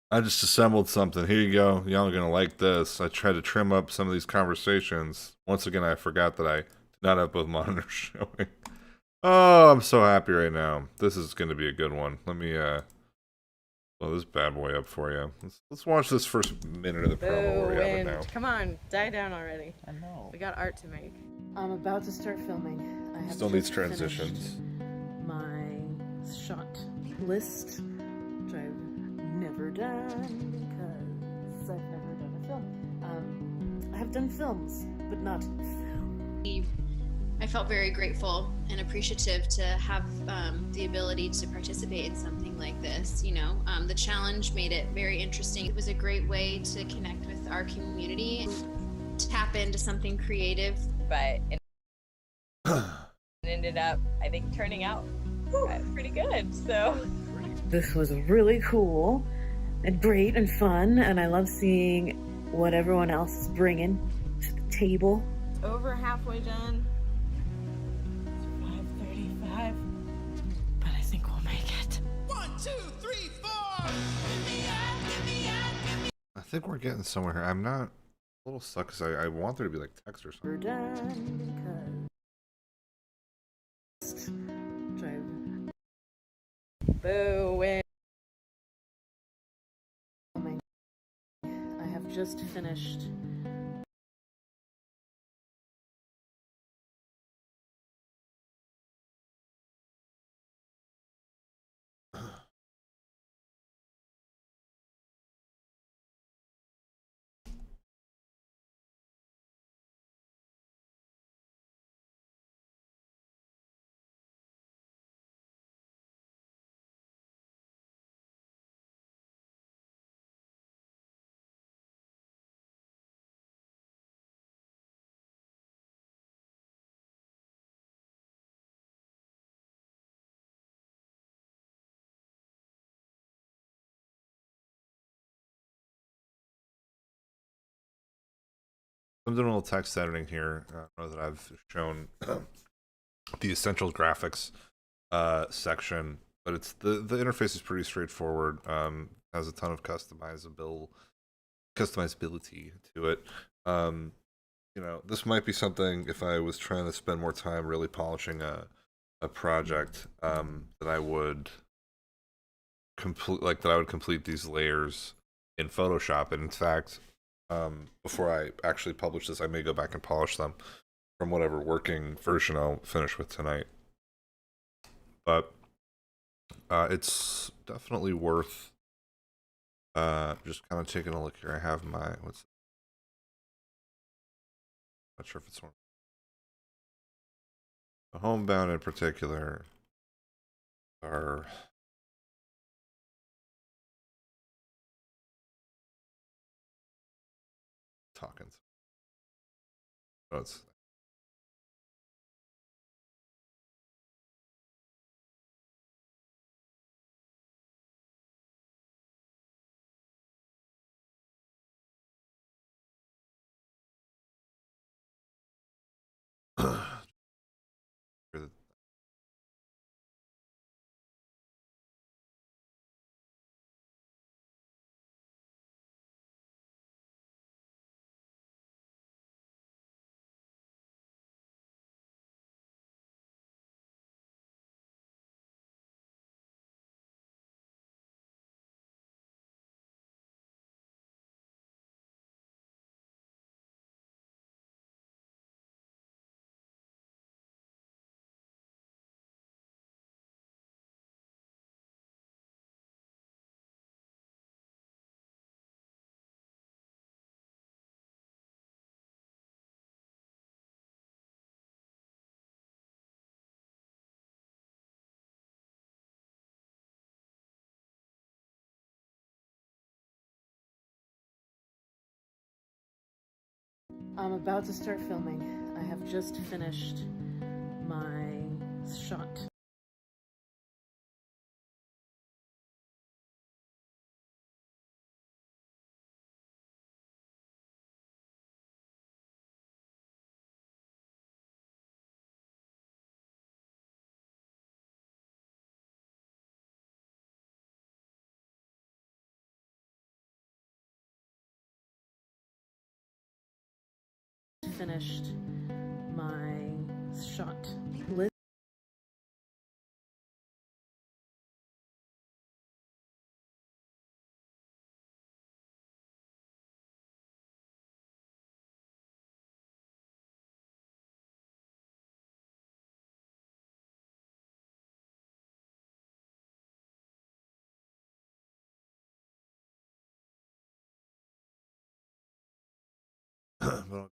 I just assembled something. Here you go. Y'all are gonna like this. I tried to trim up some of these conversations. Once again, I forgot that I did not have both monitors showing. Oh, I'm so happy right now. This is gonna be a good one. Let me blow this bad boy up for you. Let's watch this first minute of the promo where we have it now. Come on, die down already. I know. We got art to make. I'm about to start filming. I have Still needs just finished transitions. my shot list, which I've never done because I've never done a film. I have done films, but not film. I felt very grateful and appreciative to have the ability to participate in something like this. You know, the challenge made it very interesting. It was a great way to connect with our community, tap into something creative. But it ended up, I think, turning out pretty good. So This was really cool and great and fun, and I love seeing what everyone else is bringing table. Over halfway done. It's 5:35. But I think we'll make it. 1, 2, 3, 4. I think we're getting somewhere here. I'm not a little stuck because I want there to be like text or something. We're done because drive. Boo win. I have just finished. I'm doing a little text editing here. I know that I've shown the essential graphics section, but it's the interface is pretty straightforward. Has a ton of customizability to it. You know, this might be something if I was trying to spend more time really polishing a project, that I would complete these layers in Photoshop. And in fact, before I actually publish this, I may go back and polish them from whatever working version I'll finish with tonight. But it's definitely worth just kind of taking a look here. I have my not sure if it's one. The Homebound in particular are talking. Oh, it's I'm about to start filming. I have just finished my shot. Finished my shot list. well,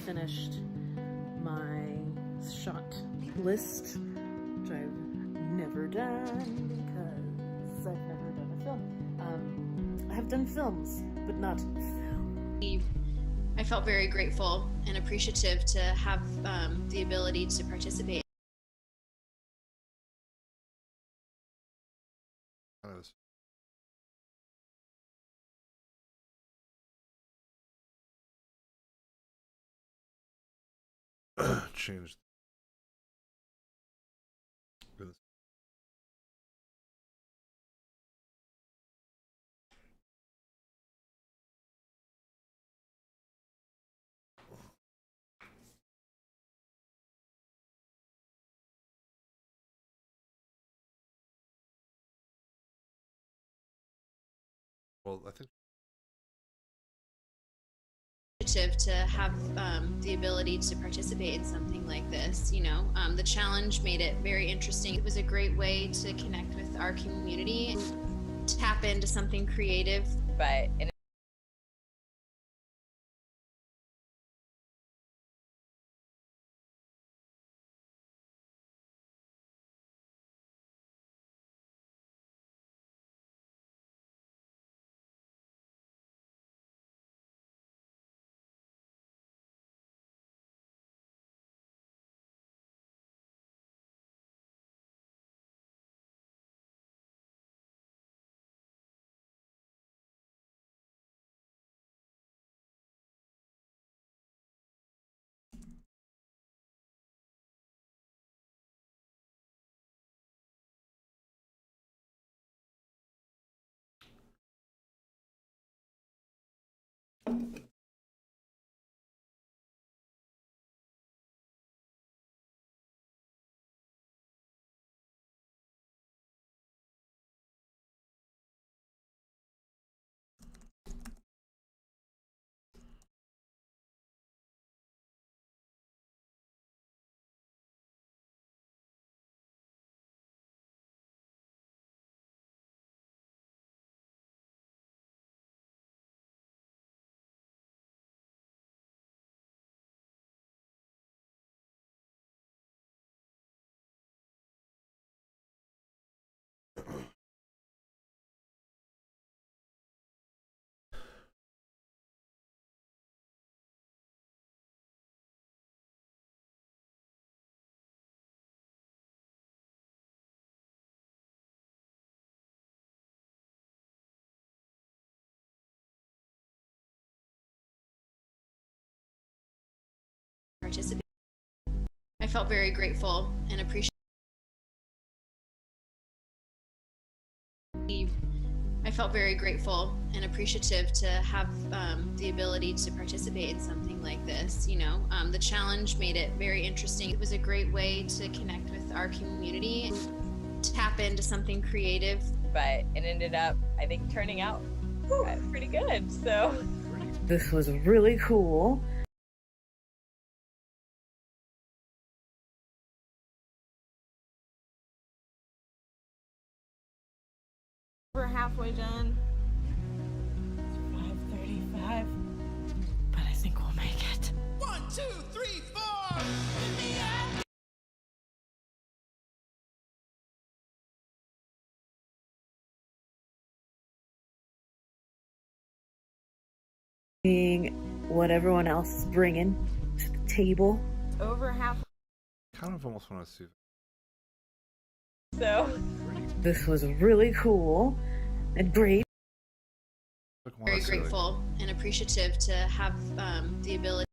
Finished my shot list, which I've never done because I've never done a film. I have done films, but not film. I felt very grateful and appreciative to have the ability to participate. Changed. Well, I think To have the ability to participate in something like this, the challenge made it very interesting. It was a great way to connect with our community, tap into something creative, but participate. I felt very grateful and appreciative. I felt very grateful and appreciative to have the ability to participate in something like this. The challenge made it very interesting. It was a great way to connect with our community, tap into something creative. But it ended up, I think, turning out pretty good. So This was really cool. We're halfway done. It's 5:35. But I think we'll make it. 1, 2, 3, 4. Seeing what everyone else is bringing to the table. Over half. kind of almost want to see. So this was really cool and great. Very grateful and appreciative to have the ability.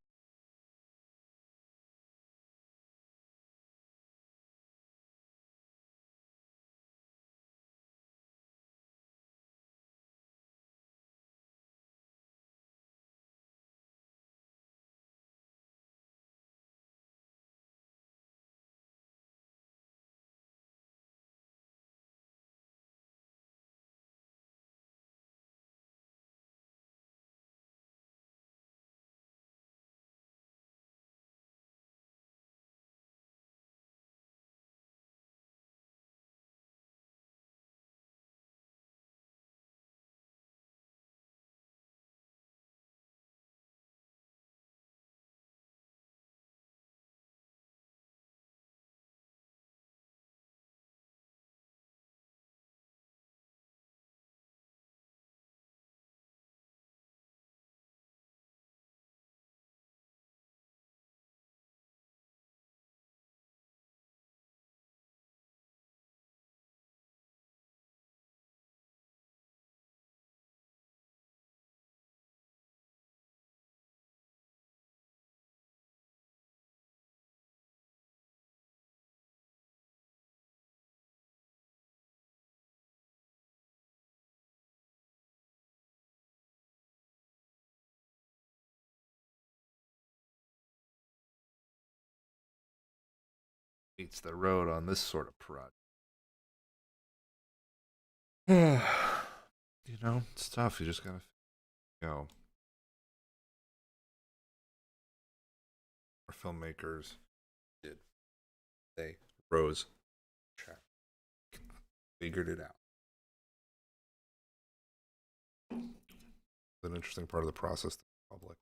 meets the road on this sort of project. You know, it's tough. You just gotta go. Our filmmakers did. They rose, check, figured it out. It's an interesting part of the process to the public.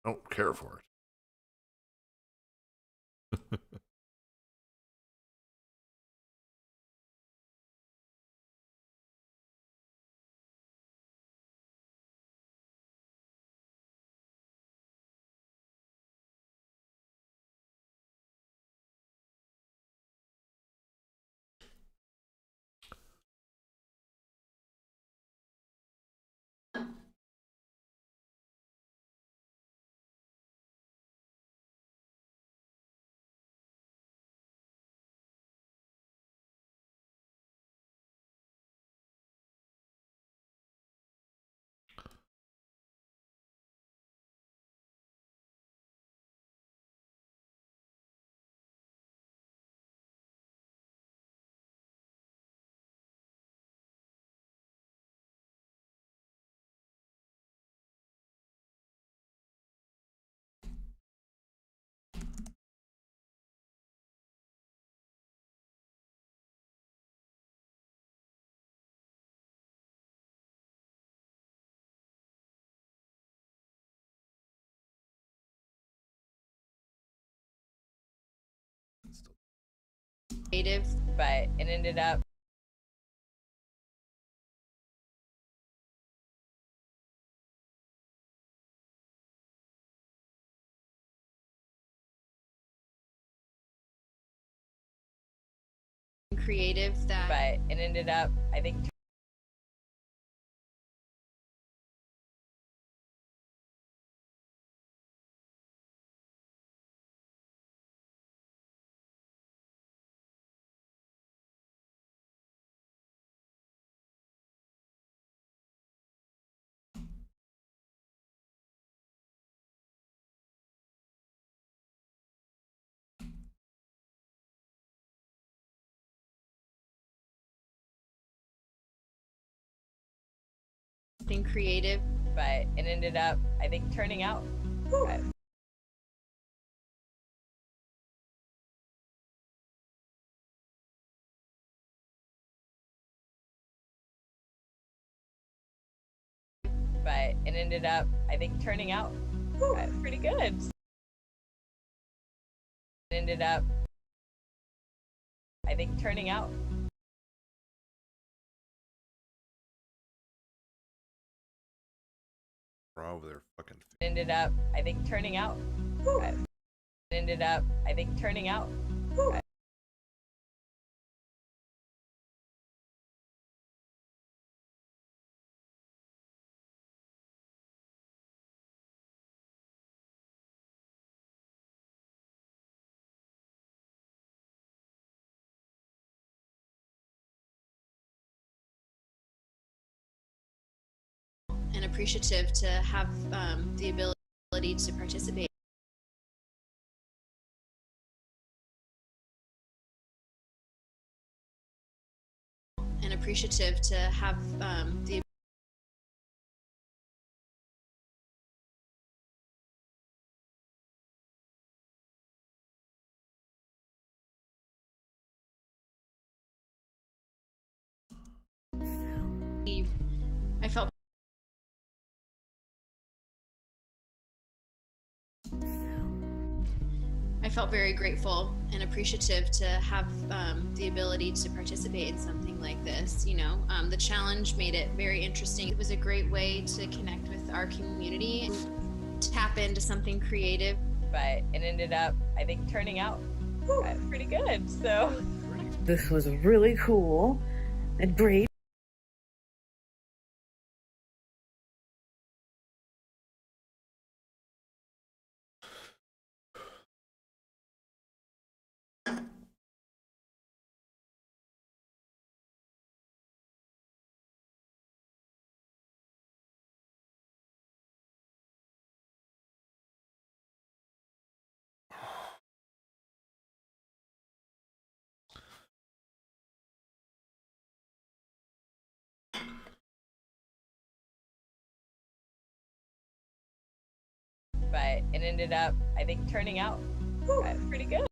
I don't care for it. Creative, but it ended up Creative that. But it ended up, I think. Creative, but it ended up, I think, turning out ended up, I think, turning out pretty good. It ended up, I think, turning out. Over there, fucking. It ended up, I think, turning out. It ended up, I think, turning out. And appreciative to have the ability to participate. And appreciative to have the I felt very grateful and appreciative to have the ability to participate in something like this. You know, the challenge made it very interesting. It was a great way to connect with our community, tap into something creative. But it ended up, I think, turning out pretty good. So This was really cool and great. but it ended up, I think, turning out pretty good.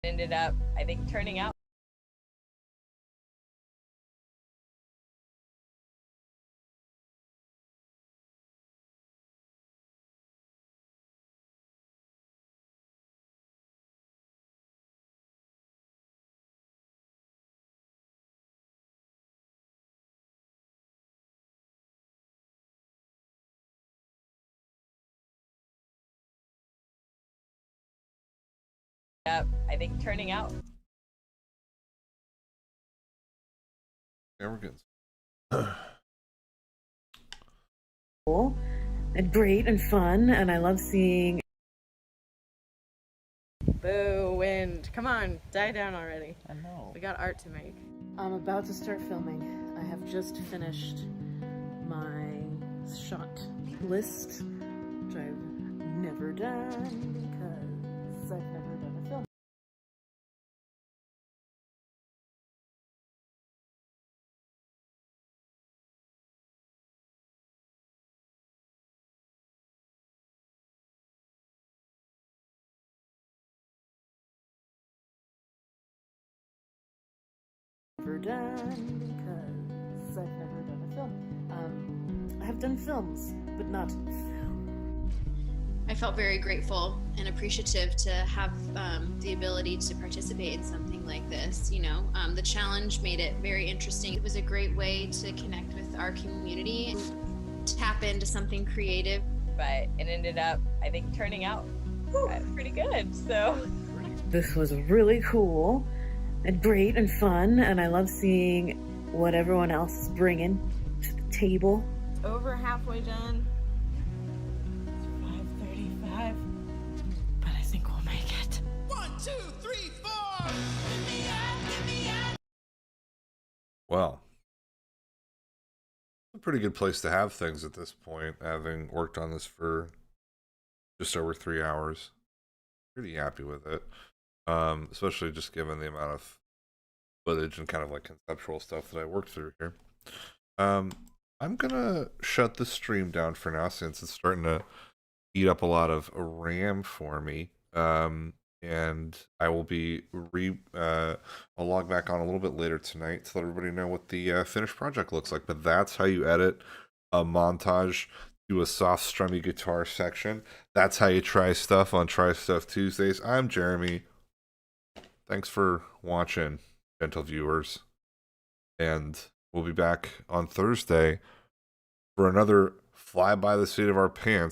It ended up, I think, turning out. I think, turning out. Yeah, we're good. Cool and great and fun, and I love seeing. Boo, wind. Come on, die down already. I know. We got art to make. I'm about to start filming. I have just finished my shot list, which I've never done because I've never done a film. Never done because I've never done a film. I have done films, but not. I felt very grateful and appreciative to have the ability to participate in something like this. You know, the challenge made it very interesting. It was a great way to connect with our community, tap into something creative. But it ended up, I think, turning out pretty good. So This was really cool and great and fun, and I love seeing what everyone else is bringing to the table. Over halfway done. It's 5:35, but I think we'll make it. 1, 2, 3, 4. Well, a pretty good place to have things at this point, having worked on this for just over 3 hours. Pretty happy with it, especially just given the amount of footage and kind of like conceptual stuff that I worked through here. I'm gonna shut the stream down for now since it's starting to eat up a lot of RAM for me. and I will be I'll log back on a little bit later tonight to let everybody know what the finished project looks like. But that's how you edit a montage to a soft strummy guitar section. That's how you try stuff on Try Stuff Tuesdays. I'm Jeremy. Thanks for watching, gentle viewers, and we'll be back on Thursday for another fly by the seat of our pants